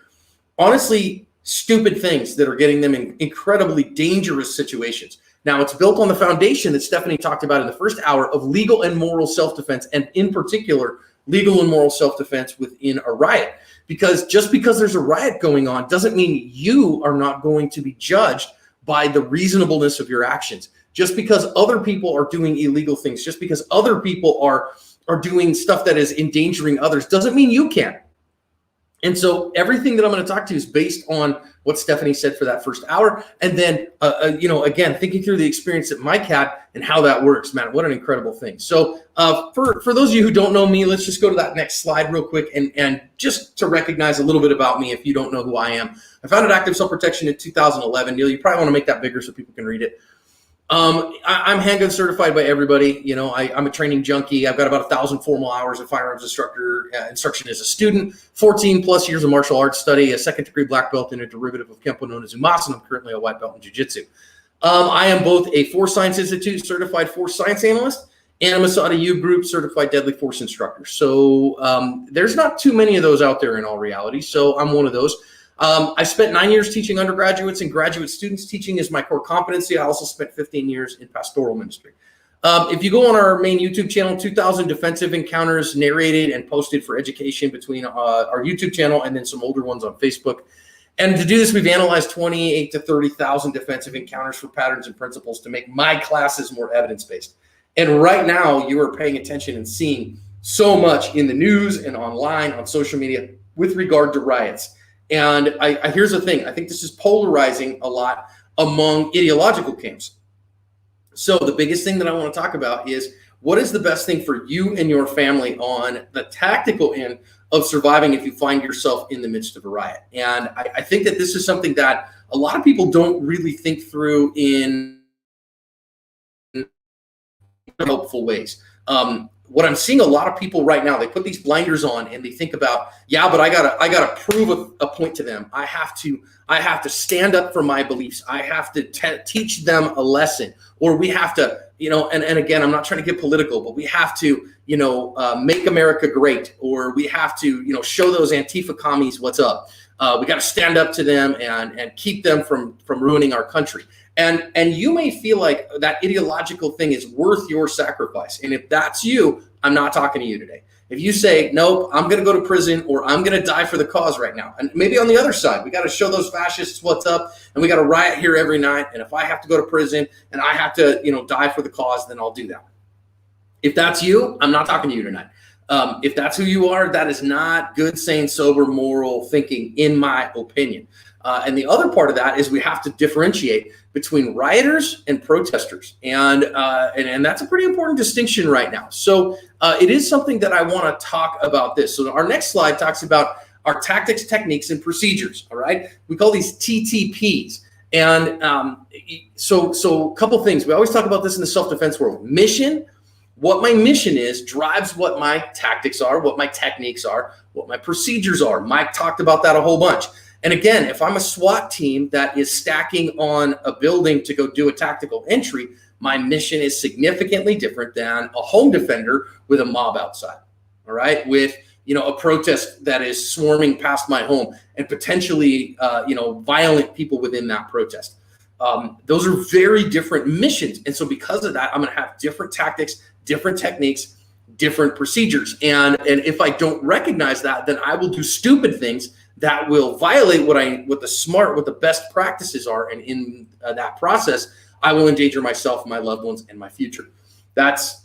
honestly, stupid things that are getting them in incredibly dangerous situations. Now, it's built on the foundation that Stephanie talked about in the first hour of legal and moral self-defense, and in particular, legal and moral self-defense within a riot. Because just because there's a riot going on doesn't mean you are not going to be judged by the reasonableness of your actions. Just because other people are doing illegal things, just because other people are doing stuff that is endangering others, doesn't mean you can. And so everything that I'm going to talk to you is based on what Stephanie said for that first hour. And then, again, thinking through the experience that Mike had and how that works, man, what an incredible thing. So for those of you who don't know me, let's just go to that next slide real quick. And just to recognize a little bit about me, if you don't know who I am, I founded Active Self-Protection in 2011. Neil, you probably want to make that bigger so people can read it. I'm handgun certified by everybody. I'm a training junkie. I've got about 1,000 formal hours of firearms instruction as a student, 14 plus years of martial arts study, a second degree black belt in a derivative of Kempo known as Umas, and I'm currently a white belt in jiu-jitsu. I am both a Force Science Institute certified force science analyst and a Masada U Group certified deadly force instructor. So there's not too many of those out there in all reality. So I'm one of those. I spent 9 years teaching undergraduates and graduate students. Teaching is my core competency. I also spent 15 years in pastoral ministry. If you go on our main YouTube channel, 2,000 defensive encounters narrated and posted for education between our YouTube channel and then some older ones on Facebook. And to do this, we've analyzed 28 to 30,000 defensive encounters for patterns and principles to make my classes more evidence-based. And right now, you are paying attention and seeing so much in the news and online on social media with regard to riots. And here's the thing. I think this is polarizing a lot among ideological camps. So the biggest thing that I want to talk about is what is the best thing for you and your family on the tactical end of surviving if you find yourself in the midst of a riot. And I think that this is something that a lot of people don't really think through in helpful ways. What I'm seeing a lot of people right now, they put these blinders on and they think about, yeah, but I gotta prove a point to them. I have to stand up for my beliefs. I have to teach them a lesson, or we have to, and again, I'm not trying to get political, but we have to, make America great, or we have to, show those Antifa commies what's up. We got to stand up to them and keep them from ruining our country. And you may feel like that ideological thing is worth your sacrifice. And if that's you, I'm not talking to you today. If you say, nope, I'm going to go to prison or I'm going to die for the cause right now. And maybe on the other side, we got to show those fascists what's up and we got to riot here every night. And if I have to go to prison and I have to, die for the cause, then I'll do that. If that's you, I'm not talking to you tonight. If that's who you are, that is not good, sane, sober, moral thinking, in my opinion. And the other part of that is we have to differentiate between rioters and protesters. And that's a pretty important distinction right now. So it is something that I want to talk about this. So our next slide talks about our tactics, techniques, and procedures. All right. We call these TTPs. And so a couple things. We always talk about this in the self-defense world. Mission. What my mission is drives what my tactics are, what my techniques are, what my procedures are. Mike talked about that a whole bunch. And again, if I'm a SWAT team that is stacking on a building to go do a tactical entry, my mission is significantly different than a home defender with a mob outside. All right, with a protest that is swarming past my home and potentially violent people within that protest. Those are very different missions, and so because of that, I'm going to have different tactics, different techniques, different procedures. And if I don't recognize that, then I will do stupid things that will violate what the best practices are, and in that process, I will endanger myself, my loved ones, and my future. That's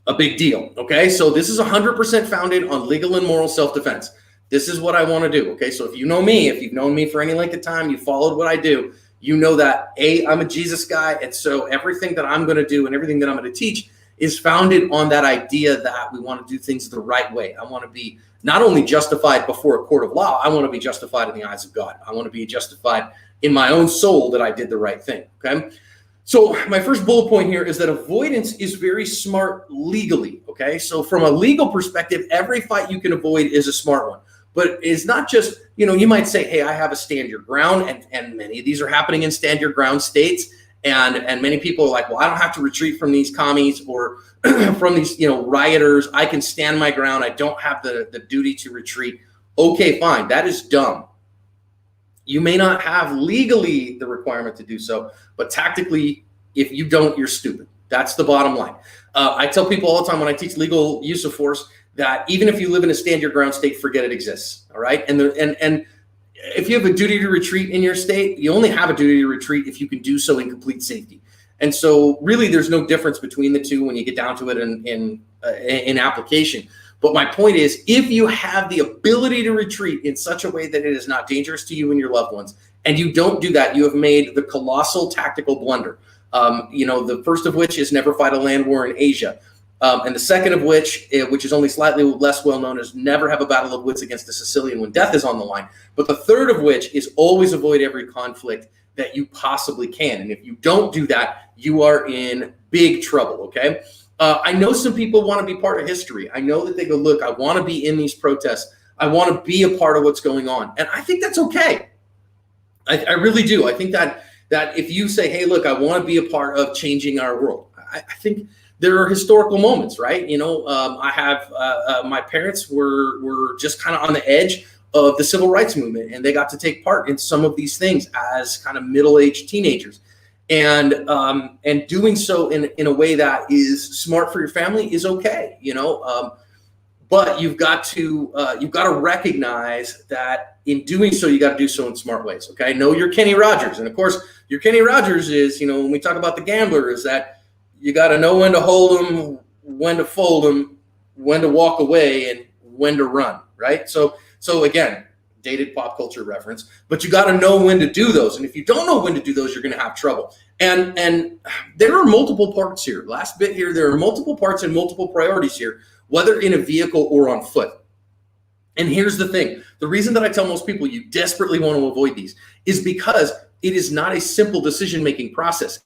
a big deal. Okay, so this is 100% founded on legal and moral self-defense. This is what I want to do. Okay, so if you know me, if you've known me for any length of time, you followed what I do, you know that I'm a Jesus guy, and so everything that I'm going to do and everything that I'm going to teach is founded on that idea that we want to do things the right way. I want to be not only justified before a court of law, I want to be justified in the eyes of God. I want to be justified in my own soul that I did the right thing. Okay. So my first bullet point here is that avoidance is very smart legally. Okay. So from a legal perspective, every fight you can avoid is a smart one. But it's not just, you might say, hey, I have a stand your ground, and many of these are happening in stand your ground states. And many people are like, well, I don't have to retreat from these commies or from these, rioters. I can stand my ground. I don't have the duty to retreat. Okay, fine. That is dumb. You may not have legally the requirement to do so, but tactically, if you don't, you're stupid. That's the bottom line. I tell people all the time when I teach legal use of force that even if you live in a stand your ground state, forget it exists. All right. And if you have a duty to retreat in your state, you only have a duty to retreat if you can do so in complete safety. And so really there's no difference between the two when you get down to it in application. But my point is, if you have the ability to retreat in such a way that it is not dangerous to you and your loved ones, and you don't do that, you have made the colossal tactical blunder. The first of which is never fight a land war in Asia. And the second of which is only slightly less well known, is never have a battle of wits against a Sicilian when death is on the line. But the third of which is always avoid every conflict that you possibly can. And if you don't do that, you are in big trouble, okay? I know some people want to be part of history. I know that they go, look, I want to be in these protests. I want to be a part of what's going on. And I think that's okay. I really do. I think that if you say, hey, look, I want to be a part of changing our world, I think there are historical moments, right? I have my parents were just kind of on the edge of the civil rights movement, and they got to take part in some of these things as kind of middle-aged teenagers, and doing so in a way that is smart for your family is okay, but you've got to recognize that in doing so, you got to do so in smart ways. Okay, know your Kenny Rogers, and of course, your Kenny Rogers is, when we talk about the gambler, is that you got to know when to hold them, when to fold them, when to walk away, and when to run, right? So again, dated pop culture reference, but you got to know when to do those. And if you don't know when to do those, you're going to have trouble. And there are multiple parts here. Last bit here, there are multiple parts and multiple priorities here, whether in a vehicle or on foot. And here's the thing. The reason that I tell most people you desperately want to avoid these is because it is not a simple decision-making process.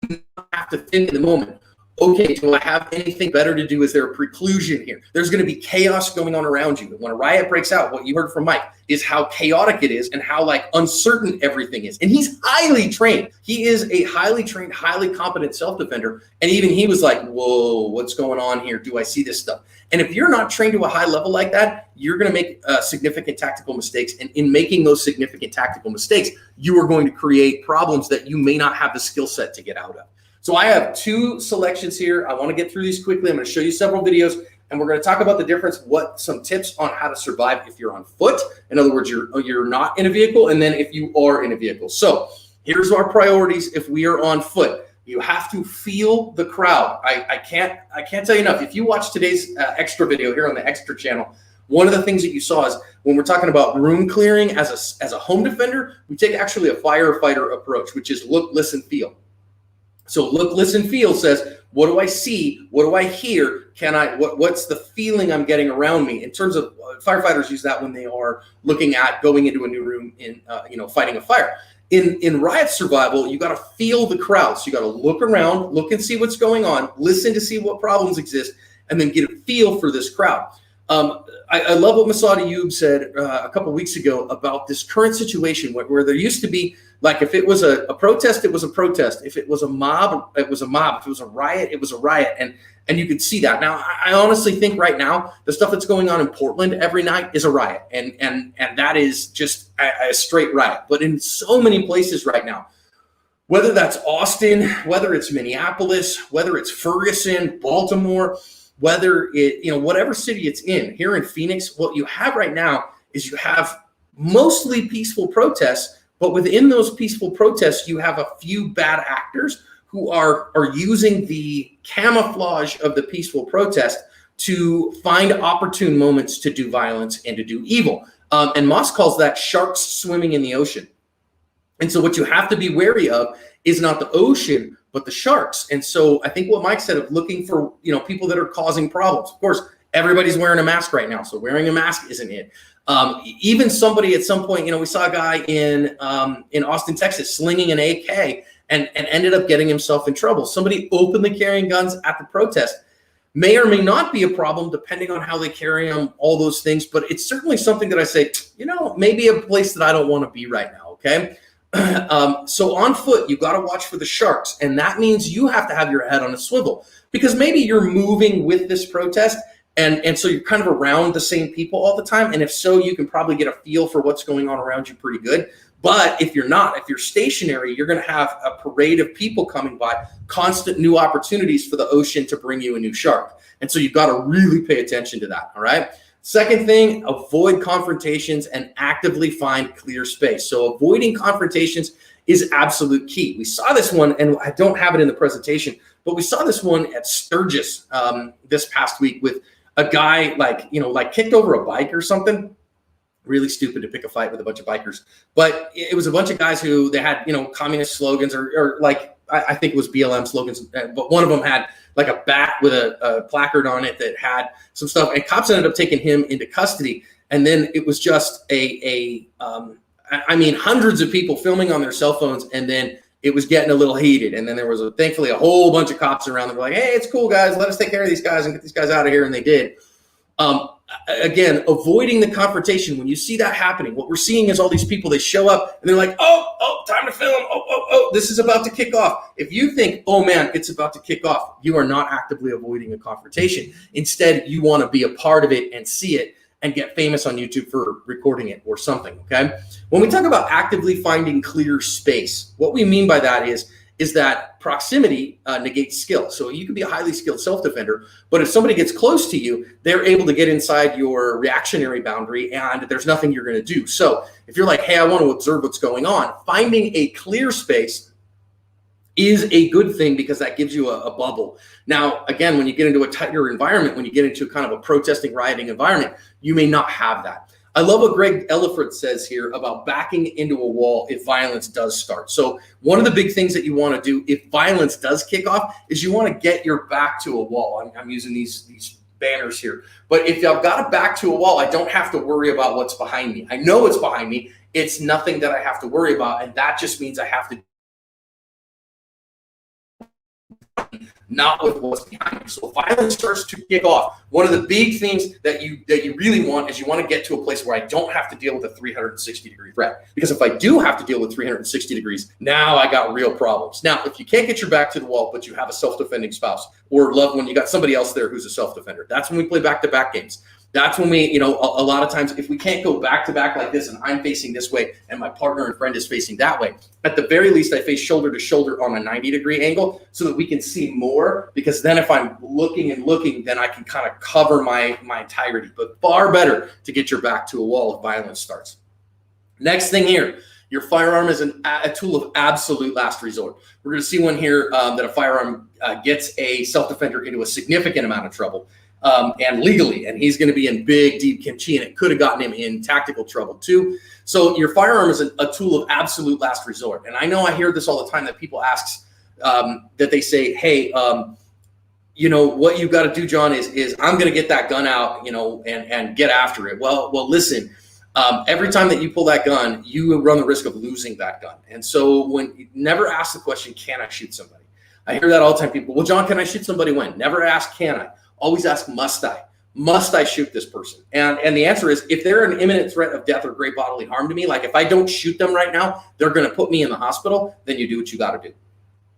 You have to think in the moment, okay, do I have anything better to do? Is there a preclusion here? There's going to be chaos going on around you. When a riot breaks out, what you heard from Mike is how chaotic it is and how uncertain everything is. And he's highly trained. He is a highly trained, highly competent self-defender. And even he was like, whoa, what's going on here? Do I see this stuff? And if you're not trained to a high level like that, you're going to make significant tactical mistakes. And in making those significant tactical mistakes, you are going to create problems that you may not have the skill set to get out of. So I have two selections here. I want to get through these quickly. I'm going to show you several videos, and we're going to talk about the difference, some tips on how to survive if you're on foot. In other words, you're not in a vehicle, and then if you are in a vehicle. So here's our priorities if we are on foot. You have to feel the crowd. I can't tell you enough. If you watch today's extra video here on the extra channel, one of the things that you saw is when we're talking about room clearing as a home defender, we take actually a firefighter approach, which is look, listen, feel. So look, listen, feel says, what do I see? What do I hear? What's the feeling I'm getting around me? In terms of firefighters use that when they are looking at going into a new room in, fighting a fire. In riot survival, you got to feel the crowd. So you got to look around, look and see what's going on, listen to see what problems exist, and then get a feel for this crowd. I love what Masad Ayub said a couple of weeks ago about this current situation where there used to be, like, if it was a protest, it was a protest. If it was a mob, it was a mob. If it was a riot, it was a riot. And you could see that. Now, I honestly think right now, the stuff that's going on in Portland every night is a riot. And that is just a straight riot. But in so many places right now, whether that's Austin, whether it's Minneapolis, whether it's Ferguson, Baltimore, whether it, whatever city it's in, here in Phoenix, what you have right now is you have mostly peaceful protests, but within those peaceful protests, you have a few bad actors who are using the camouflage of the peaceful protest to find opportune moments to do violence and to do evil. And Moss calls that sharks swimming in the ocean. And so what you have to be wary of is not the ocean, but the sharks. And so I think what Mike said of looking for, people that are causing problems. Of course, everybody's wearing a mask right now, so wearing a mask isn't it. Even somebody at some point, we saw a guy in Austin, Texas, slinging an AK and ended up getting himself in trouble. Somebody openly carrying guns at the protest may or may not be a problem depending on how they carry them, all those things. But it's certainly something that I say, maybe a place that I don't want to be right now. Okay. So on foot, you got to watch for the sharks. And that means you have to have your head on a swivel, because maybe you're moving with this protest. And so you're kind of around the same people all the time. And if so, you can probably get a feel for what's going on around you pretty good. But if you're not, if you're stationary, you're going to have a parade of people coming by, constant new opportunities for the ocean to bring you a new shark. And so you've got to really pay attention to that. All right. Second thing, avoid confrontations and actively find clear space. So avoiding confrontations is absolute key. We saw this one, and I don't have it in the presentation, but we saw this one at Sturgis this past week with a guy like kicked over a bike or something. Really stupid to pick a fight with a bunch of bikers, but it was a bunch of guys who they had, communist slogans or like, I think it was BLM slogans, but one of them had like a bat with a placard on it that had some stuff, and cops ended up taking him into custody. And then it was just hundreds of people filming on their cell phones, and then it was getting a little heated. And then there was thankfully a whole bunch of cops around that were like, hey, it's cool, guys, let us take care of these guys and get these guys out of here. And they did. Again, avoiding the confrontation. When you see that happening, what we're seeing is all these people, they show up and they're like, oh, time to film. Oh, this is about to kick off. If you think, oh man, it's about to kick off, you are not actively avoiding a confrontation. Instead, you want to be a part of it and see it and get famous on YouTube for recording it or something, okay? When we talk about actively finding clear space, what we mean by that is that proximity negates skill. So you could be a highly skilled self-defender, but if somebody gets close to you, they're able to get inside your reactionary boundary and there's nothing you're going to do. So if you're like, hey, I want to observe what's going on, finding a clear space is a good thing because that gives you a bubble. Now, again, when you get into a tighter environment, when you get into kind of a protesting, rioting environment, you may not have that. I love what Greg Elliford says here about backing into a wall if violence does start. So one of the big things that you want to do if violence does kick off is you want to get your back to a wall. I'm using these banners here. But if I've got a back to a wall, I don't have to worry about what's behind me. I know what's behind me. It's nothing that I have to worry about. And that just means I have to not with what's behind you. So if violence starts to kick off, one of the big things that you really want is you want to get to a place where I don't have to deal with a 360-degree threat. Because if I do have to deal with 360 degrees, now I got real problems. Now, if you can't get your back to the wall, but you have a self-defending spouse or loved one, you got somebody else there who's a self-defender. That's when we play back-to-back games. That's when we, a lot of times, if we can't go back to back like this and I'm facing this way and my partner and friend is facing that way, at the very least, I face shoulder to shoulder on a 90-degree angle so that we can see more, because then if I'm looking, then I can kind of cover my entirety. But far better to get your back to a wall if violence starts. Next thing here, your firearm is a tool of absolute last resort. We're going to see one here that a firearm gets a self-defender into a significant amount of trouble. And legally, and he's going to be in big, deep kimchi, and it could have gotten him in tactical trouble too. So your firearm is a tool of absolute last resort. And I know I hear this all the time that people ask, that they say, hey, what you've got to do, John, is I'm going to get that gun out, and get after it. Well, listen, every time that you pull that gun, you run the risk of losing that gun. And so when you never ask the question, can I shoot somebody? I hear that all the time. People, well, John, can I shoot somebody when? Never ask, can I? Always ask, must I? must I shoot this person? And the answer is, if they're an imminent threat of death or great bodily harm to me, like if I don't shoot them right now, they're going to put me in the hospital, then you do what you got to do.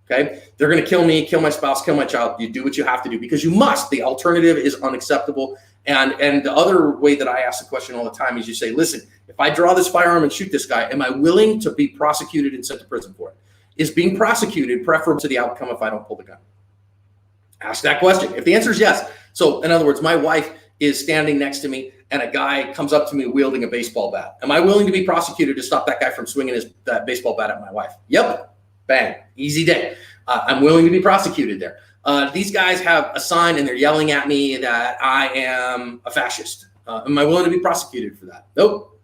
Okay. They're going to kill me, kill my spouse, kill my child. You do what you have to do because you must. The alternative is unacceptable. And the other way that I ask the question all the time is you say, listen, if I draw this firearm and shoot this guy, am I willing to be prosecuted and sent to prison for it? Is being prosecuted preferable to the outcome if I don't pull the gun? Ask that question. If the answer is yes. So in other words, my wife is standing next to me and a guy comes up to me wielding a baseball bat. Am I willing to be prosecuted to stop that guy from swinging that baseball bat at my wife? Yep. Bang. Easy day. I'm willing to be prosecuted there. These guys have a sign and they're yelling at me that I am a fascist. Am I willing to be prosecuted for that? Nope.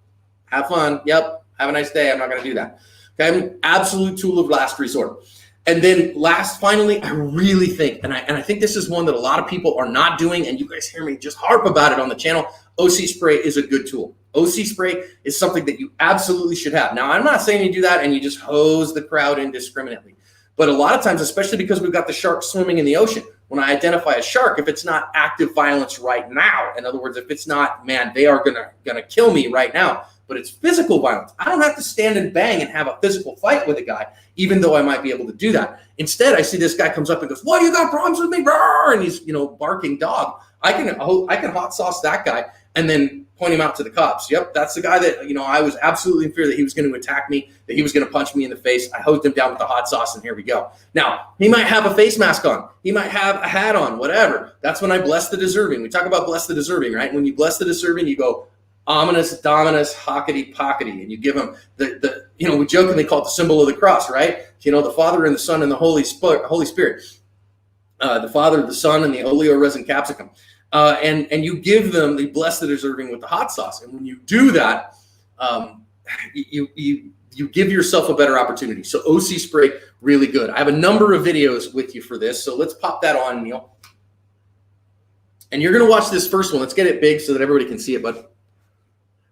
Have fun. Yep. Have a nice day. I'm not going to do that. Okay. Absolute tool of last resort. And then finally, I really think, and I think this is one that a lot of people are not doing, and you guys hear me just harp about it on the channel, OC spray is a good tool. OC spray is something that you absolutely should have. Now, I'm not saying you do that and you just hose the crowd indiscriminately. But a lot of times, especially because we've got the shark swimming in the ocean, when I identify a shark, if it's not active violence right now, in other words, if it's not, man, they are gonna kill me right now, but it's physical violence, I don't have to stand and bang and have a physical fight with a guy, even though I might be able to do that. Instead, I see this guy comes up and goes, "What, you got problems with me?" And he's, barking dog. I can hot sauce that guy and then point him out to the cops. Yep, that's the guy that, I was absolutely in fear that he was going to attack me, that he was going to punch me in the face. I hosed him down with the hot sauce, and here we go. Now, he might have a face mask on. He might have a hat on, whatever. That's when I bless the deserving. We talk about bless the deserving, right? When you bless the deserving, you go, ominous, dominus, hockety, pockety, and you give them we jokingly call it the symbol of the cross, right? The Father and the Son and the Holy Spirit. The Father, the Son, and the oleo resin capsicum. And you give them the bless the deserving with the hot sauce. And when you do that, you give yourself a better opportunity. So OC spray, really good. I have a number of videos with you for this. So let's pop that on, Neil. And you're going to watch this first one. Let's get it big so that everybody can see it, bud.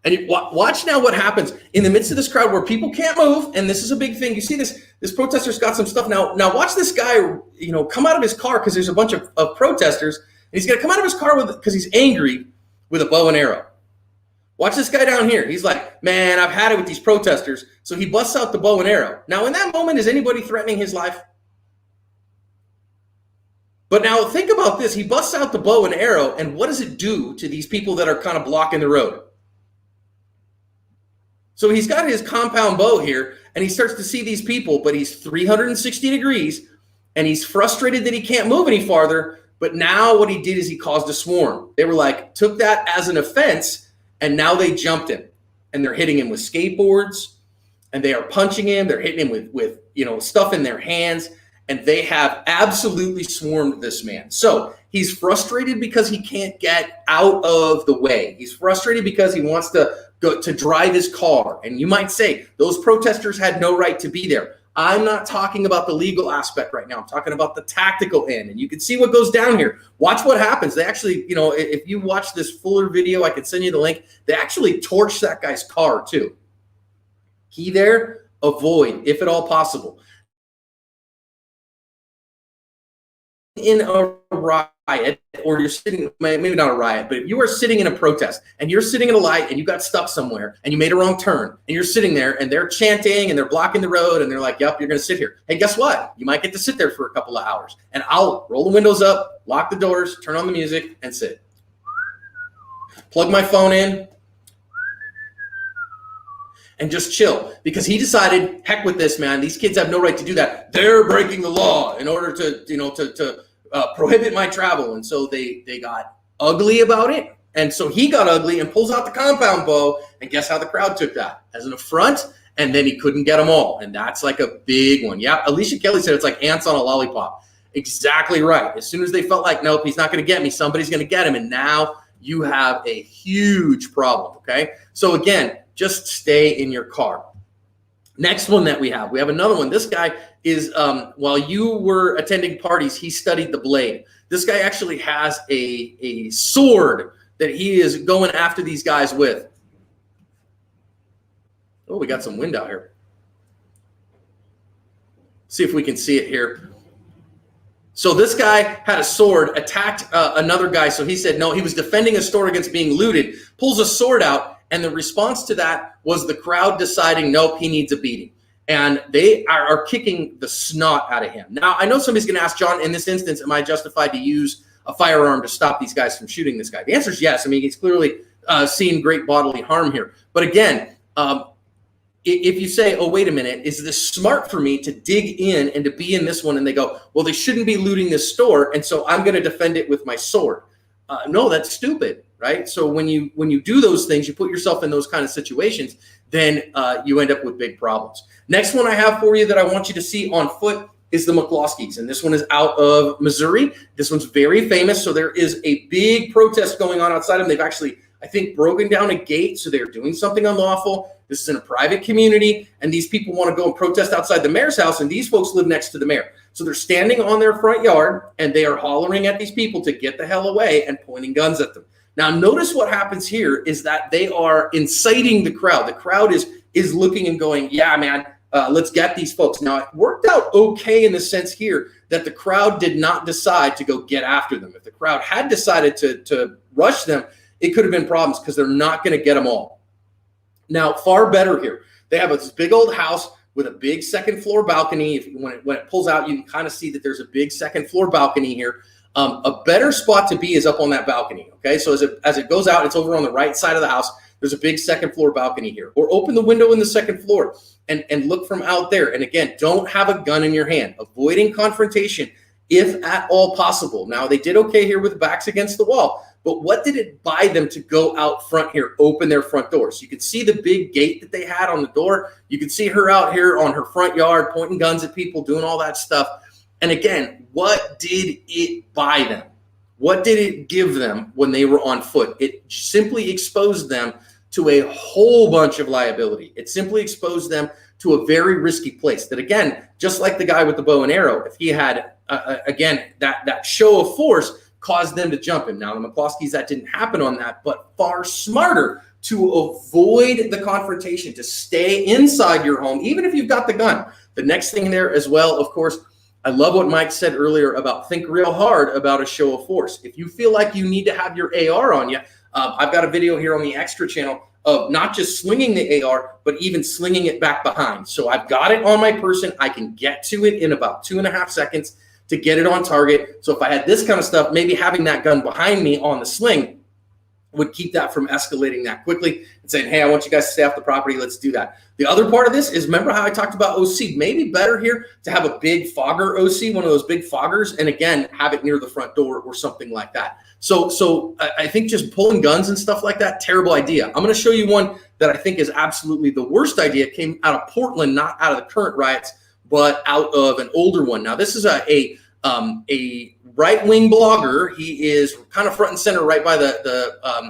And watch now what happens in the midst of this crowd where people can't move. And this is a big thing. You see this protester's got some stuff now. Now watch this guy, come out of his car because there's a bunch of protesters. And he's going to come out of his car because he's angry with a bow and arrow. Watch this guy down here. He's like, man, I've had it with these protesters. So he busts out the bow and arrow. Now, in that moment, is anybody threatening his life? But now think about this. He busts out the bow and arrow. And what does it do to these people that are kind of blocking the road? So he's got his compound bow here, and he starts to see these people, but he's 360 degrees, and he's frustrated that he can't move any farther. But now what he did is he caused a swarm. They were like, took that as an offense, and now they jumped him. And they're hitting him with skateboards, and they are punching him. They're hitting him with stuff in their hands, and they have absolutely swarmed this man. So he's frustrated because he can't get out of the way. He's frustrated because he wants to go to drive his car. And you might say, those protesters had no right to be there. I'm not talking about the legal aspect right now. I'm talking about the tactical end. And you can see what goes down here. Watch what happens. They actually, if you watch this fuller video, I can send you the link. They actually torch that guy's car too. Key there, avoid, if at all possible. In a riot, or you're sitting, maybe not a riot, but if you are sitting in a protest and you're sitting in a light and you got stuck somewhere and you made a wrong turn and you're sitting there and they're chanting and they're blocking the road and they're like, yep, you're going to sit here. Hey, guess what? You might get to sit there for a couple of hours, and I'll roll the windows up, lock the doors, turn on the music, and sit. Plug my phone in and just chill, because he decided, heck with this, man. These kids have no right to do that. They're breaking the law in order to prohibit my travel. And so they got ugly about it. And so he got ugly and pulls out the compound bow. And guess how the crowd took that? As an affront. And then he couldn't get them all. And that's like a big one. Yeah, Alicia Kelly said it's like ants on a lollipop. Exactly right. As soon as they felt like, nope, he's not going to get me, somebody's going to get him. And now you have a huge problem, okay? So again, just stay in your car. Next one that we have another one. This guy is, while you were attending parties, he studied the blade. This guy actually has a sword that he is going after these guys with. Oh, we got some wind out here. See if we can see it here. So this guy had a sword, attacked another guy. So he said, no, he was defending a store against being looted, pulls a sword out. And the response to that was the crowd deciding, nope, he needs a beating. And they are kicking the snot out of him. Now, I know somebody's going to ask, John, in this instance, am I justified to use a firearm to stop these guys from shooting this guy? The answer is yes. I mean, he's clearly seen great bodily harm here. But again, if you say, oh, wait a minute, is this smart for me to dig in and to be in this one? And they go, well, they shouldn't be looting this store, and so I'm going to defend it with my sword. No, that's stupid, right? So when you do those things, you put yourself in those kind of situations, then you end up with big problems. Next one I have for you that I want you to see on foot is the McCloskeys, and this one is out of Missouri. This one's very famous, so there is a big protest going on outside them. They've actually, I think, broken down a gate, so they're doing something unlawful. This is in a private community, and these people want to go and protest outside the mayor's house, and these folks live next to the mayor. So they're standing on their front yard, and they are hollering at these people to get the hell away and pointing guns at them. Now, notice what happens here is that they are inciting the crowd. The crowd is looking and going, yeah, man, let's get these folks. Now, it worked out okay in the sense here that the crowd did not decide to go get after them. If the crowd had decided to rush them, it could have been problems because they're not going to get them all. Now, far better here. They have this big old house with a big second floor balcony. When it pulls out, you can kind of see that there's a big second floor balcony here. A better spot to be is up on that balcony. Okay, so as it goes out, it's over on the right side of the house. There's a big second floor balcony here. Or open the window in the second floor and look from out there. And again, don't have a gun in your hand. Avoiding confrontation if at all possible. Now, they did okay here with backs against the wall. But what did it buy them to go out front here, open their front door? So you could see the big gate that they had on the door. You could see her out here on her front yard, pointing guns at people, doing all that stuff. And again, what did it buy them? What did it give them when they were on foot? It simply exposed them to a whole bunch of liability. It simply exposed them to a very risky place that, again, just like the guy with the bow and arrow, if he had, again, that show of force caused them to jump him. Now, the McCloskeys, that didn't happen on that, but far smarter to avoid the confrontation, to stay inside your home, even if you've got the gun. The next thing there as well, of course, I love what Mike said earlier about think real hard about a show of force. If you feel like you need to have your AR on you, I've got a video here on the Extra channel of not just slinging the AR, but even slinging it back behind. So I've got it on my person. I can get to it in about 2.5 seconds to get it on target. So if I had this kind of stuff, maybe having that gun behind me on the sling would keep that from escalating that quickly and saying, hey, I want you guys to stay off the property. Let's do that. The other part of this is, remember how I talked about OC? Maybe better here to have a big fogger OC, one of those big foggers, and again, have it near the front door or something like that. So I think just pulling guns and stuff like that, terrible idea. I'm going to show you one that I think is absolutely the worst idea. It came out of Portland, not out of the current riots, but out of an older one. Now, this is a right-wing blogger. He is kind of front and center right by the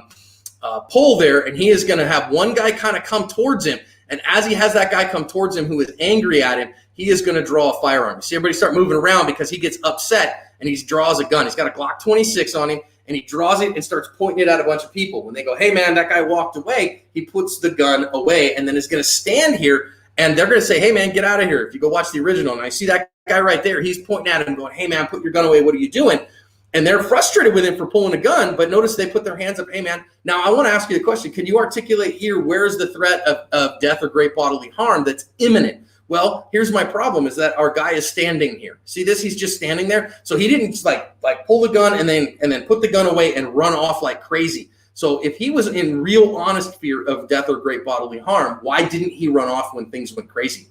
pole there, and he is going to have one guy kind of come towards him. And as he has that guy come towards him who is angry at him, he is going to draw a firearm. You see everybody start moving around because he gets upset and he draws a gun. He's got a Glock 26 on him, and he draws it and starts pointing it at a bunch of people. When they go, hey, man, that guy walked away, he puts the gun away and then is going to stand here, and they're going to say, hey, man, get out of here. If you go watch the original, and I see that guy right there, he's pointing at him going, hey, man, put your gun away. What are you doing? And they're frustrated with him for pulling a gun, but notice they put their hands up. Hey, man, now I want to ask you the question. Can you articulate here where is the threat of death or great bodily harm that's imminent? Well, here's my problem is that our guy is standing here. See this? He's just standing there. So he didn't like pull the gun and then put the gun away and run off like crazy. So if he was in real honest fear of death or great bodily harm, why didn't he run off when things went crazy?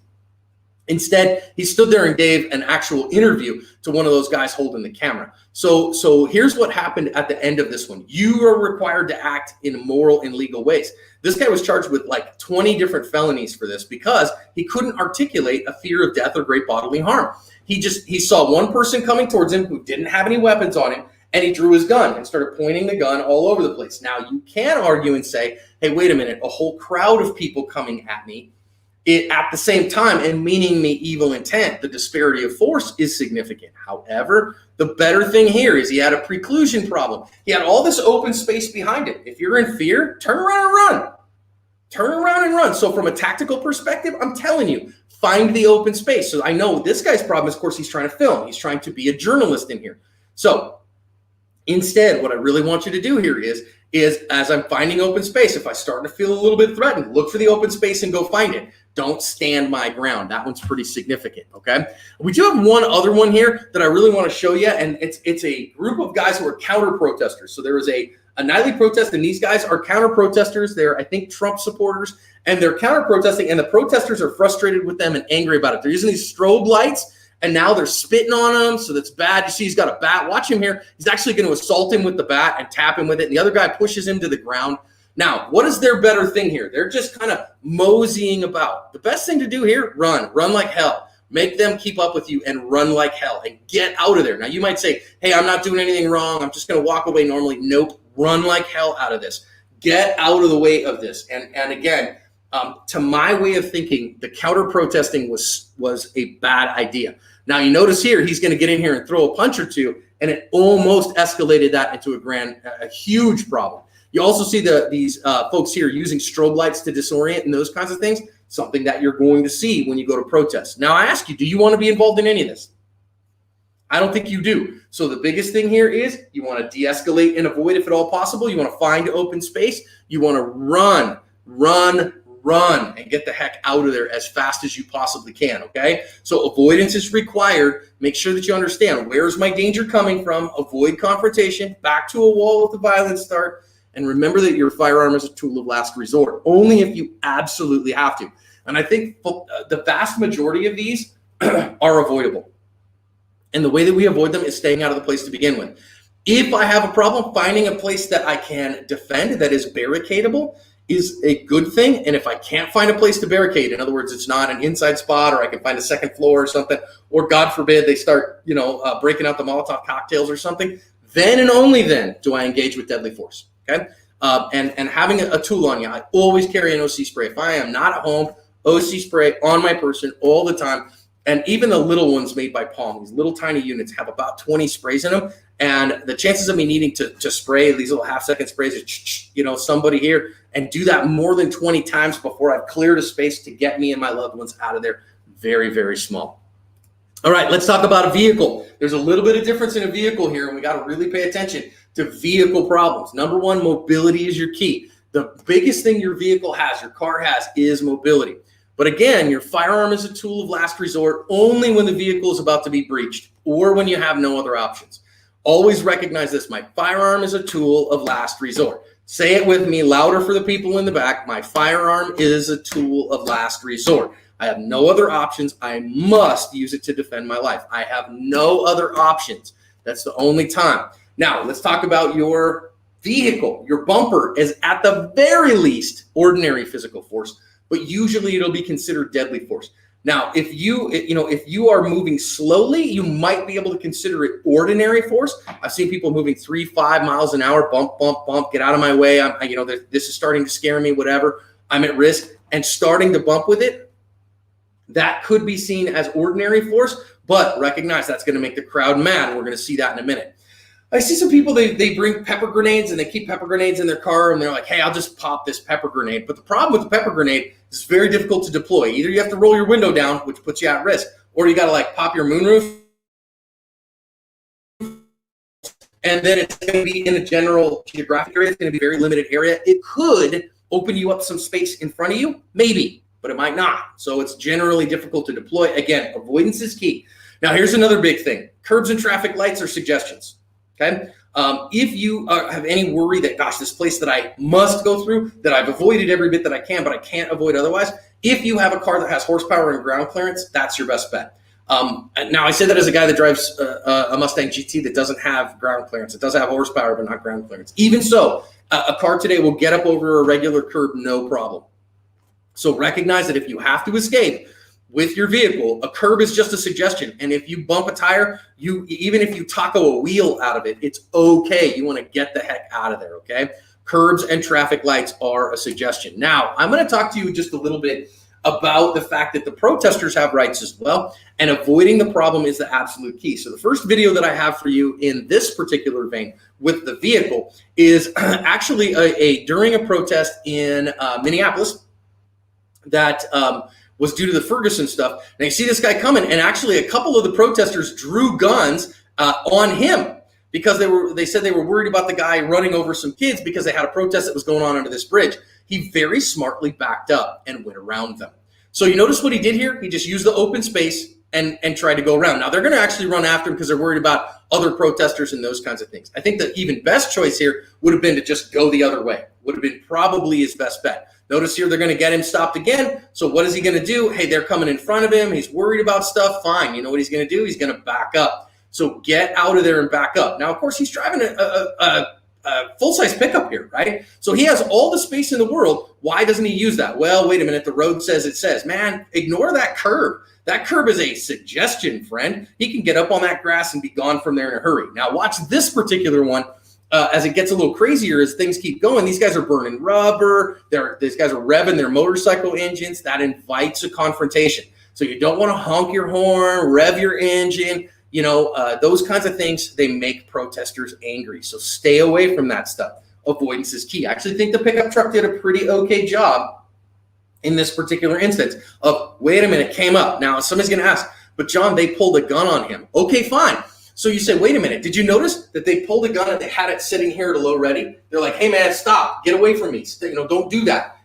Instead, he stood there and gave an actual interview to one of those guys holding the camera. So here's what happened at the end of this one. You are required to act in moral and legal ways. This guy was charged with like 20 different felonies for this because he couldn't articulate a fear of death or great bodily harm. He saw one person coming towards him who didn't have any weapons on him, and he drew his gun and started pointing the gun all over the place. Now, you can argue and say, hey, wait a minute, a whole crowd of people coming at me, at the same time and meaning me evil intent, the disparity of force is significant. However, the better thing here is he had a preclusion problem. He had all this open space behind it. If you're in fear, turn around and run. turn around and run. So from a tactical perspective, I'm telling you, find the open space. So I know this guy's problem is, of course, he's trying to film. He's trying to be a journalist in here. So instead, what I really want you to do here is as I'm finding open space, if I start to feel a little bit threatened, look for the open space and go find it. Don't stand my ground. That one's pretty significant, okay? We do have one other one here that I really want to show you, and it's a group of guys who are counter-protesters. So there is a nightly protest, and these guys are counter-protesters. They're, I think, Trump supporters, and they're counter-protesting, and the protesters are frustrated with them and angry about it. They're using these strobe lights, and now they're spitting on him, so that's bad. You see he's got a bat. Watch him here. He's actually going to assault him with the bat and tap him with it, and the other guy pushes him to the ground. Now, what is their better thing here? They're just kind of moseying about. The best thing to do here, run like hell. Make them keep up with you and run like hell and get out of there. Now, you might say, hey, I'm not doing anything wrong. I'm just going to walk away normally. Nope, run like hell out of this. Get out of the way of this. And again, to my way of thinking, the counter-protesting was a bad idea. Now, you notice here, he's going to get in here and throw a punch or two, and it almost escalated that into a huge problem. You also see these folks here using strobe lights to disorient and those kinds of things, something that you're going to see when you go to protest. Now, I ask you, do you want to be involved in any of this? I don't think you do. So the biggest thing here is you want to de-escalate and avoid if at all possible. You want to find open space. You want to run, and get the heck out of there as fast as you possibly can, okay? So avoidance is required. Make sure that you understand, where's my danger coming from? Avoid confrontation, back to a wall if the violence starts. And remember that your firearm is a tool of last resort, only if you absolutely have to. And I think the vast majority of these are avoidable. And the way that we avoid them is staying out of the place to begin with. If I have a problem, finding a place that I can defend that is barricadable is a good thing. And if I can't find a place to barricade, in other words, it's not an inside spot, or I can find a second floor or something, or God forbid they start, breaking out the Molotov cocktails or something, then and only then do I engage with deadly force. Okay, and having a tool on you. I always carry an OC spray. If I am not at home, OC spray on my person all the time. And even the little ones made by Palm, these little tiny units have about 20 sprays in them. And the chances of me needing to spray these little half-second sprays is, somebody here, and do that more than 20 times before I've cleared a space to get me and my loved ones out of there, very, very small. All right, let's talk about a vehicle. There's a little bit of difference in a vehicle here, and we got to really pay attention to vehicle problems. Number one, mobility is your key. The biggest thing your vehicle has, your car has, is mobility. But again, your firearm is a tool of last resort only when the vehicle is about to be breached or when you have no other options. Always recognize this. My firearm is a tool of last resort. Say it with me louder for the people in the back. My firearm is a tool of last resort. I have no other options. I must use it to defend my life. I have no other options. That's the only time. Now, let's talk about your vehicle. Your bumper is at the very least ordinary physical force, but usually it'll be considered deadly force. Now, if you are moving slowly, you might be able to consider it ordinary force. I've seen people moving 3-5 miles an hour, bump, bump, bump, get out of my way. This is starting to scare me, whatever. I'm at risk, and starting to bump with it, that could be seen as ordinary force, but recognize that's going to make the crowd mad. We're going to see that in a minute. I see some people, they bring pepper grenades and they keep pepper grenades in their car, and they're like, hey, I'll just pop this pepper grenade. But the problem with the pepper grenade is it's very difficult to deploy. Either you have to roll your window down, which puts you at risk, or you got to pop your moonroof, and then it's going to be in a general geographic area. It's going to be a very limited area. It could open you up some space in front of you, maybe, but it might not. So it's generally difficult to deploy. Again, avoidance is key. Now, here's another big thing. Curbs and traffic lights are suggestions. Okay. If you have any worry that, gosh, this place that I must go through, that I've avoided every bit that I can, but I can't avoid otherwise, if you have a car that has horsepower and ground clearance, that's your best bet. Now, I say that as a guy that drives a Mustang GT that doesn't have ground clearance. It does have horsepower, but not ground clearance. Even so, a car today will get up over a regular curb, no problem. So recognize that if you have to escape with your vehicle, a curb is just a suggestion. And if you bump a tire, even if you taco a wheel out of it, it's okay. You want to get the heck out of there, okay? Curbs and traffic lights are a suggestion. Now, I'm going to talk to you just a little bit about the fact that the protesters have rights as well, and avoiding the problem is the absolute key. So the first video that I have for you in this particular vein with the vehicle is actually during a protest in Minneapolis that was due to the Ferguson stuff. Now you see this guy coming, and actually a couple of the protesters drew guns on him because they said they were worried about the guy running over some kids because they had a protest that was going on under this bridge. He very smartly backed up and went around them. So you notice what he did here? He just used the open space and tried to go around. Now they're going to actually run after him because they're worried about other protesters and those kinds of things. I think the even best choice here would have been to just go the other way. Would have been probably his best bet. Notice here they're going to get him stopped again. So what is he going to do? Hey, they're coming in front of him. He's worried about stuff. Fine. You know what he's going to do? He's going to back up. So get out of there and back up. Now, of course, he's driving a full-size pickup here, right? So he has all the space in the world. Why doesn't he use that? Well, wait a minute. The road says it says. Man, ignore that curb. That curb is a suggestion, friend. He can get up on that grass and be gone from there in a hurry. Now, watch this particular one. As it gets a little crazier, as things keep going, these guys are burning rubber. These guys are revving their motorcycle engines. That invites a confrontation. So you don't want to honk your horn, rev your engine. You know, those kinds of things, they make protesters angry. So stay away from that stuff. Avoidance is key. I actually think the pickup truck did a pretty okay job in this particular instance of, wait a minute, came up. Now, somebody's going to ask, but John, they pulled a gun on him. Okay, fine. So you say, wait a minute, did you notice that they pulled a gun and they had it sitting here at a low ready? They're like, hey, man, stop. Get away from me. You know, don't do that.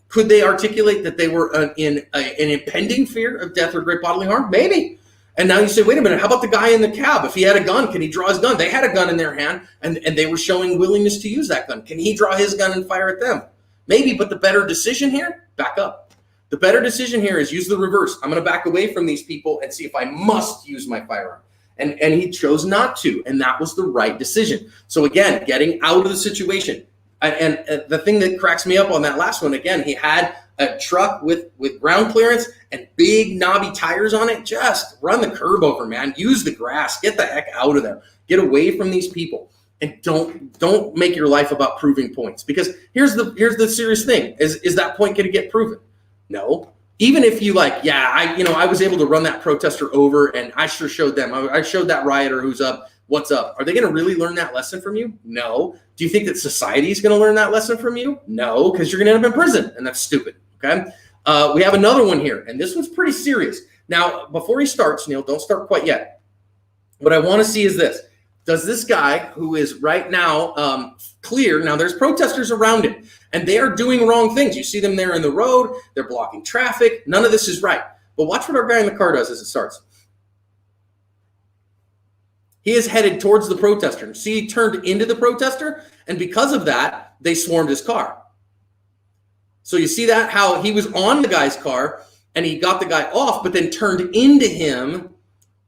Could they articulate that they were in an impending fear of death or great bodily harm? Maybe. And now you say, wait a minute, how about the guy in the cab? If he had a gun, can he draw his gun? They had a gun in their hand, and they were showing willingness to use that gun. Can he draw his gun and fire at them? Maybe, but the better decision here, back up. The better decision here is use the reverse. I'm going to back away from these people and see if I must use my firearm. And he chose not to, and that was the right decision. So again, getting out of the situation. And the thing that cracks me up on that last one, again, he had a truck with ground clearance and big knobby tires on it. Just run the curb over, man. Use the grass. Get the heck out of there. Get away from these people. And don't make your life about proving points. Because here's the serious thing. Is that point going to get proven? No. Even if you I was able to run that protester over and I sure showed them. I showed that rioter who's up. What's up? Are they going to really learn that lesson from you? No. Do you think that society is going to learn that lesson from you? No, because you're going to end up in prison, and that's stupid. Okay. We have another one here, and this one's pretty serious. Now, before he starts, Neil, don't start quite yet. What I want to see is this. Does this guy who is right now clear, now there's protesters around him, and they are doing wrong things. You see them there in the road. They're blocking traffic. None of this is right. But watch what our guy in the car does as it starts. He is headed towards the protester. See, he turned into the protester, and because of that, they swarmed his car. So you see that, how he was on the guy's car, and he got the guy off, but then turned into him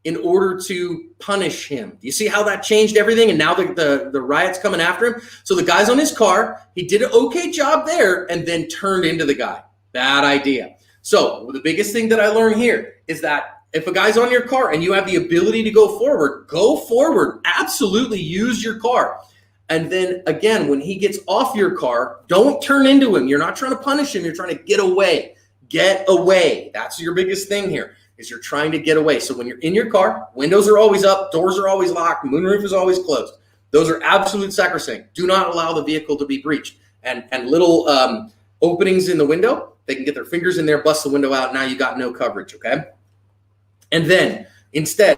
in order to punish him. Do you see how that changed everything? And now the riot's coming after him. So the guy's on his car. He did an okay job there and then turned into the guy. Bad idea. So the biggest thing that I learned here is that if a guy's on your car and you have the ability to go forward, go forward. Absolutely use your car. And then again, when he gets off your car, don't turn into him. You're not trying to punish him. You're trying to get away. Get away. That's your biggest thing here, is you're trying to get away. So when you're in your car, windows are always up, doors are always locked, moonroof is always closed. Those are absolute sacrosanct. Do not allow the vehicle to be breached. And little openings in the window, they can get their fingers in there, bust the window out. Now you got no coverage, okay? And then instead,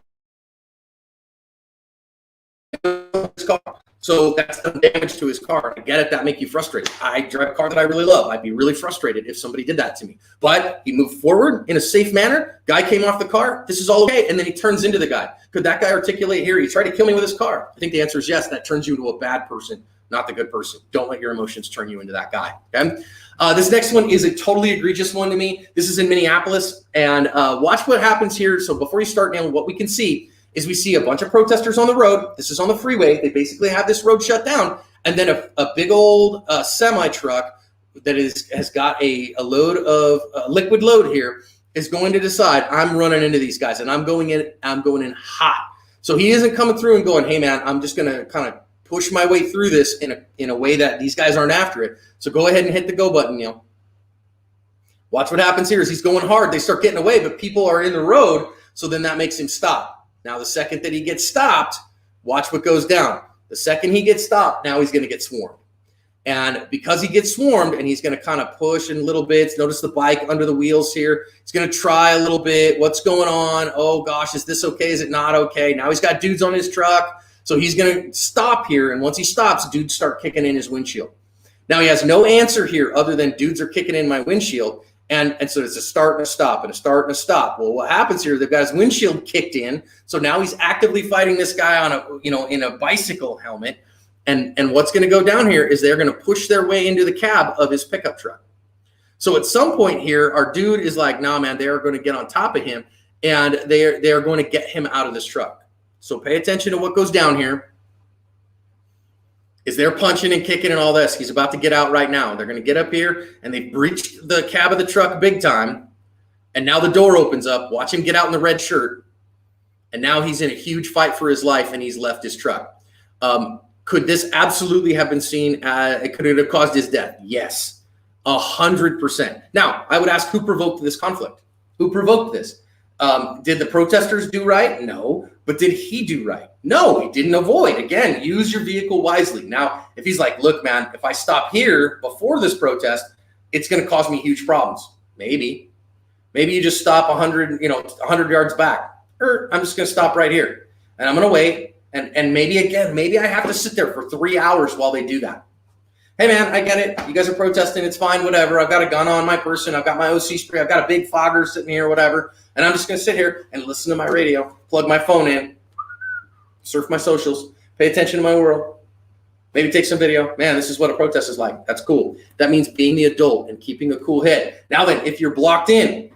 so that's done damage to his car. I get it, that make you frustrated. I drive a car that I really love. I'd be really frustrated if somebody did that to me. But he moved forward in a safe manner. Guy came off the car. This is all okay. And then he turns into the guy. Could that guy articulate here? He tried to kill me with his car. I think the answer is yes. That turns you into a bad person, not the good person. Don't let your emotions turn you into that guy. Okay. This next one is a totally egregious one to me. This is in Minneapolis. And watch what happens here. So before you start, Neil, what we can see is we see a bunch of protesters on the road. This is on the freeway. They basically have this road shut down. And then a big old semi truck that has got a load of liquid load here is going to decide, I'm running into these guys and I'm going in hot. So he isn't coming through and going, hey man, I'm just going to kind of push my way through this in a way that these guys aren't after it. So go ahead and hit the go button, Neil. Watch what happens here. As he's going hard, they start getting away, but people are in the road. So then that makes him stop. Now, the second that he gets stopped, watch what goes down. The second he gets stopped, now he's going to get swarmed. And because he gets swarmed and he's going to kind of push in little bits, notice the bike under the wheels here. He's going to try a little bit. What's going on? Oh, gosh, is this okay? Is it not okay? Now he's got dudes on his truck. So he's going to stop here. And once he stops, dudes start kicking in his windshield. Now he has no answer here other than dudes are kicking in my windshield. And so it's a start and a stop and a start and a stop. Well, what happens here, the guy's windshield kicked in. So now he's actively fighting this guy on a, in a bicycle helmet. And what's going to go down here is they're going to push their way into the cab of his pickup truck. So at some point here, our dude is like, nah, man, they are going to get on top of him and they are going to get him out of this truck. So pay attention to what goes down here. Is they're punching and kicking and all this. He's about to get out right now. They're going to get up here and they've breached the cab of the truck big time. And now the door opens up. Watch him get out in the red shirt. And now he's in a huge fight for his life and he's left his truck. Could this absolutely have been seen? Could it have caused his death? Yes, 100%. Now, I would ask, who provoked this conflict? Who provoked this? Did the protesters do right? No. But did he do right? No, he didn't avoid. Again, use your vehicle wisely. Now, if he's like, look, man, if I stop here before this protest, it's going to cause me huge problems. Maybe you just stop 100 yards back. Or I'm just going to stop right here and I'm going to wait. And maybe I have to sit there for 3 hours while they do that. Hey, man, I get it. You guys are protesting. It's fine, whatever. I've got a gun on my person. I've got my OC spray. I've got a big fogger sitting here, whatever. And I'm just going to sit here and listen to my radio, plug my phone in, surf my socials, pay attention to my world, maybe take some video. Man, this is what a protest is like. That's cool. That means being the adult and keeping a cool head. Now then, if you're blocked in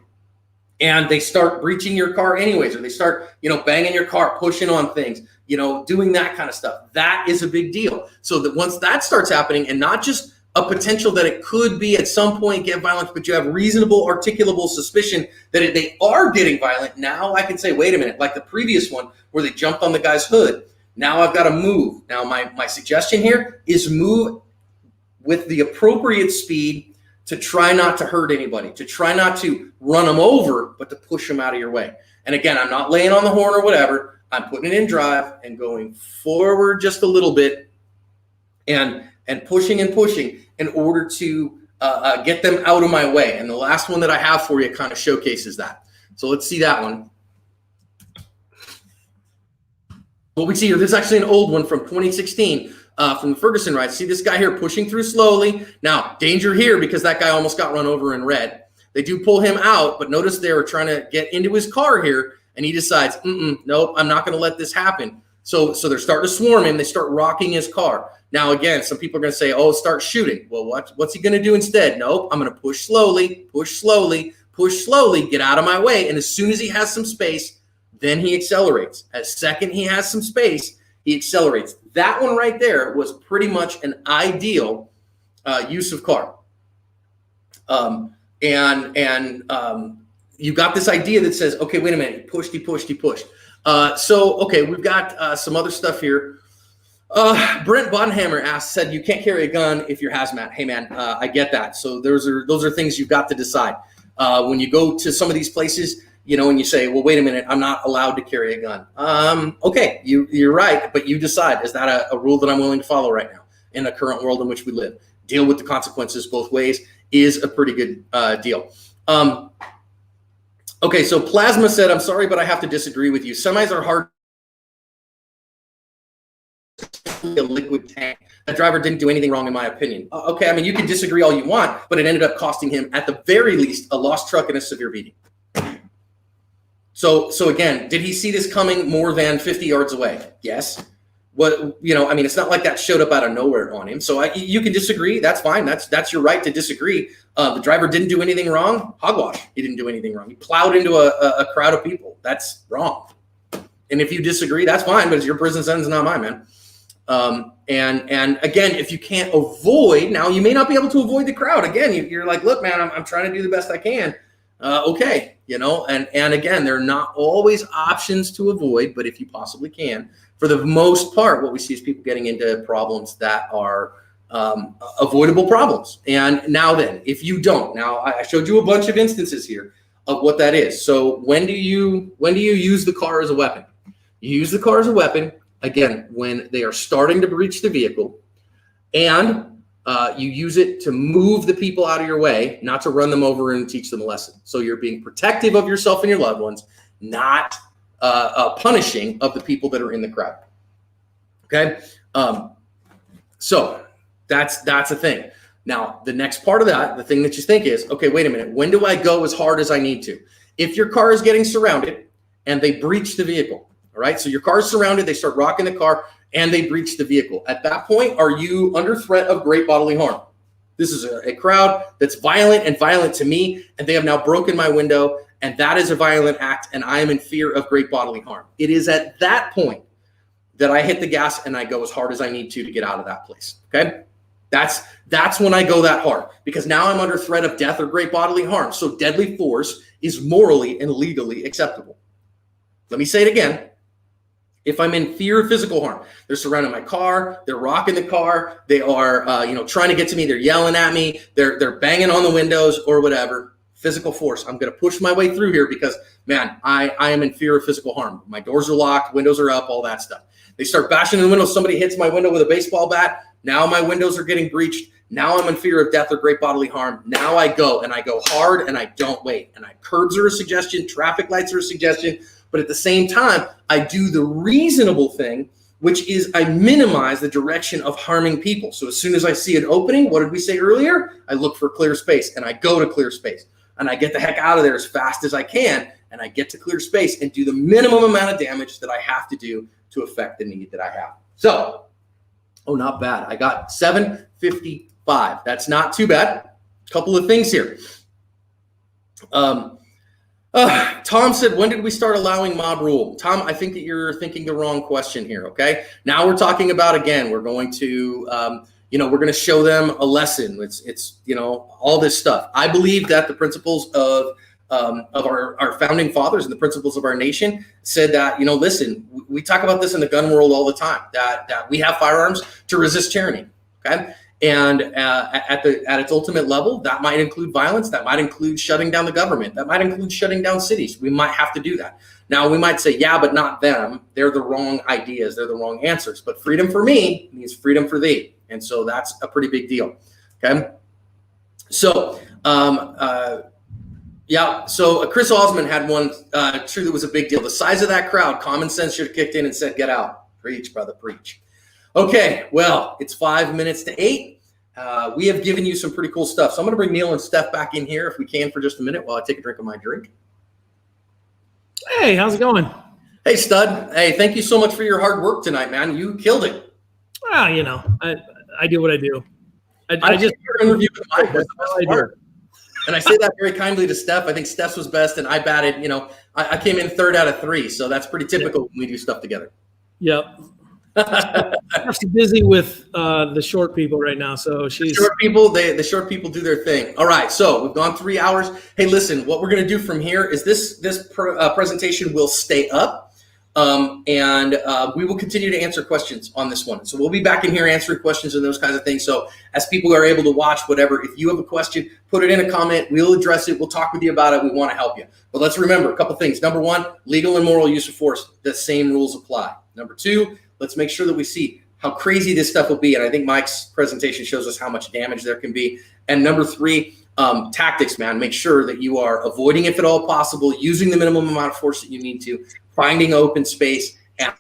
and they start breaching your car anyways, or they start, banging your car, pushing on things, doing that kind of stuff, that is a big deal. So that once that starts happening, and not just a potential that it could be at some point get violent, but you have reasonable articulable suspicion that they are getting violent, now I can say, wait a minute, like the previous one where they jumped on the guy's hood. Now I've got to move. Now my suggestion here is move with the appropriate speed to try not to hurt anybody, to try not to run them over, but to push them out of your way. And again, I'm not laying on the horn or whatever. I'm putting it in drive and going forward just a little bit and pushing in order to get them out of my way. And the last one that I have for you kind of showcases that. So let's see that one. What we see here, this is actually an old one from 2016 from the Ferguson ride. See this guy here pushing through slowly. Now, danger here because that guy almost got run over in red. They do pull him out, but notice they were trying to get into his car here, and he decides, nope, I'm not going to let this happen. So they're starting to swarm him. They start rocking his car. Now, again, some people are going to say, oh, start shooting. Well, what's he going to do instead? Nope, I'm going to push slowly, get out of my way. And as soon as he has some space, then he accelerates. As second he has some space, he accelerates. That one right there was pretty much an ideal use of car. You got this idea that says, okay, wait a minute, he pushed. Okay, we've got some other stuff here. Brent Bodenhammer said, you can't carry a gun if you're hazmat. Hey, man, I get that. So those are things you've got to decide. When you go to some of these places, and you say, well, wait a minute, I'm not allowed to carry a gun. Okay, you're right, but you decide, is that a rule that I'm willing to follow right now in the current world in which we live? Deal with the consequences both ways is a pretty good deal. Okay, so Plasma said, I'm sorry, but I have to disagree with you. Semis are hard. A liquid tank. That driver didn't do anything wrong, in my opinion. Okay, I mean, you can disagree all you want, but it ended up costing him, at the very least, a lost truck and a severe beating. So again, did he see this coming more than 50 yards away? Yes. It's not like that showed up out of nowhere on him. So you can disagree. That's fine. That's your right to disagree. The driver didn't do anything wrong. Hogwash. He didn't do anything wrong. He plowed into a crowd of people. That's wrong. And if you disagree, that's fine, but it's your prison sentence, not mine, man. And again, if you can't avoid, now you may not be able to avoid the crowd. Again, you're like, look, man, I'm trying to do the best I can. Okay. And again, there are not always options to avoid, but if you possibly can, for the most part, what we see is people getting into problems that are avoidable problems. And now then, if you don't, now I showed you a bunch of instances here of what that is. So when do you use the car as a weapon? You use the car as a weapon, again, when they are starting to breach the vehicle, and you use it to move the people out of your way, not to run them over and teach them a lesson. So you're being protective of yourself and your loved ones, not punishing of the people that are in the crowd. Okay, so that's a thing. Now, the next part of that, the thing that you think is, okay, wait a minute, when do I go as hard as I need to? If your car is getting surrounded and they breach the vehicle, all right, so your car is surrounded, they start rocking the car, and they breach the vehicle. At that point, are you under threat of great bodily harm? This is a crowd that's violent and violent to me, and they have now broken my window, and that is a violent act, and I am in fear of great bodily harm. It is at that point that I hit the gas and I go as hard as I need to get out of that place, okay? That's when I go that hard, because now I'm under threat of death or great bodily harm. So deadly force is morally and legally acceptable. Let me say it again. If I'm in fear of physical harm, they're surrounding my car, they're rocking the car, they are trying to get to me, they're yelling at me, they're banging on the windows or whatever, physical force. I'm going to push my way through here because, man, I am in fear of physical harm. My doors are locked, windows are up, all that stuff. They start bashing in the window. Somebody hits my window with a baseball bat. Now my windows are getting breached. Now I'm in fear of death or great bodily harm. Now I go hard and I don't wait. And curbs are a suggestion. Traffic lights are a suggestion. But at the same time, I do the reasonable thing, which is I minimize the direction of harming people. So as soon as I see an opening, what did we say earlier? I look for clear space and I go to clear space and I get the heck out of there as fast as I can. And I get to clear space and do the minimum amount of damage that I have to do to affect the need that I have. So, oh, not bad. I got 755. That's not too bad. A couple of things here. Tom said, when did we start allowing mob rule? Tom, I think that you're thinking the wrong question here, okay? Now we're talking about, again, we're going to, we're going to show them a lesson. It's all this stuff. I believe that the principles of our founding fathers and the principles of our nation said that, listen, we talk about this in the gun world all the time, that we have firearms to resist tyranny, okay? And at its ultimate level, that might include violence. That might include shutting down the government. That might include shutting down cities. We might have to do that. Now, we might say, yeah, but not them. They're the wrong ideas. They're the wrong answers. But freedom for me means freedom for thee. And so that's a pretty big deal. Okay. So, so Chris Osmond had one true that was a big deal. The size of that crowd, common sense should have kicked in and said, get out. Preach, brother, preach. Okay, well, it's 5 minutes to 8. We have given you some pretty cool stuff. So I'm going to bring Neil and Steph back in here if we can for just a minute while I take a drink of my drink. Hey, how's it going? Hey, stud. Hey, thank you so much for your hard work tonight, man. You killed it. Well, I do what I do. I just interview with Mike. That's the best part. And I say that very kindly to Steph. I think Steph's was best, and I batted. I came in 3rd out of 3, so that's pretty typical when we do stuff together. Yep. Steph's busy with the short people right now, so she's the short people do their thing. All right, so we've gone 3 hours. Hey, listen, what we're going to do from here is this presentation will stay up, and we will continue to answer questions on this one. So we'll be back in here answering questions and those kinds of things. So as people are able to watch whatever, if you have a question, put it in a comment. We'll address it. We'll talk with you about it. We want to help you. But let's remember a couple things. Number 1, legal and moral use of force. The same rules apply. Number 2, let's make sure that we see how crazy this stuff will be. And I think Mike's presentation shows us how much damage there can be. And number 3, tactics, man. Make sure that you are avoiding, if at all possible, using the minimum amount of force that you need to, finding open space, and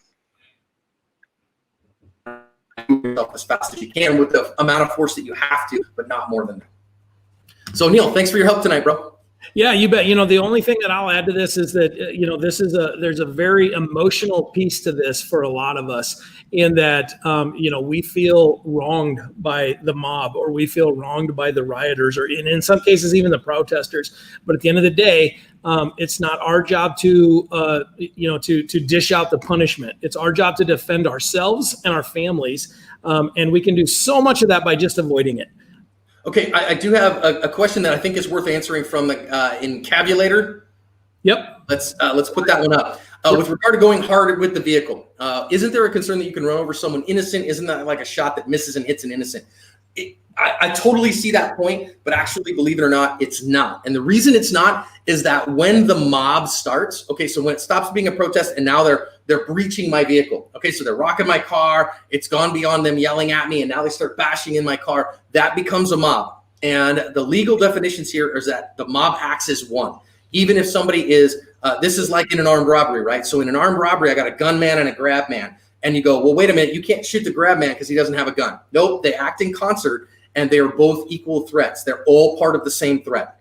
as fast as you can with the amount of force that you have to, but not more than that. So, Neil, thanks for your help tonight, bro. Yeah, you bet. The only thing that I'll add to this is that, there's a very emotional piece to this for a lot of us in that, we feel wronged by the mob, or we feel wronged by the rioters, or in some cases, even the protesters. But at the end of the day, it's not our job to dish out the punishment. It's our job to defend ourselves and our families. And we can do so much of that by just avoiding it. Okay, I do have a question that I think is worth answering from the Encabulator. Yep. Let's put that one up. With regard to going hard with the vehicle, isn't there a concern that you can run over someone innocent? Isn't that like a shot that misses and hits an innocent? I totally see that point, but actually, believe it or not, it's not. And the reason it's not is that when the mob starts, okay, so when it stops being a protest and now they're breaching my vehicle, okay, so they're rocking my car, it's gone beyond them yelling at me, and now they start bashing in my car, that becomes a mob. And the legal definitions here is that the mob acts as one. Even if somebody is, this is like in an armed robbery, right? So in an armed robbery, I got a gunman and a grab man. And you go, well, wait a minute, you can't shoot the grab man because he doesn't have a gun. Nope, they act in concert. And they are both equal threats. They're all part of the same threat.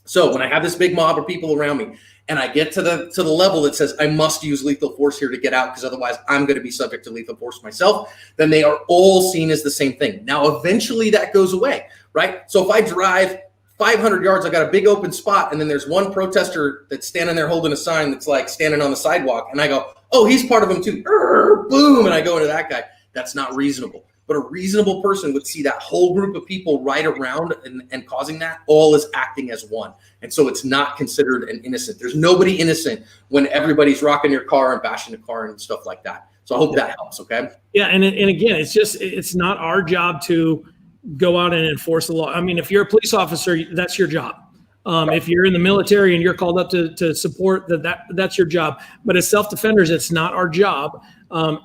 So when I have this big mob of people around me and I get to the level that says I must use lethal force here to get out because otherwise I'm going to be subject to lethal force myself, then they are all seen as the same thing. Now, eventually that goes away, right? So if I drive 500 yards, I got a big open spot, and then there's one protester that's standing there holding a sign that's like standing on the sidewalk, and I go, oh, he's part of them too. Boom, and I go into that guy. That's not reasonable. But a reasonable person would see that whole group of people right around and causing that all is acting as one. And so it's not considered an innocent. There's nobody innocent when everybody's rocking your car and bashing the car and stuff like that. So I hope that helps. Okay. Yeah. And again, it's not our job to go out and enforce the law. I mean, if you're a police officer, that's your job. If you're in the military and you're called up to support that's your job. But as self-defenders, it's not our job.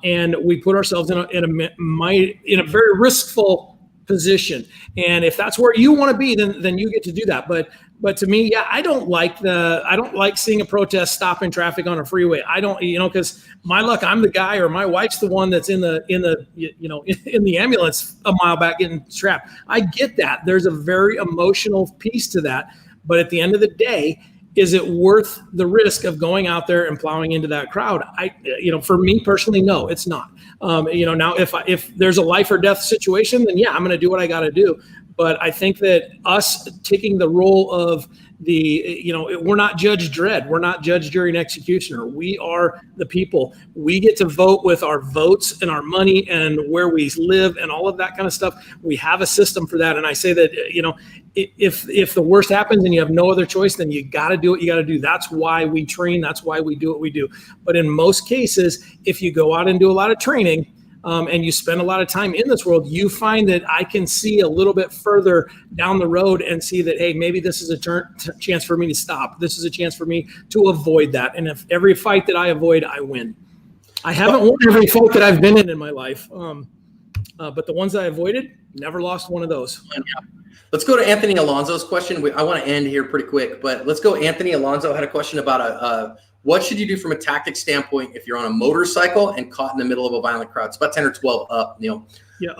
And we put ourselves in a very riskful position. And if that's where you want to be, then you get to do that. But to me, yeah, I don't like seeing a protest stopping traffic on a freeway. I don't, because my luck, I'm the guy or my wife's the one that's in the ambulance a mile back getting strapped. I get that. There's a very emotional piece to that. But at the end of the day, is it worth the risk of going out there and plowing into that crowd? For me personally, no, it's not. Now if there's a life or death situation, then yeah, I'm going to do what I got to do. But I think that us taking the role of we're not Judge Dredd. We're not judge, jury, and executioner. We are the people. We get to vote with our votes and our money and where we live and all of that kind of stuff. We have a system for that. And I say that, if the worst happens and you have no other choice, then you got to do what you got to do. That's why we train. That's why we do what we do. But in most cases, if you go out and do a lot of training, and you spend a lot of time in this world, you find that I can see a little bit further down the road and see that, hey, maybe this is a chance for me to stop. This is a chance for me to avoid that. And if every fight that I avoid, I win. I haven't won every fight that I've been in my life. But the ones that I avoided, never lost one of those. Let's go to Anthony Alonso's question. I want to end here pretty quick, but let's go. Anthony Alonso had a question about what should you do from a tactic standpoint if you're on a motorcycle and caught in the middle of a violent crowd? It's about 10 or 12 up, Neil. Yeah.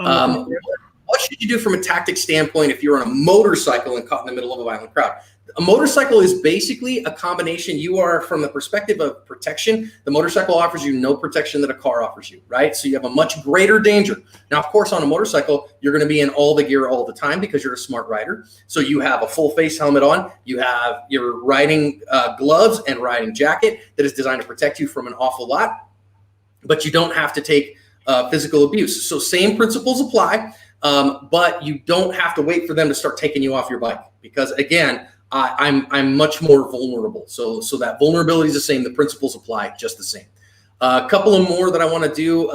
What should you do from a tactic standpoint if you're on a motorcycle and caught in the middle of a violent crowd? A motorcycle is basically a combination. You are, from the perspective of protection, the motorcycle offers you no protection that a car offers you, right? So you have a much greater danger. Now, of course, on a motorcycle, you're going to be in all the gear all the time because you're a smart rider. So you have a full face helmet on. You have your riding gloves and riding jacket that is designed to protect you from an awful lot, but you don't have to take physical abuse. So same principles apply, but you don't have to wait for them to start taking you off your bike because, again, I'm much more vulnerable. So that vulnerability is the same. The principles apply just the same. A couple of more that I want to do.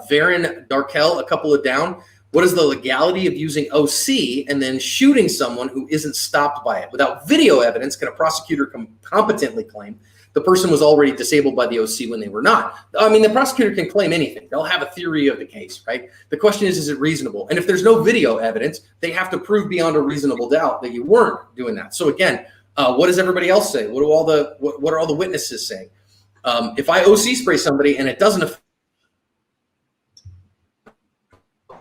Varen Darkel, a couple of down. What is the legality of using OC and then shooting someone who isn't stopped by it? Without video evidence, can a prosecutor competently claim the person was already disabled by the OC when they were not? I mean, the prosecutor can claim anything. They'll have a theory of the case, right? The question is it reasonable? And if there's no video evidence, they have to prove beyond a reasonable doubt that you weren't doing that. So again, what does everybody else say? What are all the witnesses saying? If I OC spray somebody and it doesn't affect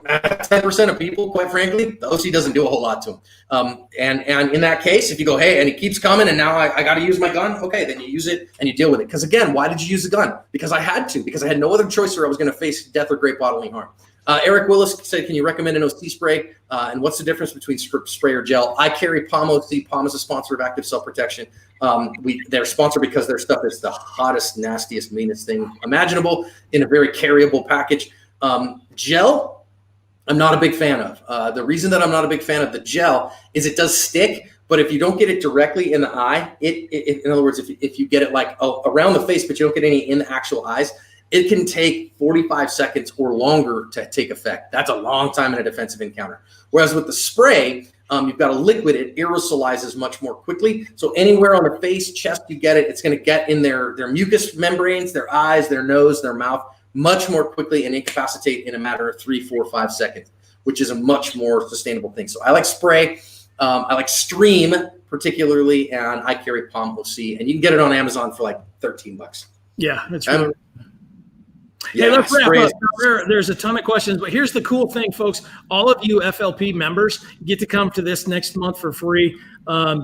10% of people, quite frankly, the OC doesn't do a whole lot to them. And in that case, if you go, hey, and he keeps coming and now I got to use my gun, okay, then you use it and you deal with it. Because again, why did you use the gun? Because I had to, because I had no other choice or I was going to face death or great bodily harm. Eric Willis said, can you recommend an OC spray? And what's the difference between spray or gel? I carry Palm OC. Palm is a sponsor of Active Self-Protection. They're sponsored because their stuff is the hottest, nastiest, meanest thing imaginable in a very carryable package. Gel, I'm not a big fan of. The reason that I'm not a big fan of the gel is it does stick, but if you don't get it directly in the eye, in other words, if you get it like around the face, but you don't get any in the actual eyes, it can take 45 seconds or longer to take effect. That's a long time in a defensive encounter. Whereas with the spray, you've got a liquid, it aerosolizes much more quickly. So anywhere on the face, chest, you get it, it's going to get in their mucous membranes, their eyes, their nose, their mouth, much more quickly and incapacitate in a matter of 3, 4, 5 seconds, which is a much more sustainable thing. So I like spray. I like Stream particularly, and I carry Palm OC, and you can get it on Amazon for like $13. Yeah, that's really. Hey, let's wrap up. There's a ton of questions, but here's the cool thing, folks. All of you FLP members get to come to this next month for free.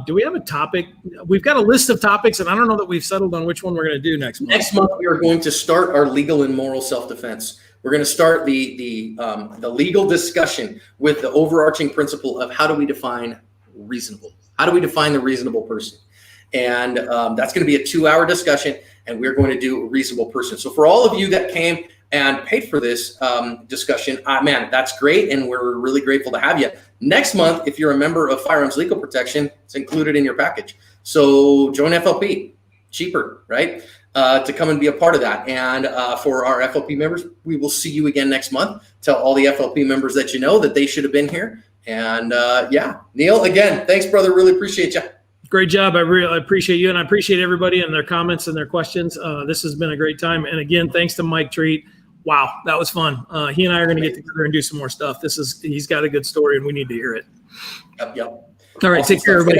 Do we have a topic? We've got a list of topics, and I don't know that we've settled on which one we're going to do next month. Next month, we are going to start our legal and moral self-defense. We're going to start the legal discussion with the overarching principle of how do we define reasonable? How do we define the reasonable person? And that's going to be a 2-hour discussion, and we're going to do a reasonable person. So for all of you that came and paid for this discussion, man, that's great, and we're really grateful to have you. Next month, if you're a member of Firearms Legal Protection, it's included in your package. So join FLP, cheaper, right? To come and be a part of that. And for our FLP members, we will see you again next month. Tell all the FLP members that you know that they should have been here. And yeah, Neil, again, thanks, brother. Really appreciate you. Great job. I really appreciate you, and I appreciate everybody and their comments and their questions. This has been a great time. And again, thanks to Mike Treat. Wow, that was fun. He and I are going to get together and do some more stuff. He's got a good story, and we need to hear it. Yep. All right, take care, everybody.